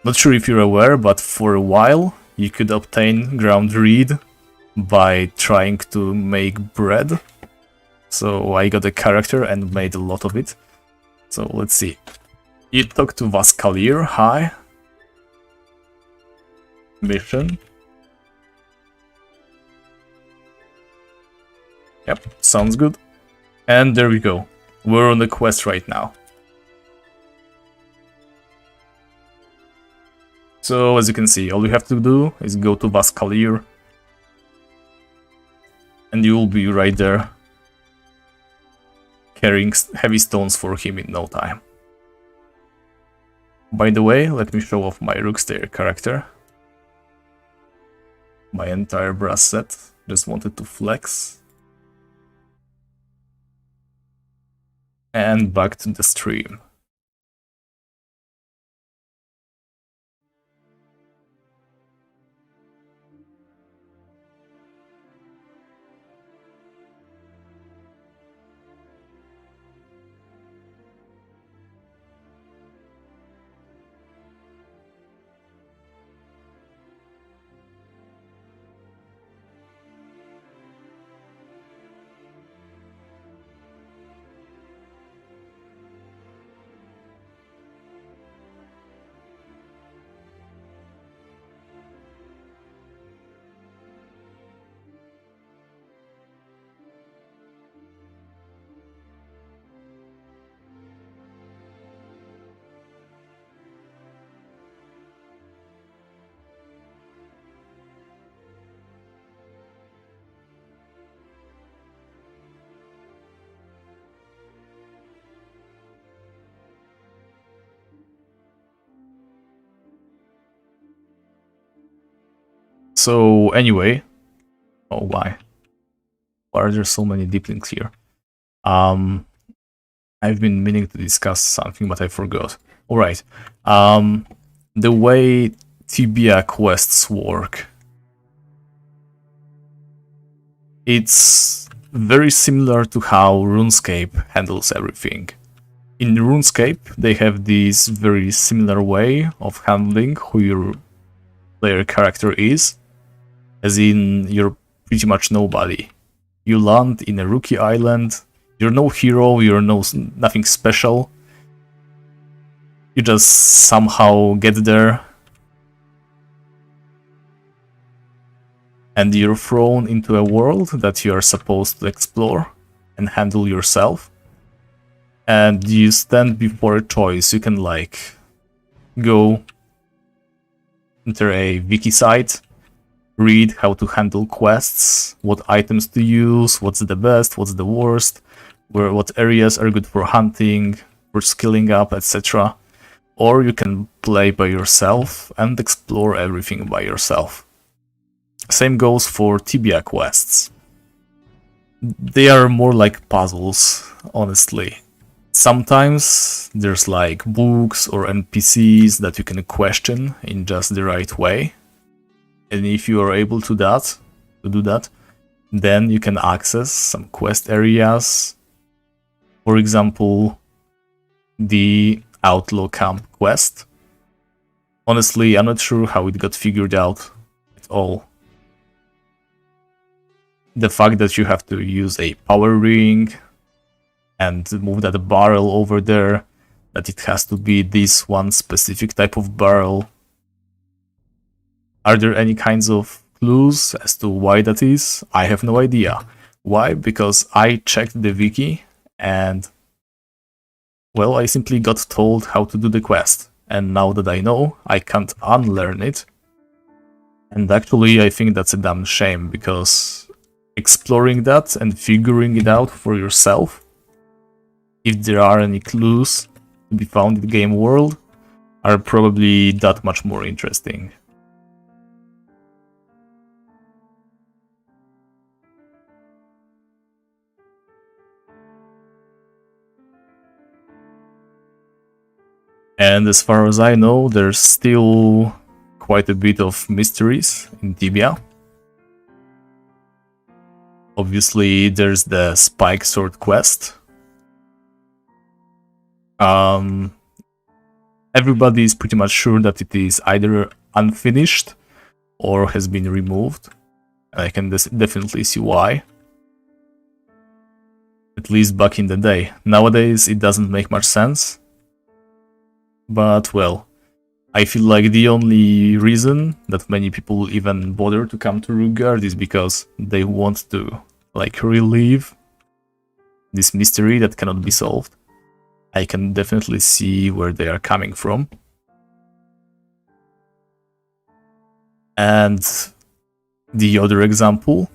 Not sure if you're aware, but for a while you could obtain ground reed by trying to make bread. So I got a character and made a lot of it. So let's see. You talk to Vascalier, hi. Mission. Yep, sounds good. And there we go. We're on the quest right now. So as you can see, all you have to do is go to Vascalier. And you will be right there, carrying heavy stones for him in no time. By the way, let me show off my Rookstair character. My entire brass set. Just wanted to flex. And back to the stream. So anyway, oh why are there so many deep links here? I've been meaning to discuss something, but I forgot. All right, the way Tibia quests work, it's very similar to how RuneScape handles everything. In RuneScape, they have this very similar way of handling who your player character is, as in you're pretty much nobody. You land in a rookie island, you're no hero, you're nothing special. You just somehow get there, and you're thrown into a world that you are supposed to explore and handle yourself. And you stand before a choice. You can like go enter a wiki site, read how to handle quests, what items to use, what's the best, what's the worst, what areas are good for hunting, for skilling up, etc. Or you can play by yourself and explore everything by yourself. Same goes for Tibia quests. They are more like puzzles, honestly. Sometimes there's like books or NPCs that you can question in just the right way. And if you are able to do that, then you can access some quest areas. For example, the Outlaw Camp quest. Honestly, I'm not sure how it got figured out at all. The fact that you have to use a power ring and move that barrel over there, that it has to be this one specific type of barrel. Are there any kinds of clues as to why that is? I have no idea. Why? Because I checked the wiki and, well, I simply got told how to do the quest. And now that I know, I can't unlearn it. And actually, I think that's a damn shame, because exploring that and figuring it out for yourself, if there are any clues to be found in the game world, are probably that much more interesting. And as far as I know, there's still quite a bit of mysteries in Tibia. Obviously, there's the Spike Sword quest. Everybody is pretty much sure that it is either unfinished or has been removed. I can definitely see why. At least back in the day. Nowadays, it doesn't make much sense. But, well, I feel like the only reason that many people even bother to come to Rookguard is because they want to, like, relive this mystery that cannot be solved. I can definitely see where they are coming from. And the other example,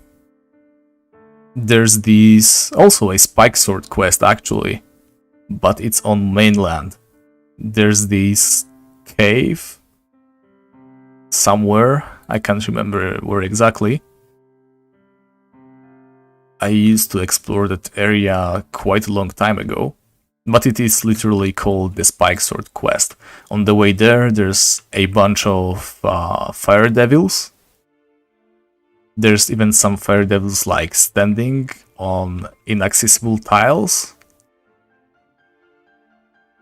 there's this also a Spike Sword quest actually, but it's on mainland. There's this cave somewhere, I can't remember where exactly. I used to explore that area quite a long time ago, but it is literally called the Spike Sword quest. On the way there, there's a bunch of fire devils. There's even some fire devils like standing on inaccessible tiles.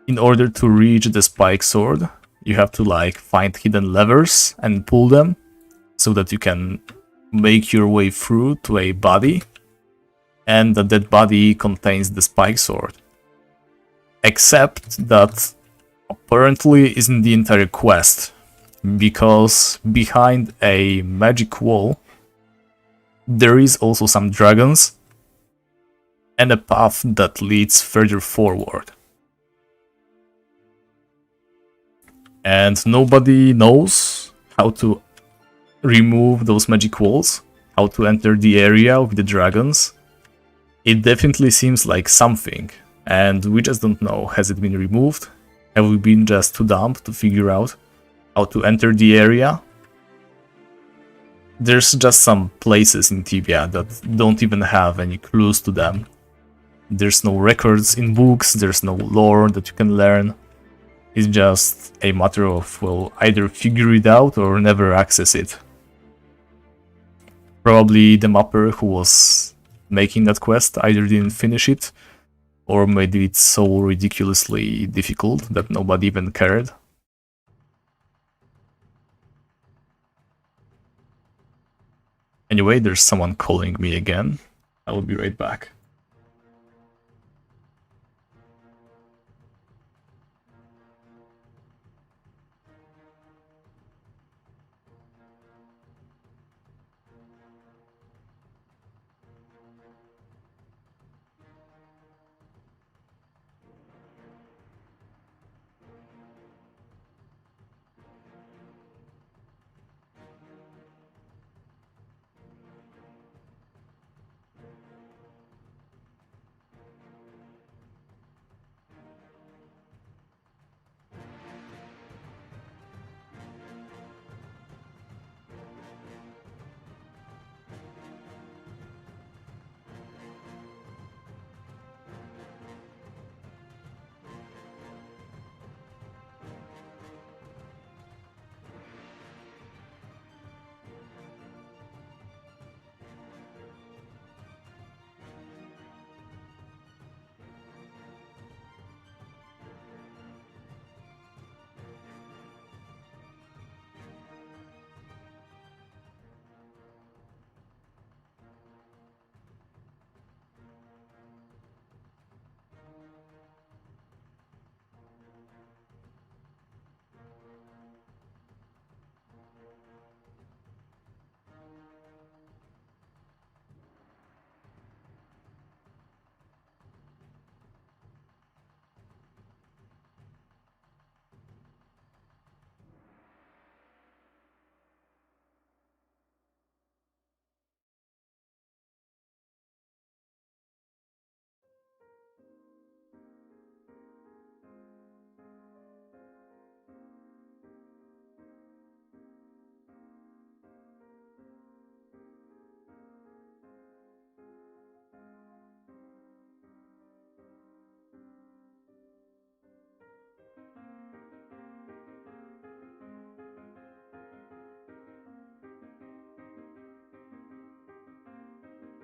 In order to reach the Spike Sword, you have to like find hidden levers and pull them so that you can make your way through to a body, and that body contains the Spike Sword. Except that apparently isn't the entire quest, because behind a magic wall there is also some dragons and a path that leads further forward. And nobody knows how to remove those magic walls, how to enter the area with the dragons. It definitely seems like something, and we just don't know. Has it been removed? Have we been just too dumb to figure out how to enter the area? There's just some places in Tibia that don't even have any clues to them. There's no records in books, there's no lore that you can learn. It's just a matter of, well, either figure it out or never access it. Probably the mapper who was making that quest either didn't finish it, or made it so ridiculously difficult that nobody even cared. Anyway, there's someone calling me again. I will be right back.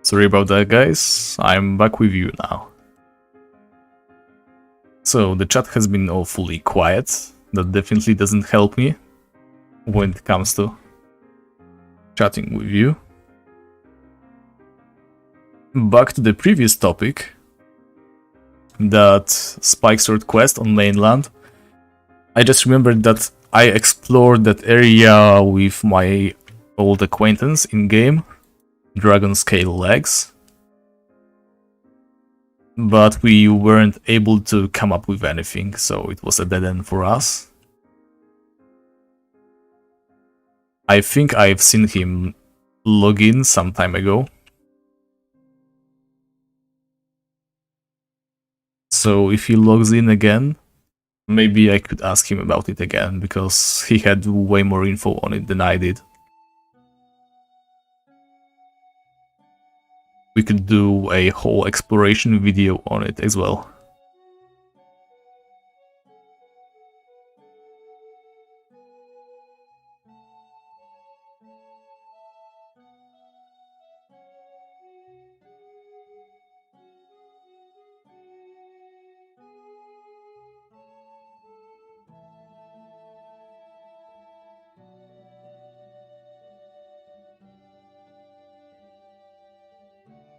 Sorry about that, guys. I'm back with you now. So, the chat has been awfully quiet. That definitely doesn't help me when it comes to chatting with you. Back to the previous topic, that Spike Sword quest on mainland. I just remembered that I explored that area with my old acquaintance in-game, Dragon Scale Legs, but we weren't able to come up with anything, so it was a dead end for us. I think I've seen him log in some time ago. So if he logs in again, maybe I could ask him about it again, because he had way more info on it than I did. We could do a whole exploration video on it as well.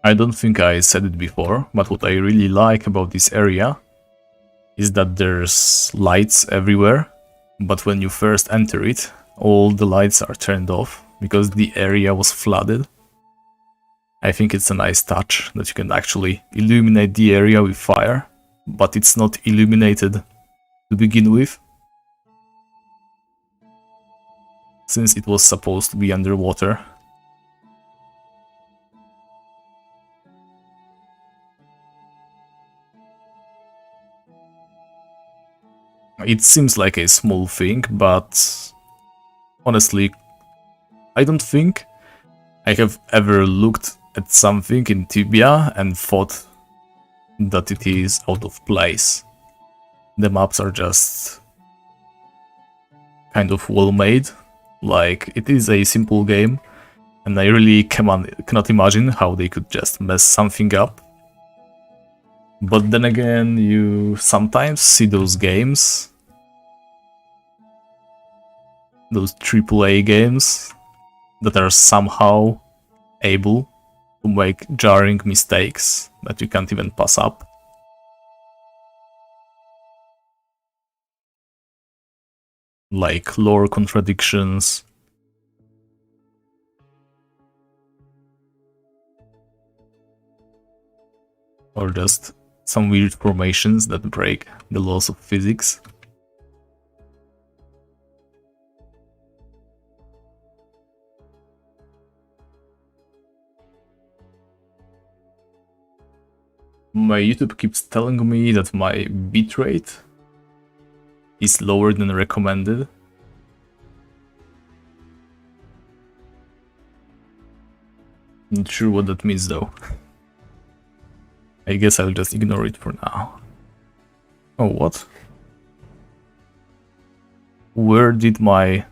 I don't think I said it before, but what I really like about this area is that there's lights everywhere, but when you first enter it, all the lights are turned off because the area was flooded. I think it's a nice touch that you can actually illuminate the area with fire, but it's not illuminated to begin with, since it was supposed to be underwater. It seems like a small thing, but honestly, I don't think I have ever looked at something in Tibia and thought that it is out of place. The maps are just kind of well made, like it is a simple game, And I really cannot imagine how they could just mess something up. But then again, you sometimes see those games, those AAA games, that are somehow able to make jarring mistakes that you can't even pass up. Like lore contradictions. Or just some weird formations that break the laws of physics. My YouTube keeps telling me that my bitrate is lower than recommended. Not sure what that means though. I guess I'll just ignore it for now. Oh, what? Where did my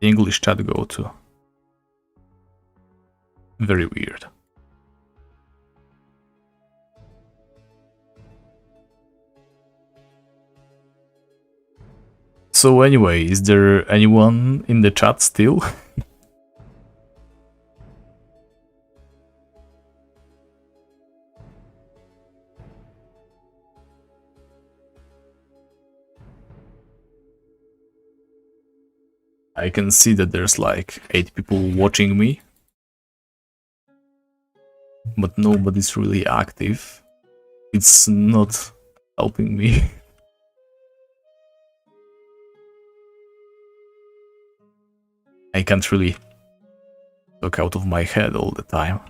English chat go to? Very weird. So anyway, is there anyone in the chat still? I can see that there's like 8 people watching me, but nobody's really active. It's not helping me. I can't really talk out of my head all the time.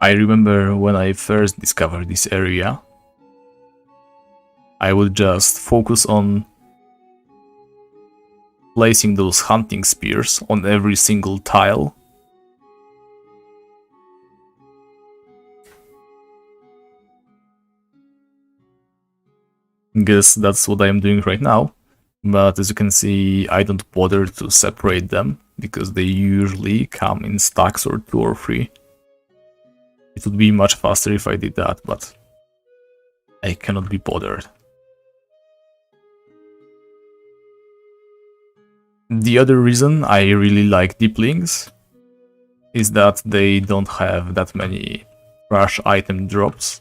I remember when I first discovered this area, I would just focus on placing those hunting spears on every single tile. Guess that's what I am doing right now, but as you can see, I don't bother to separate them because they usually come in stacks or 2 or 3. It would be much faster if I did that, but I cannot be bothered. The other reason I really like deeplings is that they don't have that many trash item drops.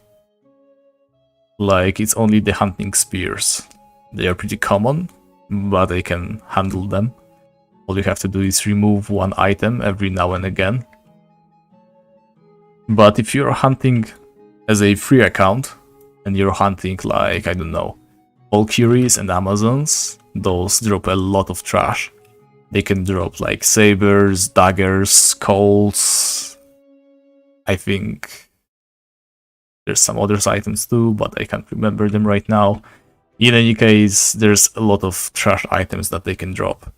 Like, it's only the hunting spears. They are pretty common, but I can handle them. All you have to do is remove 1 item every now and again. But if you're hunting as a free account, and you're hunting like, I don't know, Valkyries and Amazons, those drop a lot of trash. They can drop like sabers, daggers, skulls. I think there's some other items too, but I can't remember them right now. In any case, there's a lot of trash items that they can drop.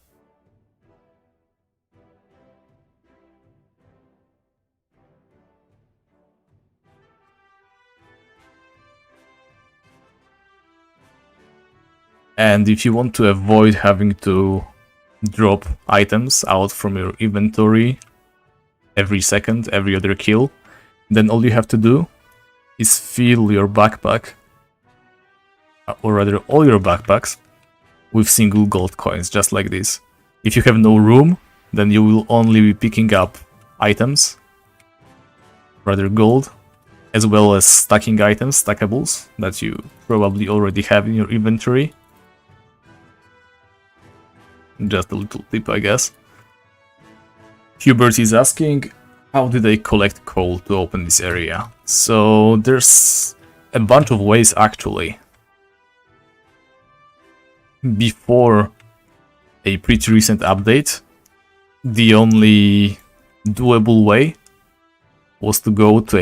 And if you want to avoid having to drop items out from your inventory every second, every other kill, then all you have to do is fill your backpack, or rather all your backpacks, with single gold coins, just like this. If you have no room, then you will only be picking up items, rather gold, as well as stacking items, stackables, that you probably already have in your inventory. Just a little tip, I guess. Hubert is asking, how did I collect coal to open this area? So there's a bunch of ways actually. Before a pretty recent update, the only doable way was to go to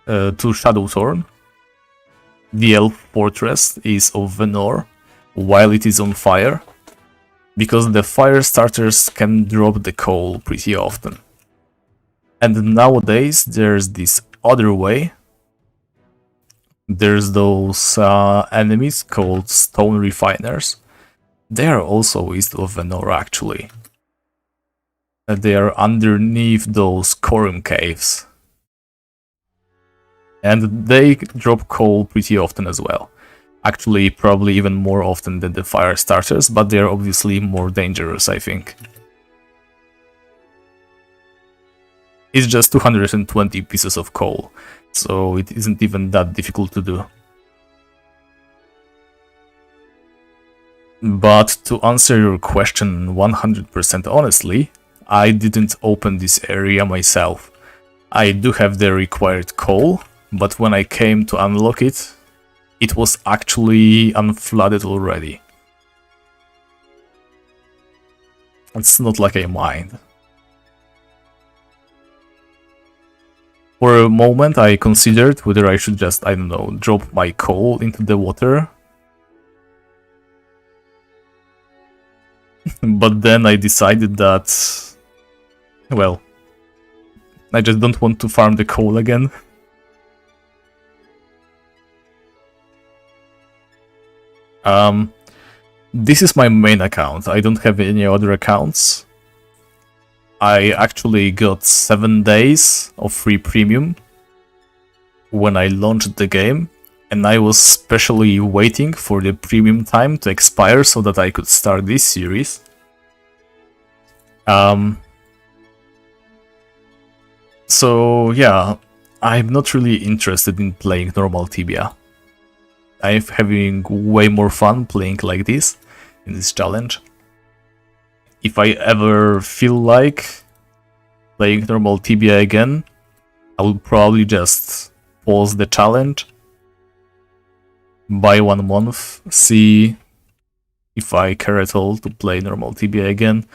Shadowthorn. The elf fortress is of Venor while it is on fire, because the fire starters can drop the coal pretty often. And nowadays there's this other way, there's those enemies called stone refiners. They are also east of Venora, actually. They are underneath those Corum caves. And they drop coal pretty often as well. Actually, probably even more often than the fire starters, but they're obviously more dangerous, I think. It's just 220 pieces of coal, so it isn't even that difficult to do. But to answer your question 100% honestly, I didn't open this area myself. I do have the required coal, but when I came to unlock it, it was actually unflooded already. It's not like I mined. For a moment I considered whether I should just, I don't know, drop my coal into the water. But then I decided that, well, I just don't want to farm the coal again. This is my main account. I don't have any other accounts. I actually got 7 days of free premium when I launched the game, and I was specially waiting for the premium time to expire so that I could start this series. So yeah, I'm not really interested in playing normal Tibia. I'm having way more fun playing like this, in this challenge. If I ever feel like playing normal Tibia again, I will probably just pause the challenge, buy 1 month, see if I care at all to play normal Tibia again,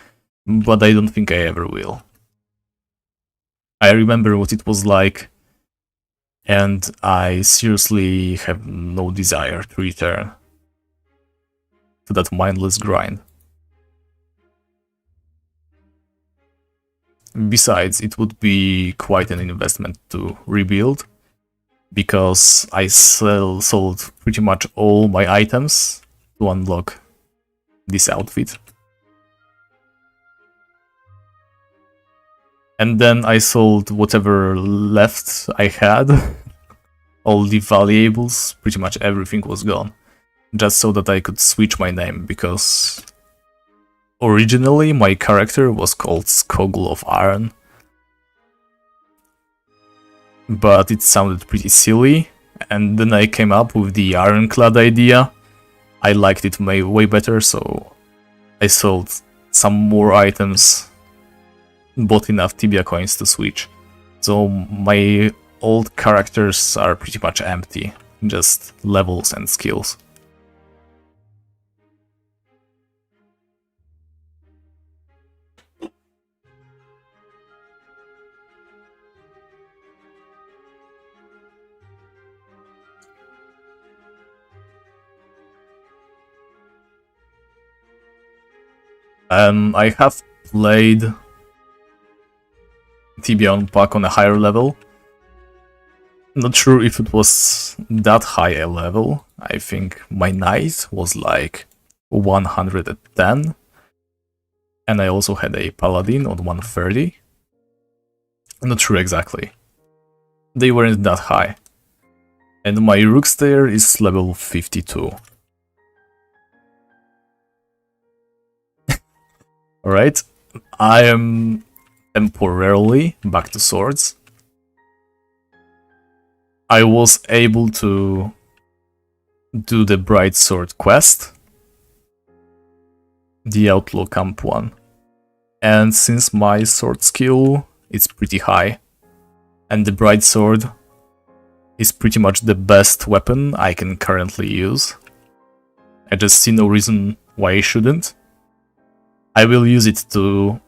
but I don't think I ever will. I remember what it was like, and I seriously have no desire to return to that mindless grind. Besides, it would be quite an investment to rebuild, because I sold pretty much all my items to unlock this outfit. And then I sold whatever left I had. All the valuables, pretty much everything was gone. Just so that I could switch my name, because originally my character was called Skogul of Iron. But it sounded pretty silly, and then I came up with the Ironclad idea. I liked it way better, so I sold some more items, bought enough Tibia coins to switch. So my old characters are pretty much empty, just levels and skills. I have played Tibia Unpack on a higher level. Not sure if it was that high a level. I think my knight was like 110. And I also had a paladin on 130. I'm not sure exactly. They weren't that high. And my Rookstayer is level 52. Alright, I am temporarily back to swords. I was able to do the Bright Sword quest, the Outlaw Camp one. And since my sword skill is pretty high, and the Bright Sword is pretty much the best weapon I can currently use, I just see no reason why I shouldn't. I will use it to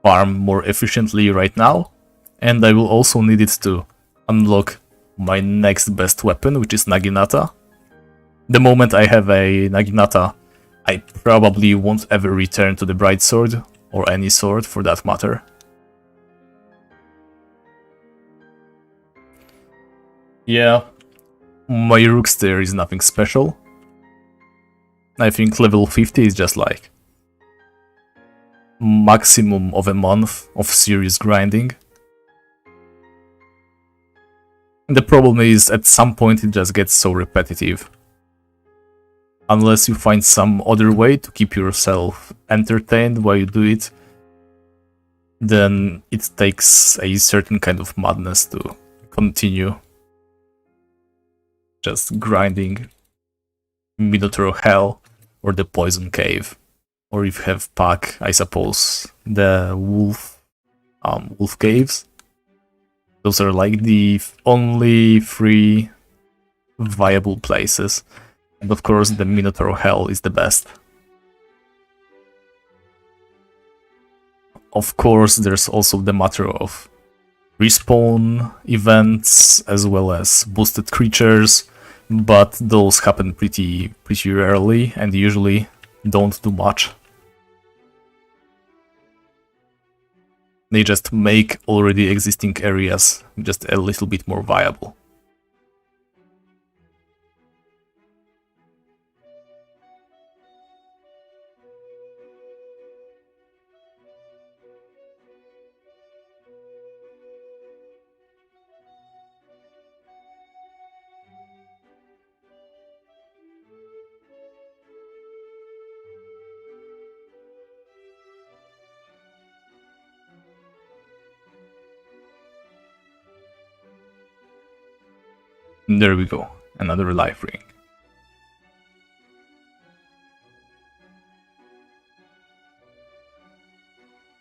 farm more efficiently right now, and I will also need it to unlock my next best weapon, which is Naginata. The moment I have a Naginata, I probably won't ever return to the Bright Sword, or any sword for that matter. Yeah, my rooks there is nothing special. I think level 50 is just like maximum of a month of serious grinding. The problem is, at some point it just gets so repetitive. Unless you find some other way to keep yourself entertained while you do it, then it takes a certain kind of madness to continue just grinding Minotaur Hell or the Poison Cave. Or if you have FACC, I suppose, the Wolf Caves. Those are like the only 3 viable places. And of course the Minotaur Hell is the best. Of course there's also the matter of respawn events as well as boosted creatures, but those happen pretty rarely and usually don't do much. They just make already existing areas just a little bit more viable. There we go, another life ring.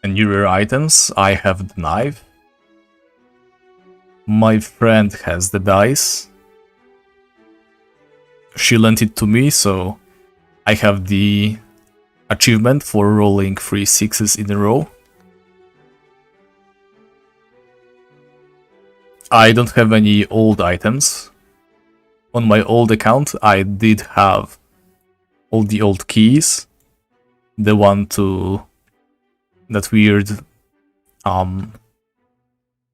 And new rare items, I have the knife. My friend has the dice. She lent it to me, so I have the achievement for rolling 3 6s in a row. I don't have any old items. On my old account, I did have all the old keys. The one to that weird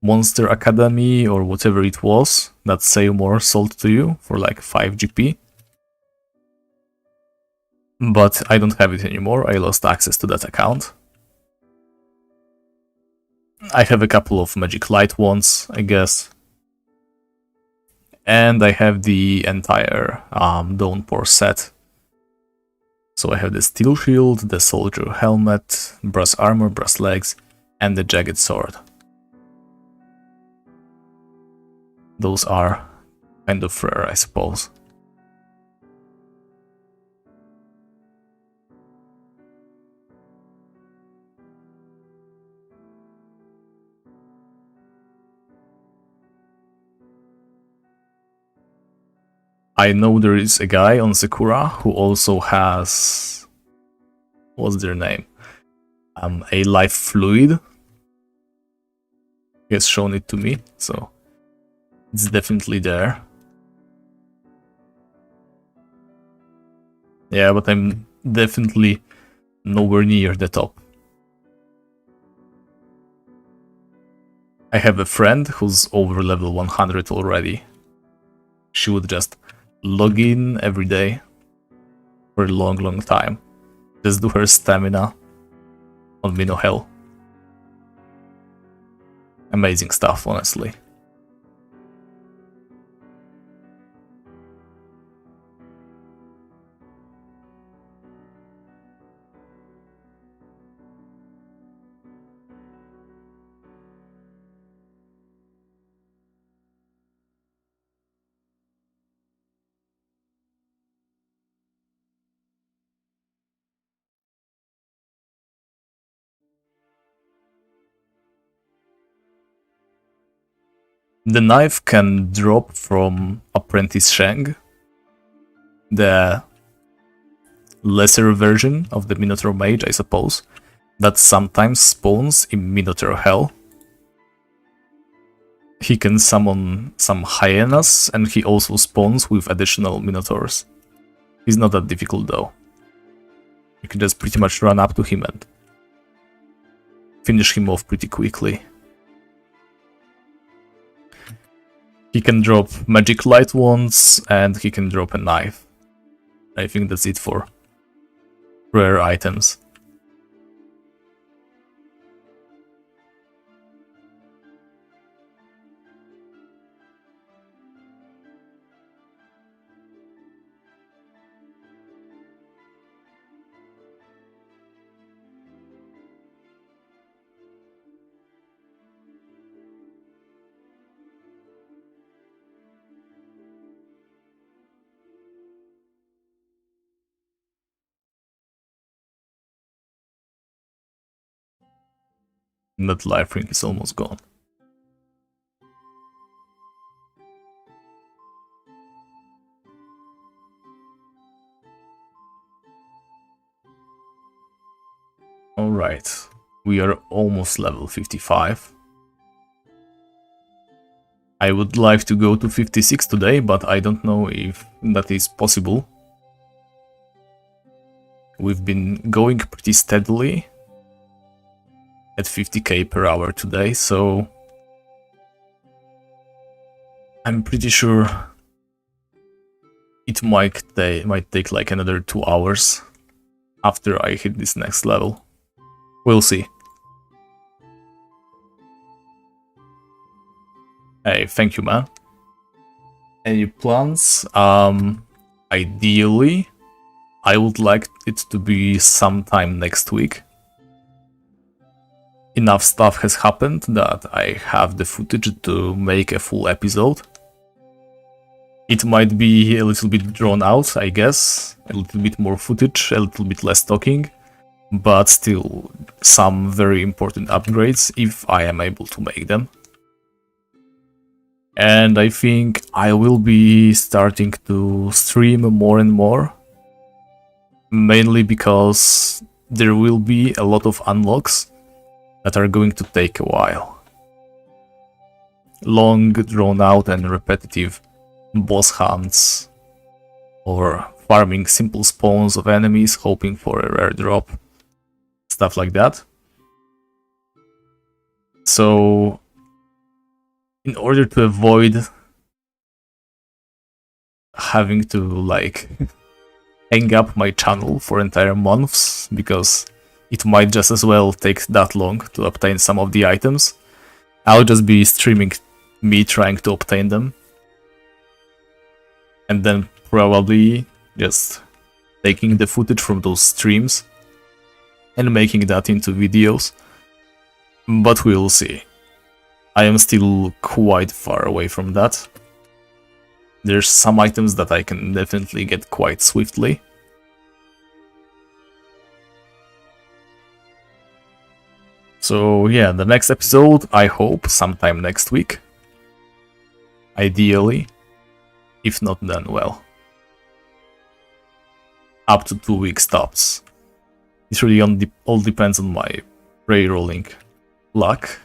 Monster Academy or whatever it was that Seymour sold to you for like 5 GP. But I don't have it anymore, I lost access to that account. I have a couple of Magic Light ones, I guess. And I have the entire Dawnpore set. So I have the Steel Shield, the Soldier Helmet, Brass Armor, Brass Legs, and the Jagged Sword. Those are kind of rare, I suppose. I know there is a guy on Sakura who also has... what's their name? A life fluid. He has shown it to me, so it's definitely there. Yeah, but I'm definitely nowhere near the top. I have a friend who's over level 100 already. She would just log in every day for a long time. Just do her stamina on Mino Hell. Amazing stuff, honestly. The knife can drop from Apprentice Shang, the lesser version of the Minotaur Mage, I suppose, that sometimes spawns in Minotaur Hell. He can summon some hyenas, and he also spawns with additional Minotaurs. He's not that difficult though. You can just pretty much run up to him and finish him off pretty quickly. He can drop magic light wands and he can drop a knife. I think that's it for rare items. That life ring is almost gone. Alright, we are almost level 55. I would like to go to 56 today, but I don't know if that is possible. We've been going pretty steadily at 50k per hour today, so I'm pretty sure it might take like another 2 hours after I hit this next level. We'll see. Hey, thank you, man. Any plans? Ideally, I would like it to be sometime next week. Enough stuff has happened that I have the footage to make a full episode. It might be a little bit drawn out, I guess. A little bit more footage, a little bit less talking. But still, some very important upgrades if I am able to make them. And I think I will be starting to stream more and more. Mainly because there will be a lot of unlocks that are going to take a while. Long, drawn out and repetitive boss hunts, or farming simple spawns of enemies hoping for a rare drop, stuff like that. So, in order to avoid having to like hang up my channel for entire months, because it might just as well take that long to obtain some of the items, I'll just be streaming me trying to obtain them. And then probably just taking the footage from those streams and making that into videos. But we'll see. I am still quite far away from that. There's some items that I can definitely get quite swiftly. So yeah, the next episode, I hope, sometime next week. Ideally. If not, then well. Up to 2 weeks tops. It really all depends on my ray rolling luck.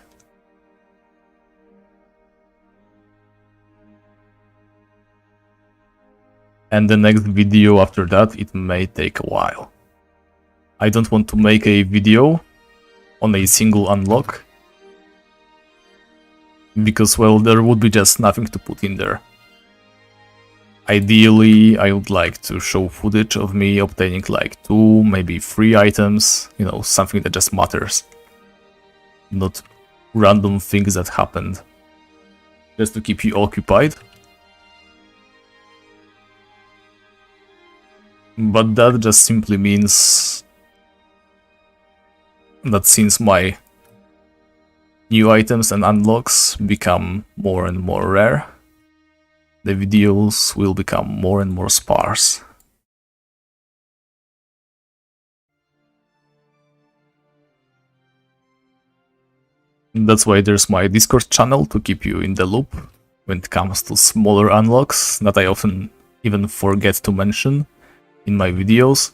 And the next video after that, it may take a while. I don't want to make a video on a single unlock, because, well, there would be just nothing to put in there. Ideally, I would like to show footage of me obtaining like 2, maybe 3 items, you know, something that just matters. Not random things that happened. Just to keep you occupied. But that just simply means that since my new items and unlocks become more and more rare, the videos will become more and more sparse. That's why there's my Discord channel to keep you in the loop when it comes to smaller unlocks that I often even forget to mention in my videos.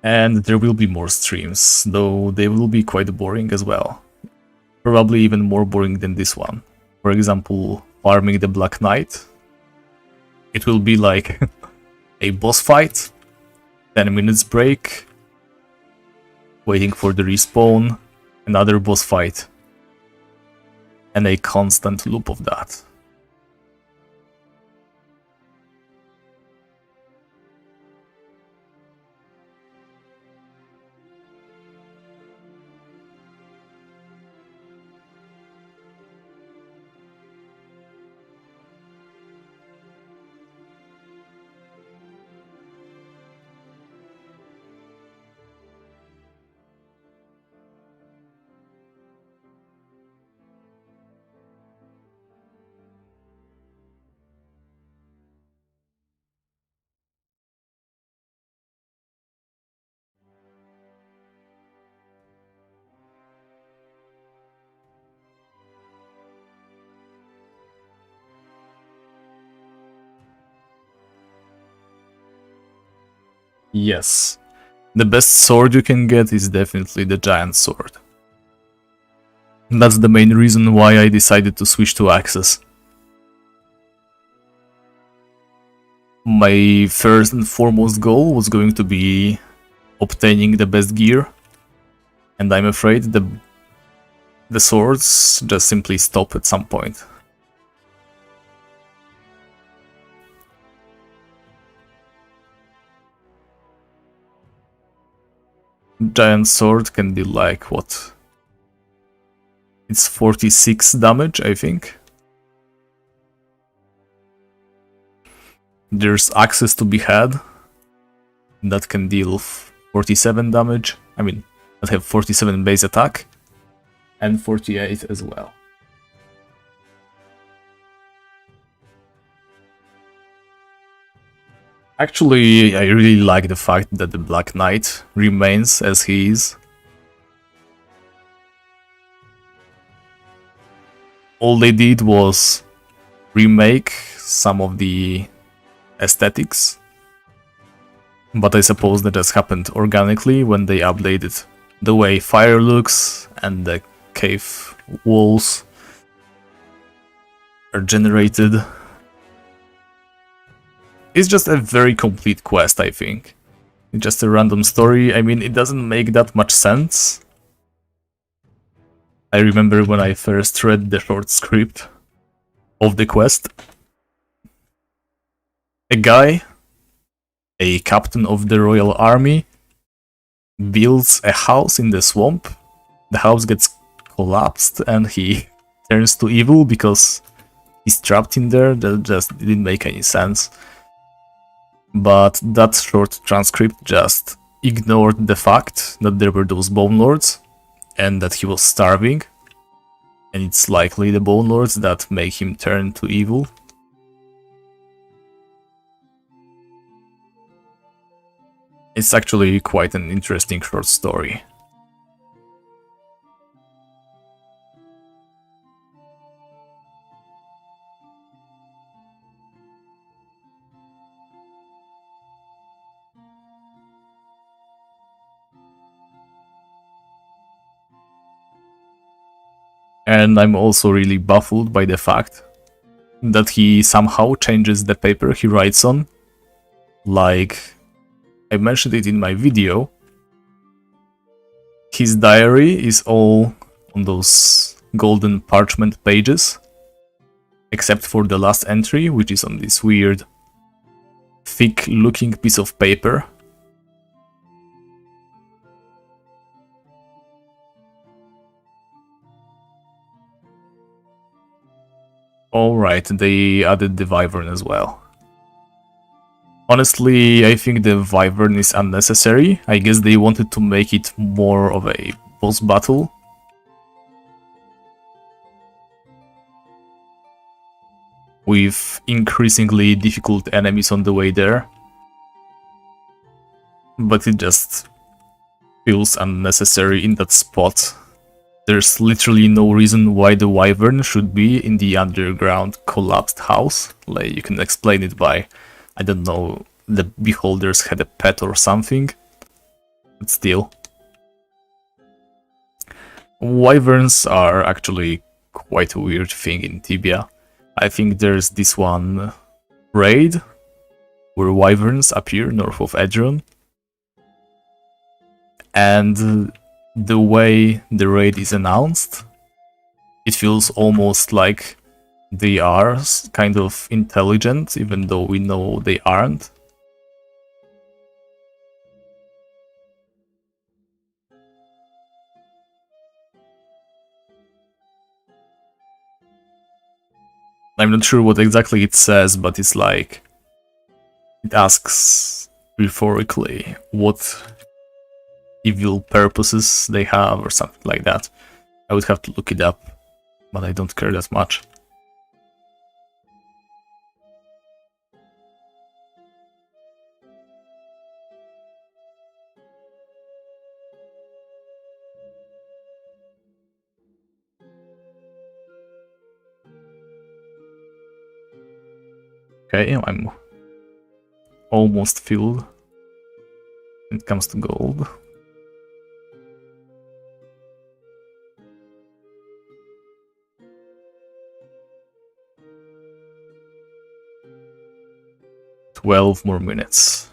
And there will be more streams, though they will be quite boring as well. Probably even more boring than this one. For example, farming the Black Knight. It will be like a boss fight, 10 minutes break, waiting for the respawn, another boss fight, and a constant loop of that. Yes. The best sword you can get is definitely the giant sword. That's the main reason why I decided to switch to Axis. My first and foremost goal was going to be obtaining the best gear, and I'm afraid the swords just simply stop at some point. Giant sword can be like, what? It's 46 damage, I think. There's Axis to be had that can deal 47 damage. I mean, that have 47 base attack and 48 as well. Actually, I really like the fact that the Black Knight remains as he is. All they did was remake some of the aesthetics, but I suppose that just happened organically when they updated the way fire looks and the cave walls are generated. It's just a very complete quest, I think. It's just a random story. I mean, it doesn't make that much sense. I remember when I first read the short script of the quest. A guy, a captain of the Royal Army, builds a house in the swamp. The house gets collapsed and he turns to evil because he's trapped in there. That just didn't make any sense. But that short transcript just ignored the fact that there were those Bone Lords and that he was starving. And it's likely the Bone Lords that make him turn to evil. It's actually quite an interesting short story. And I'm also really baffled by the fact that he somehow changes the paper he writes on. Like, I mentioned it in my video, his diary is all on those golden parchment pages, except for the last entry, which is on this weird, thick-looking piece of paper. Alright, they added the Wyvern as well. Honestly, I think the Wyvern is unnecessary. I guess they wanted to make it more of a boss battle. With increasingly difficult enemies on the way there. But it just feels unnecessary in that spot. There's literally no reason why the Wyvern should be in the underground collapsed house. Like, you can explain it by, I don't know, the beholders had a pet or something. But still. Wyverns are actually quite a weird thing in Tibia. I think there's this one raid where Wyverns appear north of Edron. And the way the raid is announced, it feels almost like they are kind of intelligent, even though we know they aren't. I'm not sure what exactly it says, but it's like, it asks rhetorically what evil purposes they have or something like that. I would have to look it up, but I don't care that much. Okay, I'm almost filled. it comes to gold. "12 more minutes."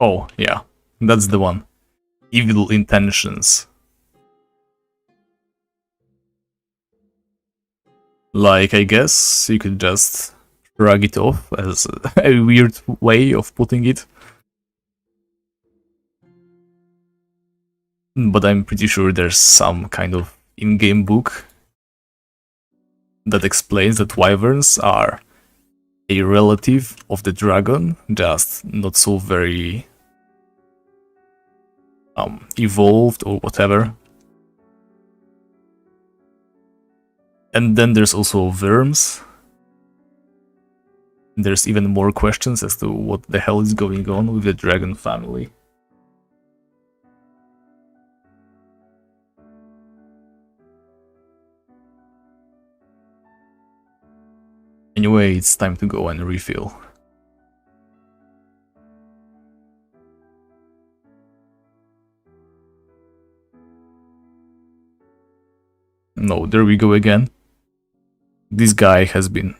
Oh, yeah, that's the one. Evil intentions. Like, I guess you could just shrug it off as a weird way of putting it. But I'm pretty sure there's some kind of in-game book that explains that wyverns are a relative of the dragon, just not so very evolved or whatever. And then there's also worms. There's even more questions as to what the hell is going on with the dragon family. Anyway, it's time to go and refill. No, there we go again. This guy has been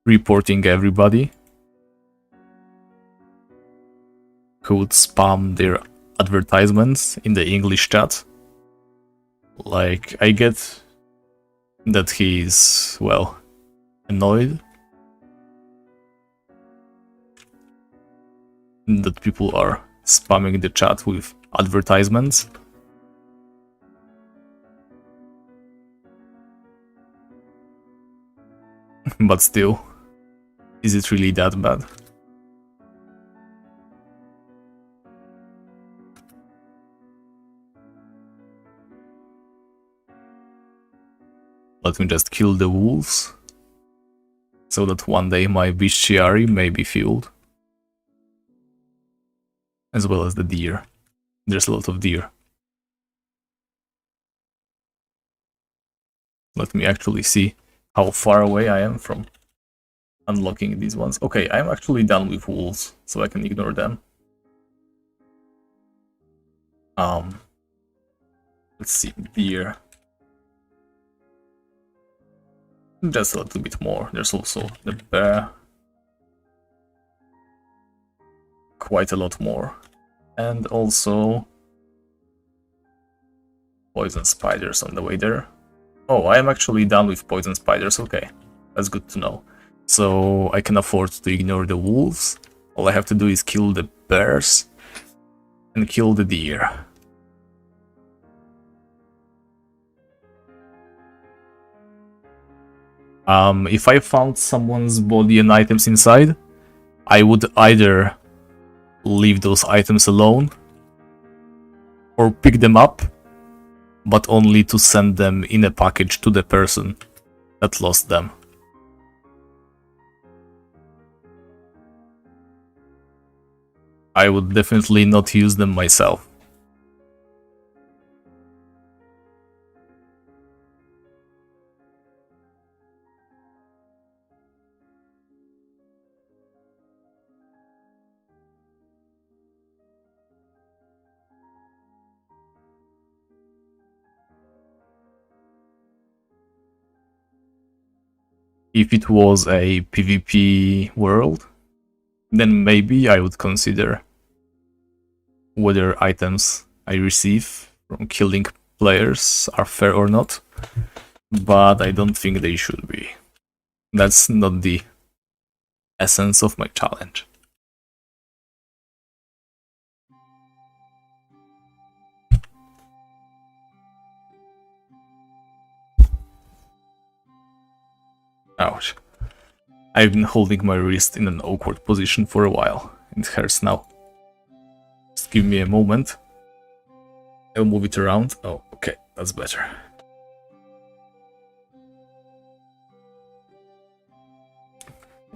reporting everybody who would spam their advertisements in the English chat. Like, I get that he's, well, annoyed that people are spamming the chat with advertisements. But still, is it really that bad? Let me just kill the wolves, so that one day my bestiary may be filled. As well as the deer. There's a lot of deer. Let me actually see how far away I am from unlocking these ones. Okay, I'm actually done with wolves, so I can ignore them. Let's see, deer. Just a little bit more. There's also the bear. Quite a lot more. And also poison spiders on the way there. Oh, I am actually done with poison spiders. Okay, that's good to know. So I can afford to ignore the wolves. All I have to do is kill the bears and kill the deer. If I found someone's body and items inside, I would either leave those items alone or pick them up, but only to send them in a package to the person that lost them. I would definitely not use them myself. If it was a PvP world, then maybe I would consider whether items I receive from killing players are fair or not, but I don't think they should be. That's not the essence of my challenge. Ouch. I've been holding my wrist in an awkward position for a while. It hurts now. Just give me a moment. I'll move it around. Oh, okay, that's better.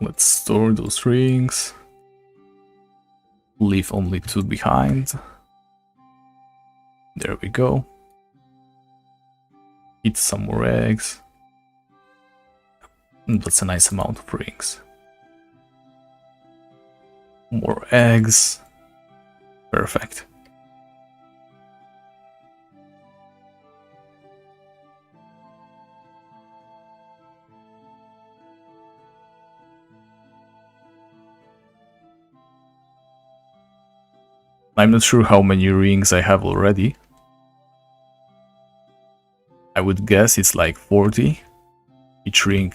Let's store those rings. Leave only 2 behind. There we go. Eat some more eggs. That's a nice amount of rings. More eggs. Perfect. I'm not sure how many rings I have already. I would guess it's like 40. Each ring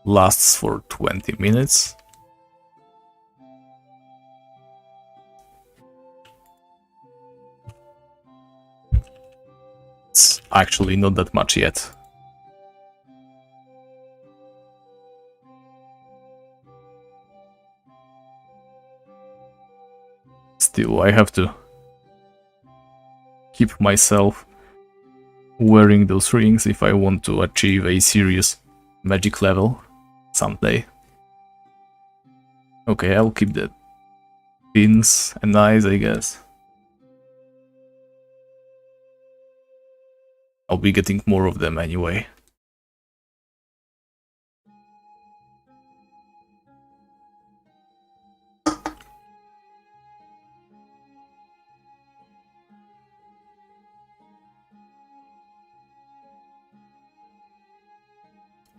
lasts for 20 minutes. It's actually not that much yet. Still, I have to keep myself wearing those rings if I want to achieve a serious magic level someday. Okay, I'll keep the pins and eyes, I guess. I'll be getting more of them anyway.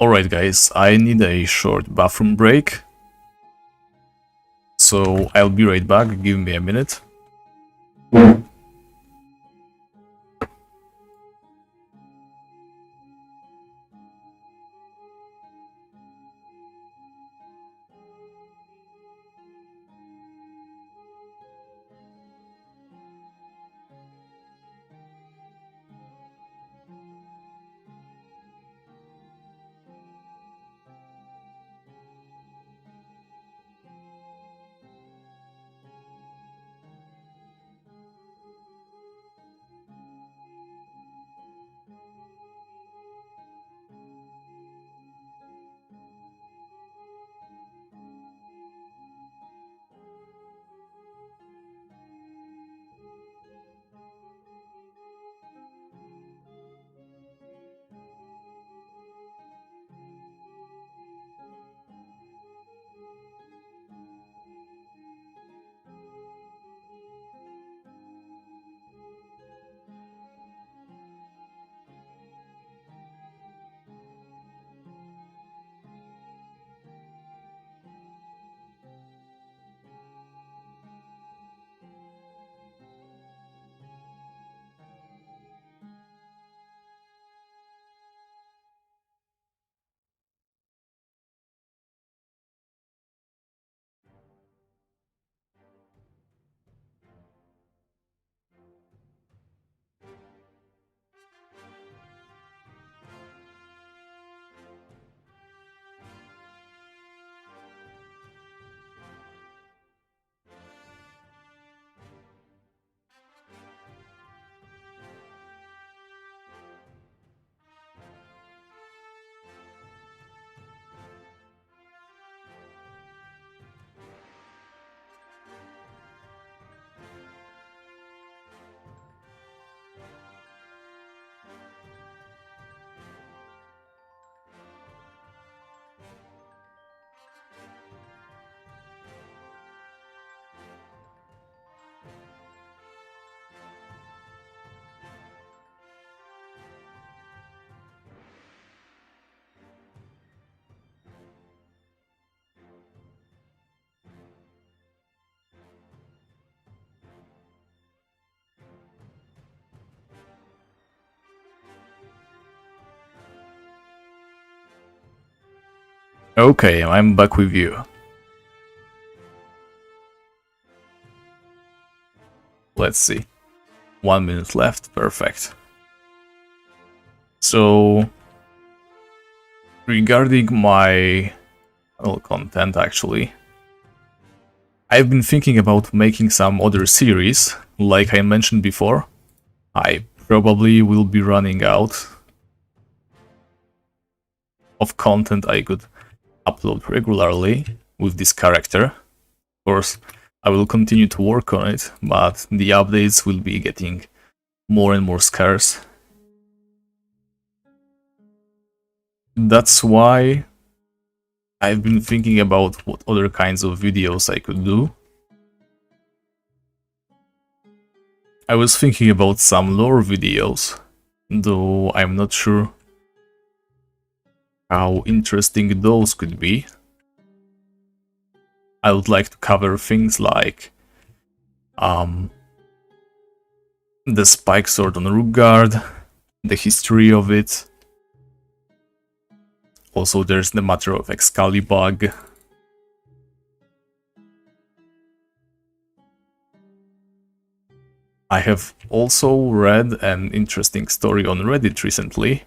Alright guys, I need a short bathroom break. So I'll be right back, give me a minute. Okay, I'm back with you. Let's see. 1 minute left, perfect. So, regarding my content actually, I've been thinking about making some other series. Like I mentioned before, I probably will be running out of content I could upload regularly with this character. Of course, I will continue to work on it, but the updates will be getting more and more scarce. That's why I've been thinking about what other kinds of videos I could do. I was thinking about some lore videos, though I'm not sure how interesting those could be. I would like to cover things like the spike sword on Rookguard, the history of it. Also, there's the matter of Excalibur. I have also read an interesting story on Reddit recently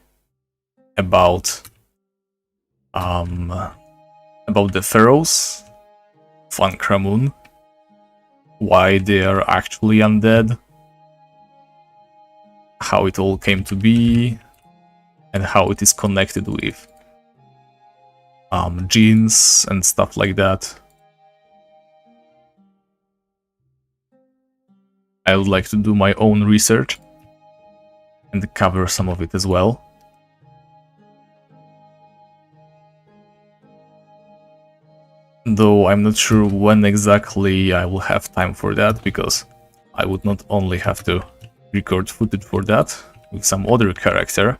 about the pharaohs of Ankramun, why they are actually undead, how it all came to be, and how it is connected with genes and stuff like that. I would like to do my own research and cover some of it as well. Though I'm not sure when exactly I will have time for that, because I would not only have to record footage for that with some other character,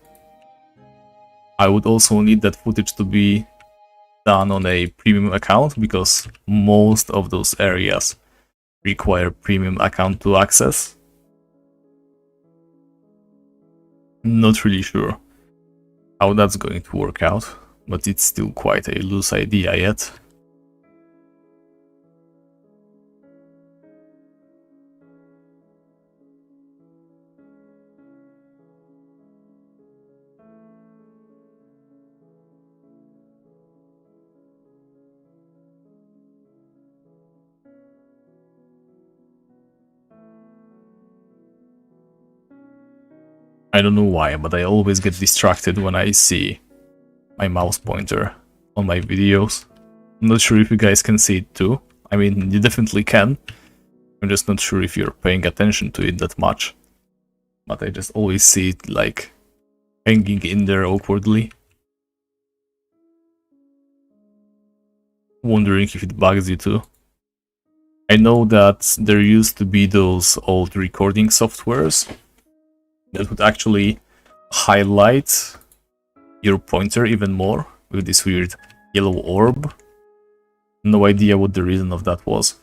I would also need that footage to be done on a premium account, because most of those areas require premium account to access. Not really sure how that's going to work out, but it's still quite a loose idea yet. I don't know why, but I always get distracted when I see my mouse pointer on my videos. I'm not sure if you guys can see it too. I mean, you definitely can. I'm just not sure if you're paying attention to it that much. But I just always see it like hanging in there awkwardly. Wondering if it bugs you too. I know that there used to be those old recording softwares that would actually highlight your pointer even more with this weird yellow orb. No idea what the reason of that was.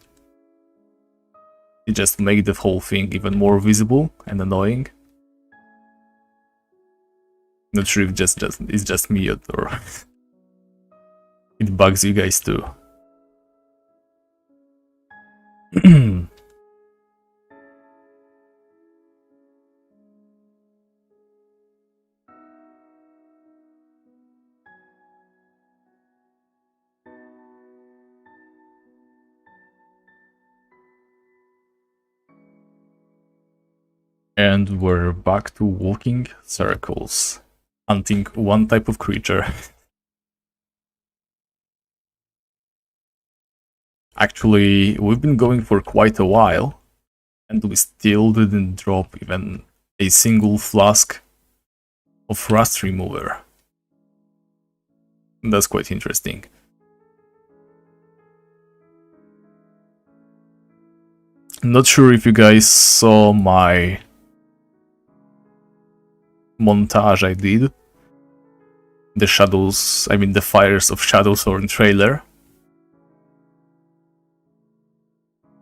It just made the whole thing even more visible and annoying. Not sure if it's just me or it bugs you guys too. And we're back to walking circles, hunting one type of creature. Actually, we've been going for quite a while, and we still didn't drop even a single flask of rust remover. That's quite interesting. Not sure if you guys saw my montage I did. The Fires of Shadowthorn trailer.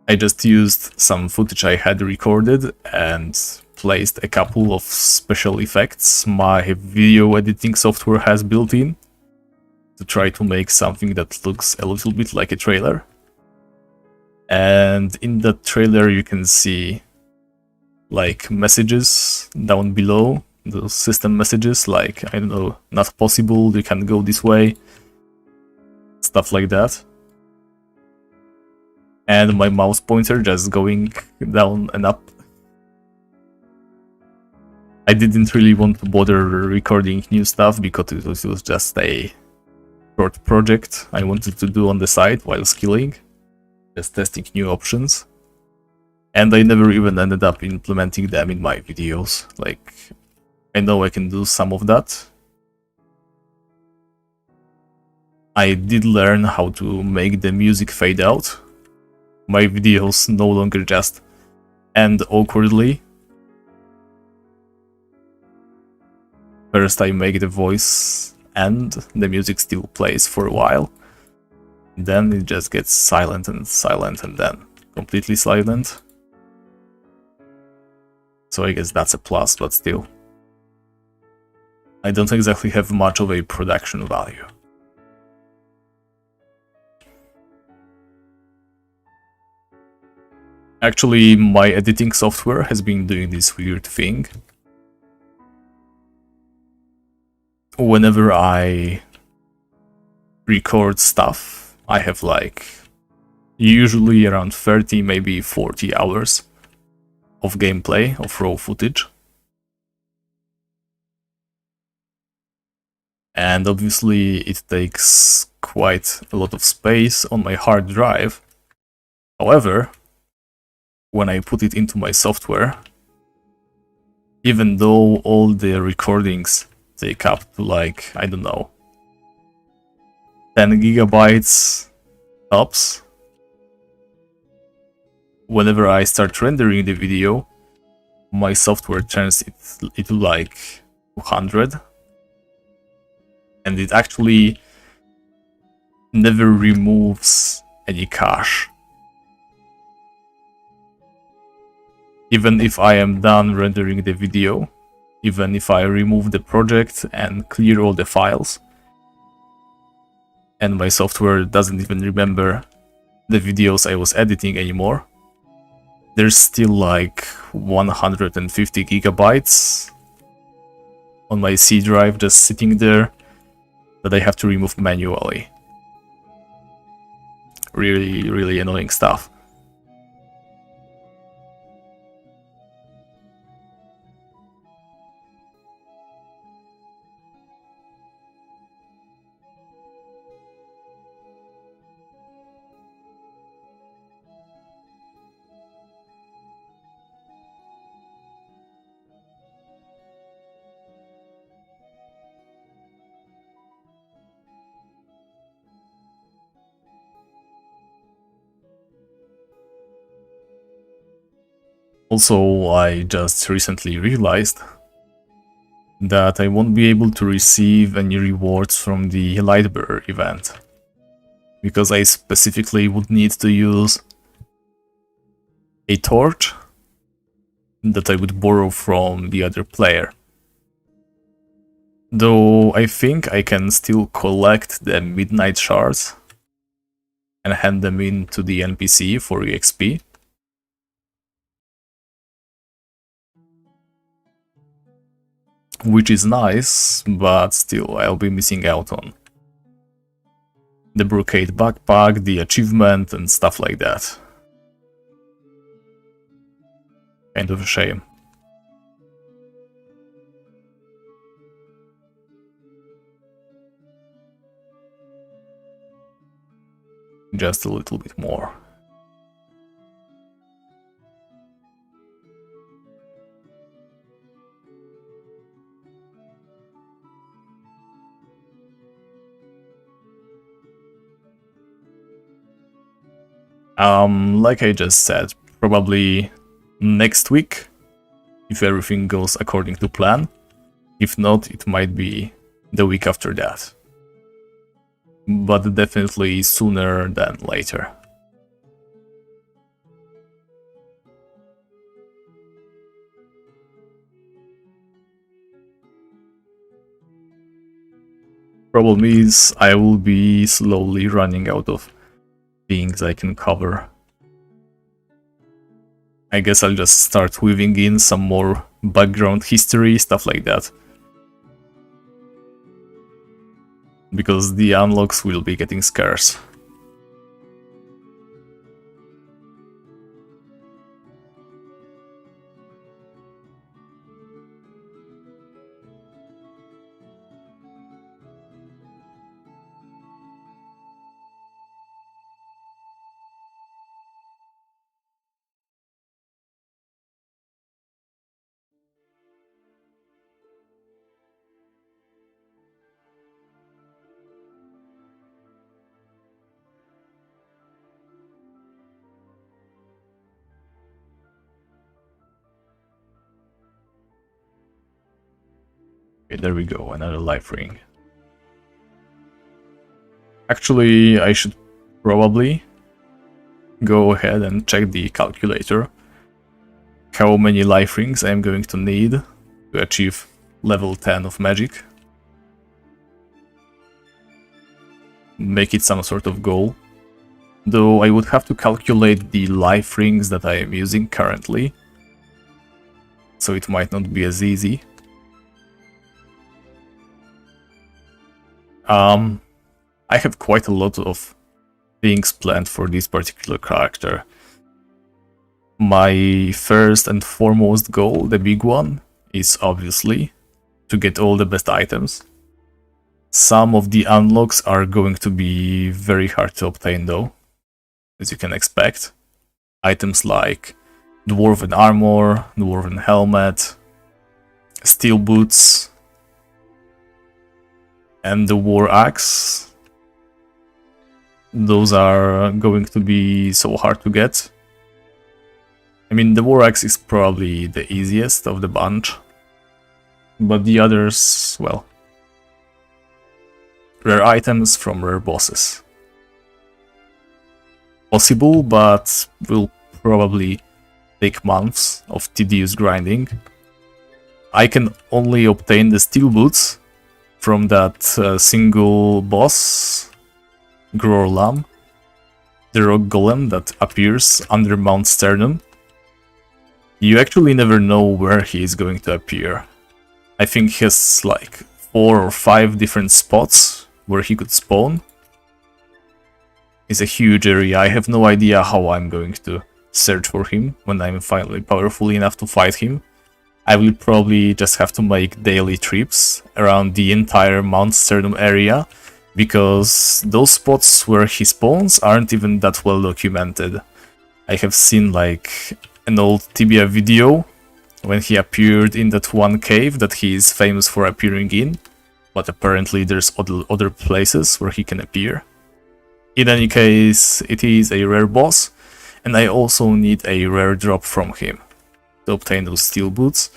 I just used some footage I had recorded and placed a couple of special effects my video editing software has built in to try to make something that looks a little bit like a trailer. And in that trailer you can see like messages down below, those system messages like, I don't know, not possible, you can't go this way, stuff like that. And my mouse pointer just going down and up. I didn't really want to bother recording new stuff because it was just a short project I wanted to do on the side while skilling, just testing new options. And I never even ended up implementing them in my videos. Like, I know I can do some of that, I did learn how to make the music fade out. My videos no longer just end awkwardly. First I make the voice and the music still plays for a while. Then it just gets silent and then completely silent. So I guess that's a plus, but still. I don't exactly have much of a production value. Actually, my editing software has been doing this weird thing. Whenever I record stuff, I have like usually around 30, maybe 40 hours of gameplay, of raw footage. And obviously it takes quite a lot of space on my hard drive. However, when I put it into my software, even though all the recordings take up to like, I don't know, 10 gigabytes tops, whenever I start rendering the video, my software turns it into like 200, and it actually never removes any cache. Even if I am done rendering the video, even if I remove the project and clear all the files, and my software doesn't even remember the videos I was editing anymore, there's still like 150 gigabytes on my C drive just sitting there that I have to remove manually. Really, really annoying stuff. Also, I just recently realized that I won't be able to receive any rewards from the Lightbearer event, because I specifically would need to use a torch that I would borrow from the other player. Though I think I can still collect the midnight shards and hand them in to the NPC for EXP. Which is nice, but still I'll be missing out on the brocade backpack, the achievement and stuff like that. Kind of a shame. Just a little bit more. Like I just said, probably next week, if everything goes according to plan. If not, it might be the week after that. But definitely sooner than later. Problem is, I will be slowly running out of things I can cover. I guess I'll just start weaving in some more background history, stuff like that. Because the unlocks will be getting scarce. Okay, there we go, another life ring. Actually, I should probably go ahead and check the calculator how many life rings I'm going to need to achieve level 10 of magic. Make it some sort of goal. Though I would have to calculate the life rings that I am using currently, so it might not be as easy. I have quite a lot of things planned for this particular character. My first and foremost goal, the big one, is obviously to get all the best items. Some of the unlocks are going to be very hard to obtain though, as you can expect. Items like Dwarven Armor, Dwarven Helmet, Steel Boots, and the War Axe. Those are going to be so hard to get. I mean, the War Axe is probably the easiest of the bunch, but the others, well, rare items from rare bosses. Possible, but will probably take months of tedious grinding. I can only obtain the Steel Boots from that single boss, Grorlam, the rock golem that appears under Mount Sternum. You actually never know where he is going to appear. I think he has like 4 or 5 different spots where he could spawn. It's a huge area. I have no idea how I'm going to search for him when I'm finally powerful enough to fight him. I will probably just have to make daily trips around the entire Mount Sternum area, because those spots where he spawns aren't even that well documented. I have seen like an old Tibia video when he appeared in that one cave that he is famous for appearing in, but apparently there's other places where he can appear. In any case, it is a rare boss, and I also need a rare drop from him to obtain those steel boots,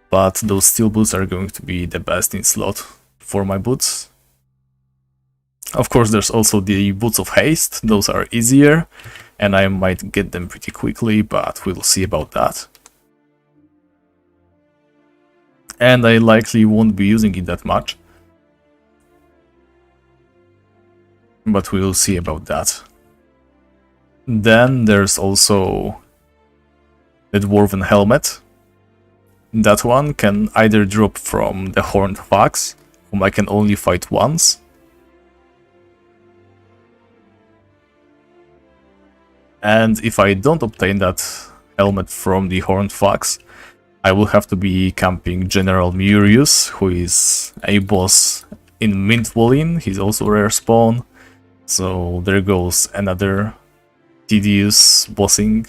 but those steel boots are going to be the best in slot for my boots. Of course, there's also the boots of haste. Those are easier, and I might get them pretty quickly, but we'll see about that. And I likely won't be using it that much, but we'll see about that. Then there's also the Dwarven Helmet. That one can either drop from the Horned FACC, whom I can only fight once, and if I don't obtain that helmet from the Horned FACC, I will have to be camping General Murius, who is a boss in Mintwallin. He's also rare spawn, so there goes another tedious bossing.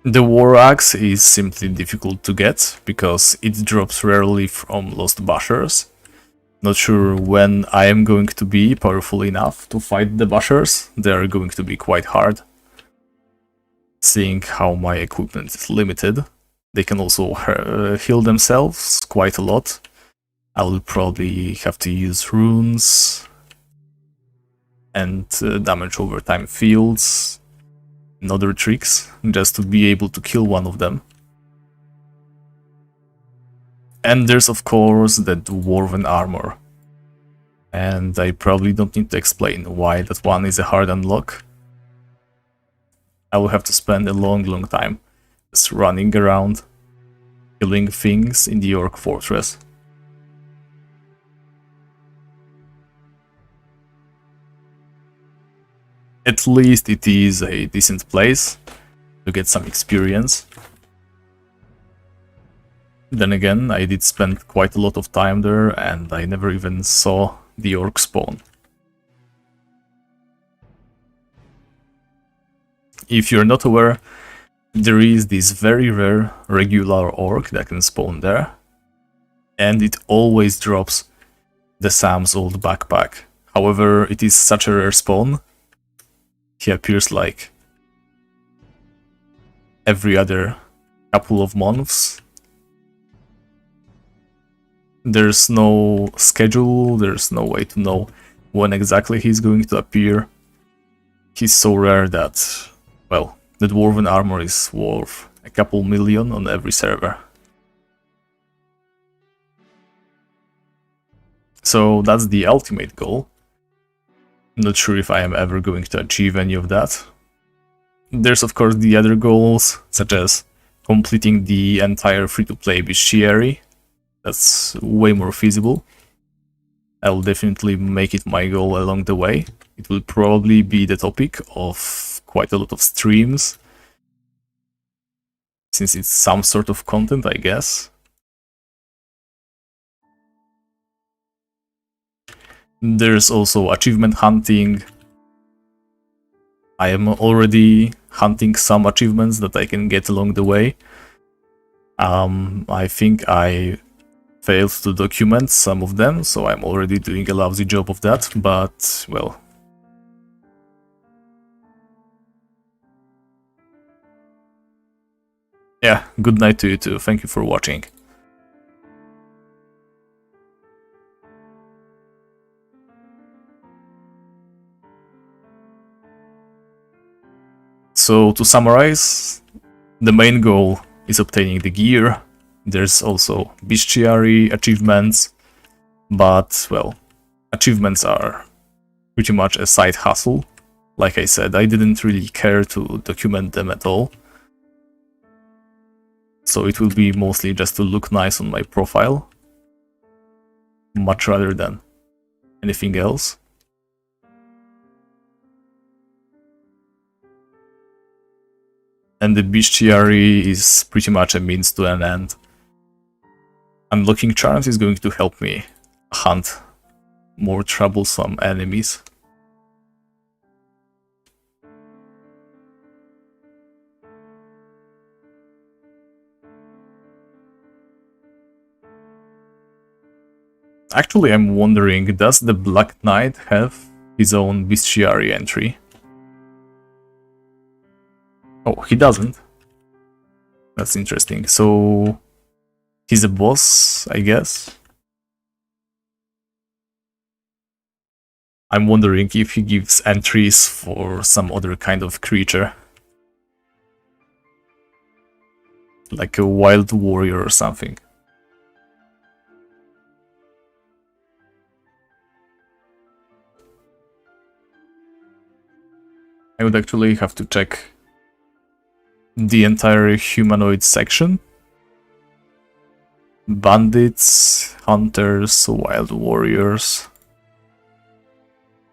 The War Axe is simply difficult to get, because it drops rarely from Lost Bashers. Not sure when I am going to be powerful enough to fight the Bashers. They are going to be quite hard, seeing how my equipment is limited. They can also heal themselves quite a lot. I will probably have to use runes and damage over time fields and other tricks just to be able to kill one of them. And there's of course the Dwarven Armor. And I probably don't need to explain why that one is a hard unlock. I will have to spend a long time just running around, killing things in the Orc Fortress. At least it is a decent place to get some experience. Then again, I did spend quite a lot of time there, and I never even saw the orc spawn. If you're not aware, there is this very rare regular orc that can spawn there, and it always drops the Sam's old backpack. However, it is such a rare spawn. He appears like every other couple of months. There's no schedule, there's no way to know when exactly he's going to appear. He's so rare that, well, the Dwarven armor is worth a couple million on every server. So that's the ultimate goal. I'm not sure if I am ever going to achieve any of that. There's of course the other goals, such as completing the entire free-to-play bestiary. That's way more feasible. I'll definitely make it my goal along the way. It will probably be the topic of quite a lot of streams, since it's some sort of content, I guess. There's also achievement hunting. I am already hunting some achievements that I can get along the way. I think I failed to document some of them, so I'm already doing a lousy job of that, but, well. Yeah, good night to you too. Thank you for watching. So to summarize, the main goal is obtaining the gear. There's also bestiary achievements, but, well, achievements are pretty much a side hustle. Like I said, I didn't really care to document them at all. So it will be mostly just to look nice on my profile, much rather than anything else. And the bestiary is pretty much a means to an end. Unlocking charms is going to help me hunt more troublesome enemies. Actually, I'm wondering, does the Black Knight have his own bestiary entry? Oh, he doesn't. That's interesting. So he's a boss, I guess. I'm wondering if he gives entries for some other kind of creature. Like a wild warrior or something. I would actually have to check the entire humanoid section. Bandits, hunters, wild warriors,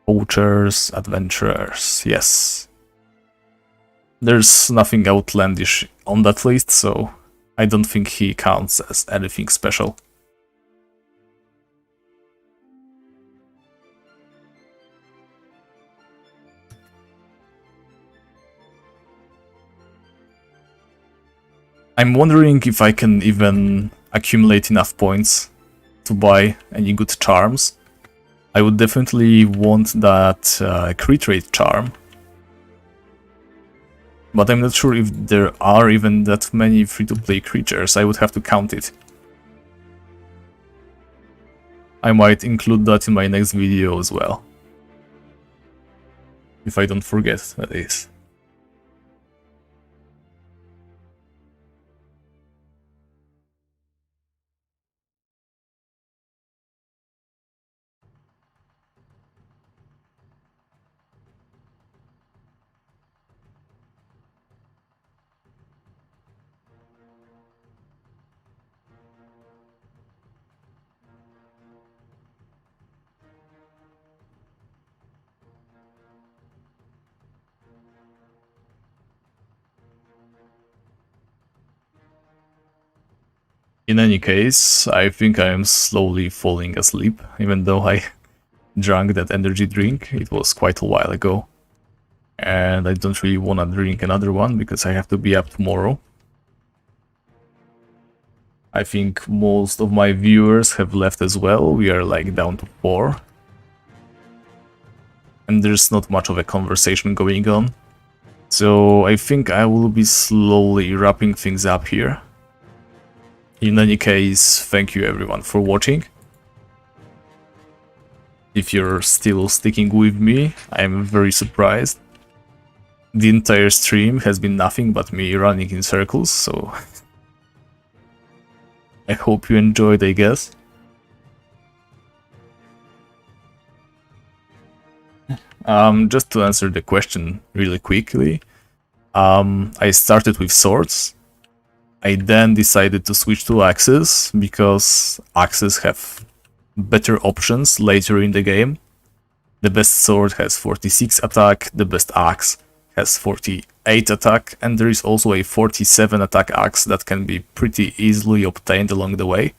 poachers, adventurers, yes. There's nothing outlandish on that list, so I don't think he counts as anything special. I'm wondering if I can even accumulate enough points to buy any good charms. I would definitely want that crit rate charm. But I'm not sure if there are even that many free-to-play creatures. I would have to count it. I might include that in my next video as well. If I don't forget, that is. In any case, I think I am slowly falling asleep, even though I drank that energy drink. It was quite a while ago. And I don't really want to drink another one because I have to be up tomorrow. I think most of my viewers have left as well. We are like down to 4. And there's not much of a conversation going on. So I think I will be slowly wrapping things up here. In any case, thank you everyone for watching. If you're still sticking with me, I'm very surprised. The entire stream has been nothing but me running in circles, so I hope you enjoyed, I guess. Just to answer the question really quickly, I started with swords. I then decided to switch to axes because axes have better options later in the game. The best sword has 46 attack, the best axe has 48 attack, and there is also a 47 attack axe that can be pretty easily obtained along the way.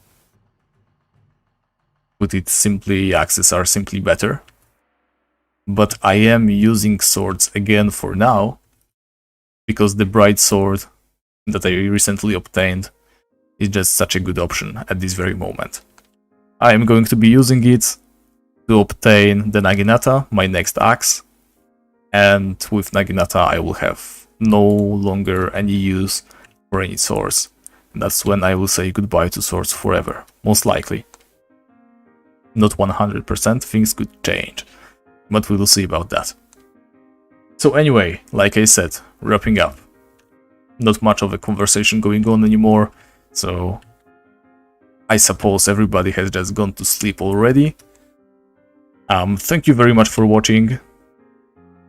Put it simply, axes are simply better. But I am using swords again for now, because the bright sword that I recently obtained is just such a good option at this very moment. I am going to be using it to obtain the Naginata, my next axe, and with Naginata I will have no longer any use for any swords. And that's when I will say goodbye to swords forever, most likely. Not 100%, things could change, but we will see about that. So anyway, like I said, wrapping up. Not much of a conversation going on anymore, so I suppose everybody has just gone to sleep already. Thank you very much for watching.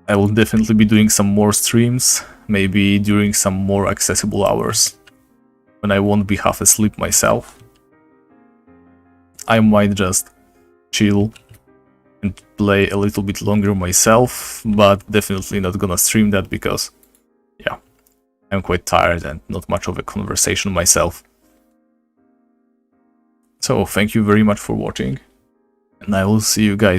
I will definitely be doing some more streams, maybe during some more accessible hours, when I won't be half asleep myself. I might just chill and play a little bit longer myself, but definitely not gonna stream that because, yeah, I'm quite tired and not much of a conversation myself. So thank you very much for watching, and I will see you guys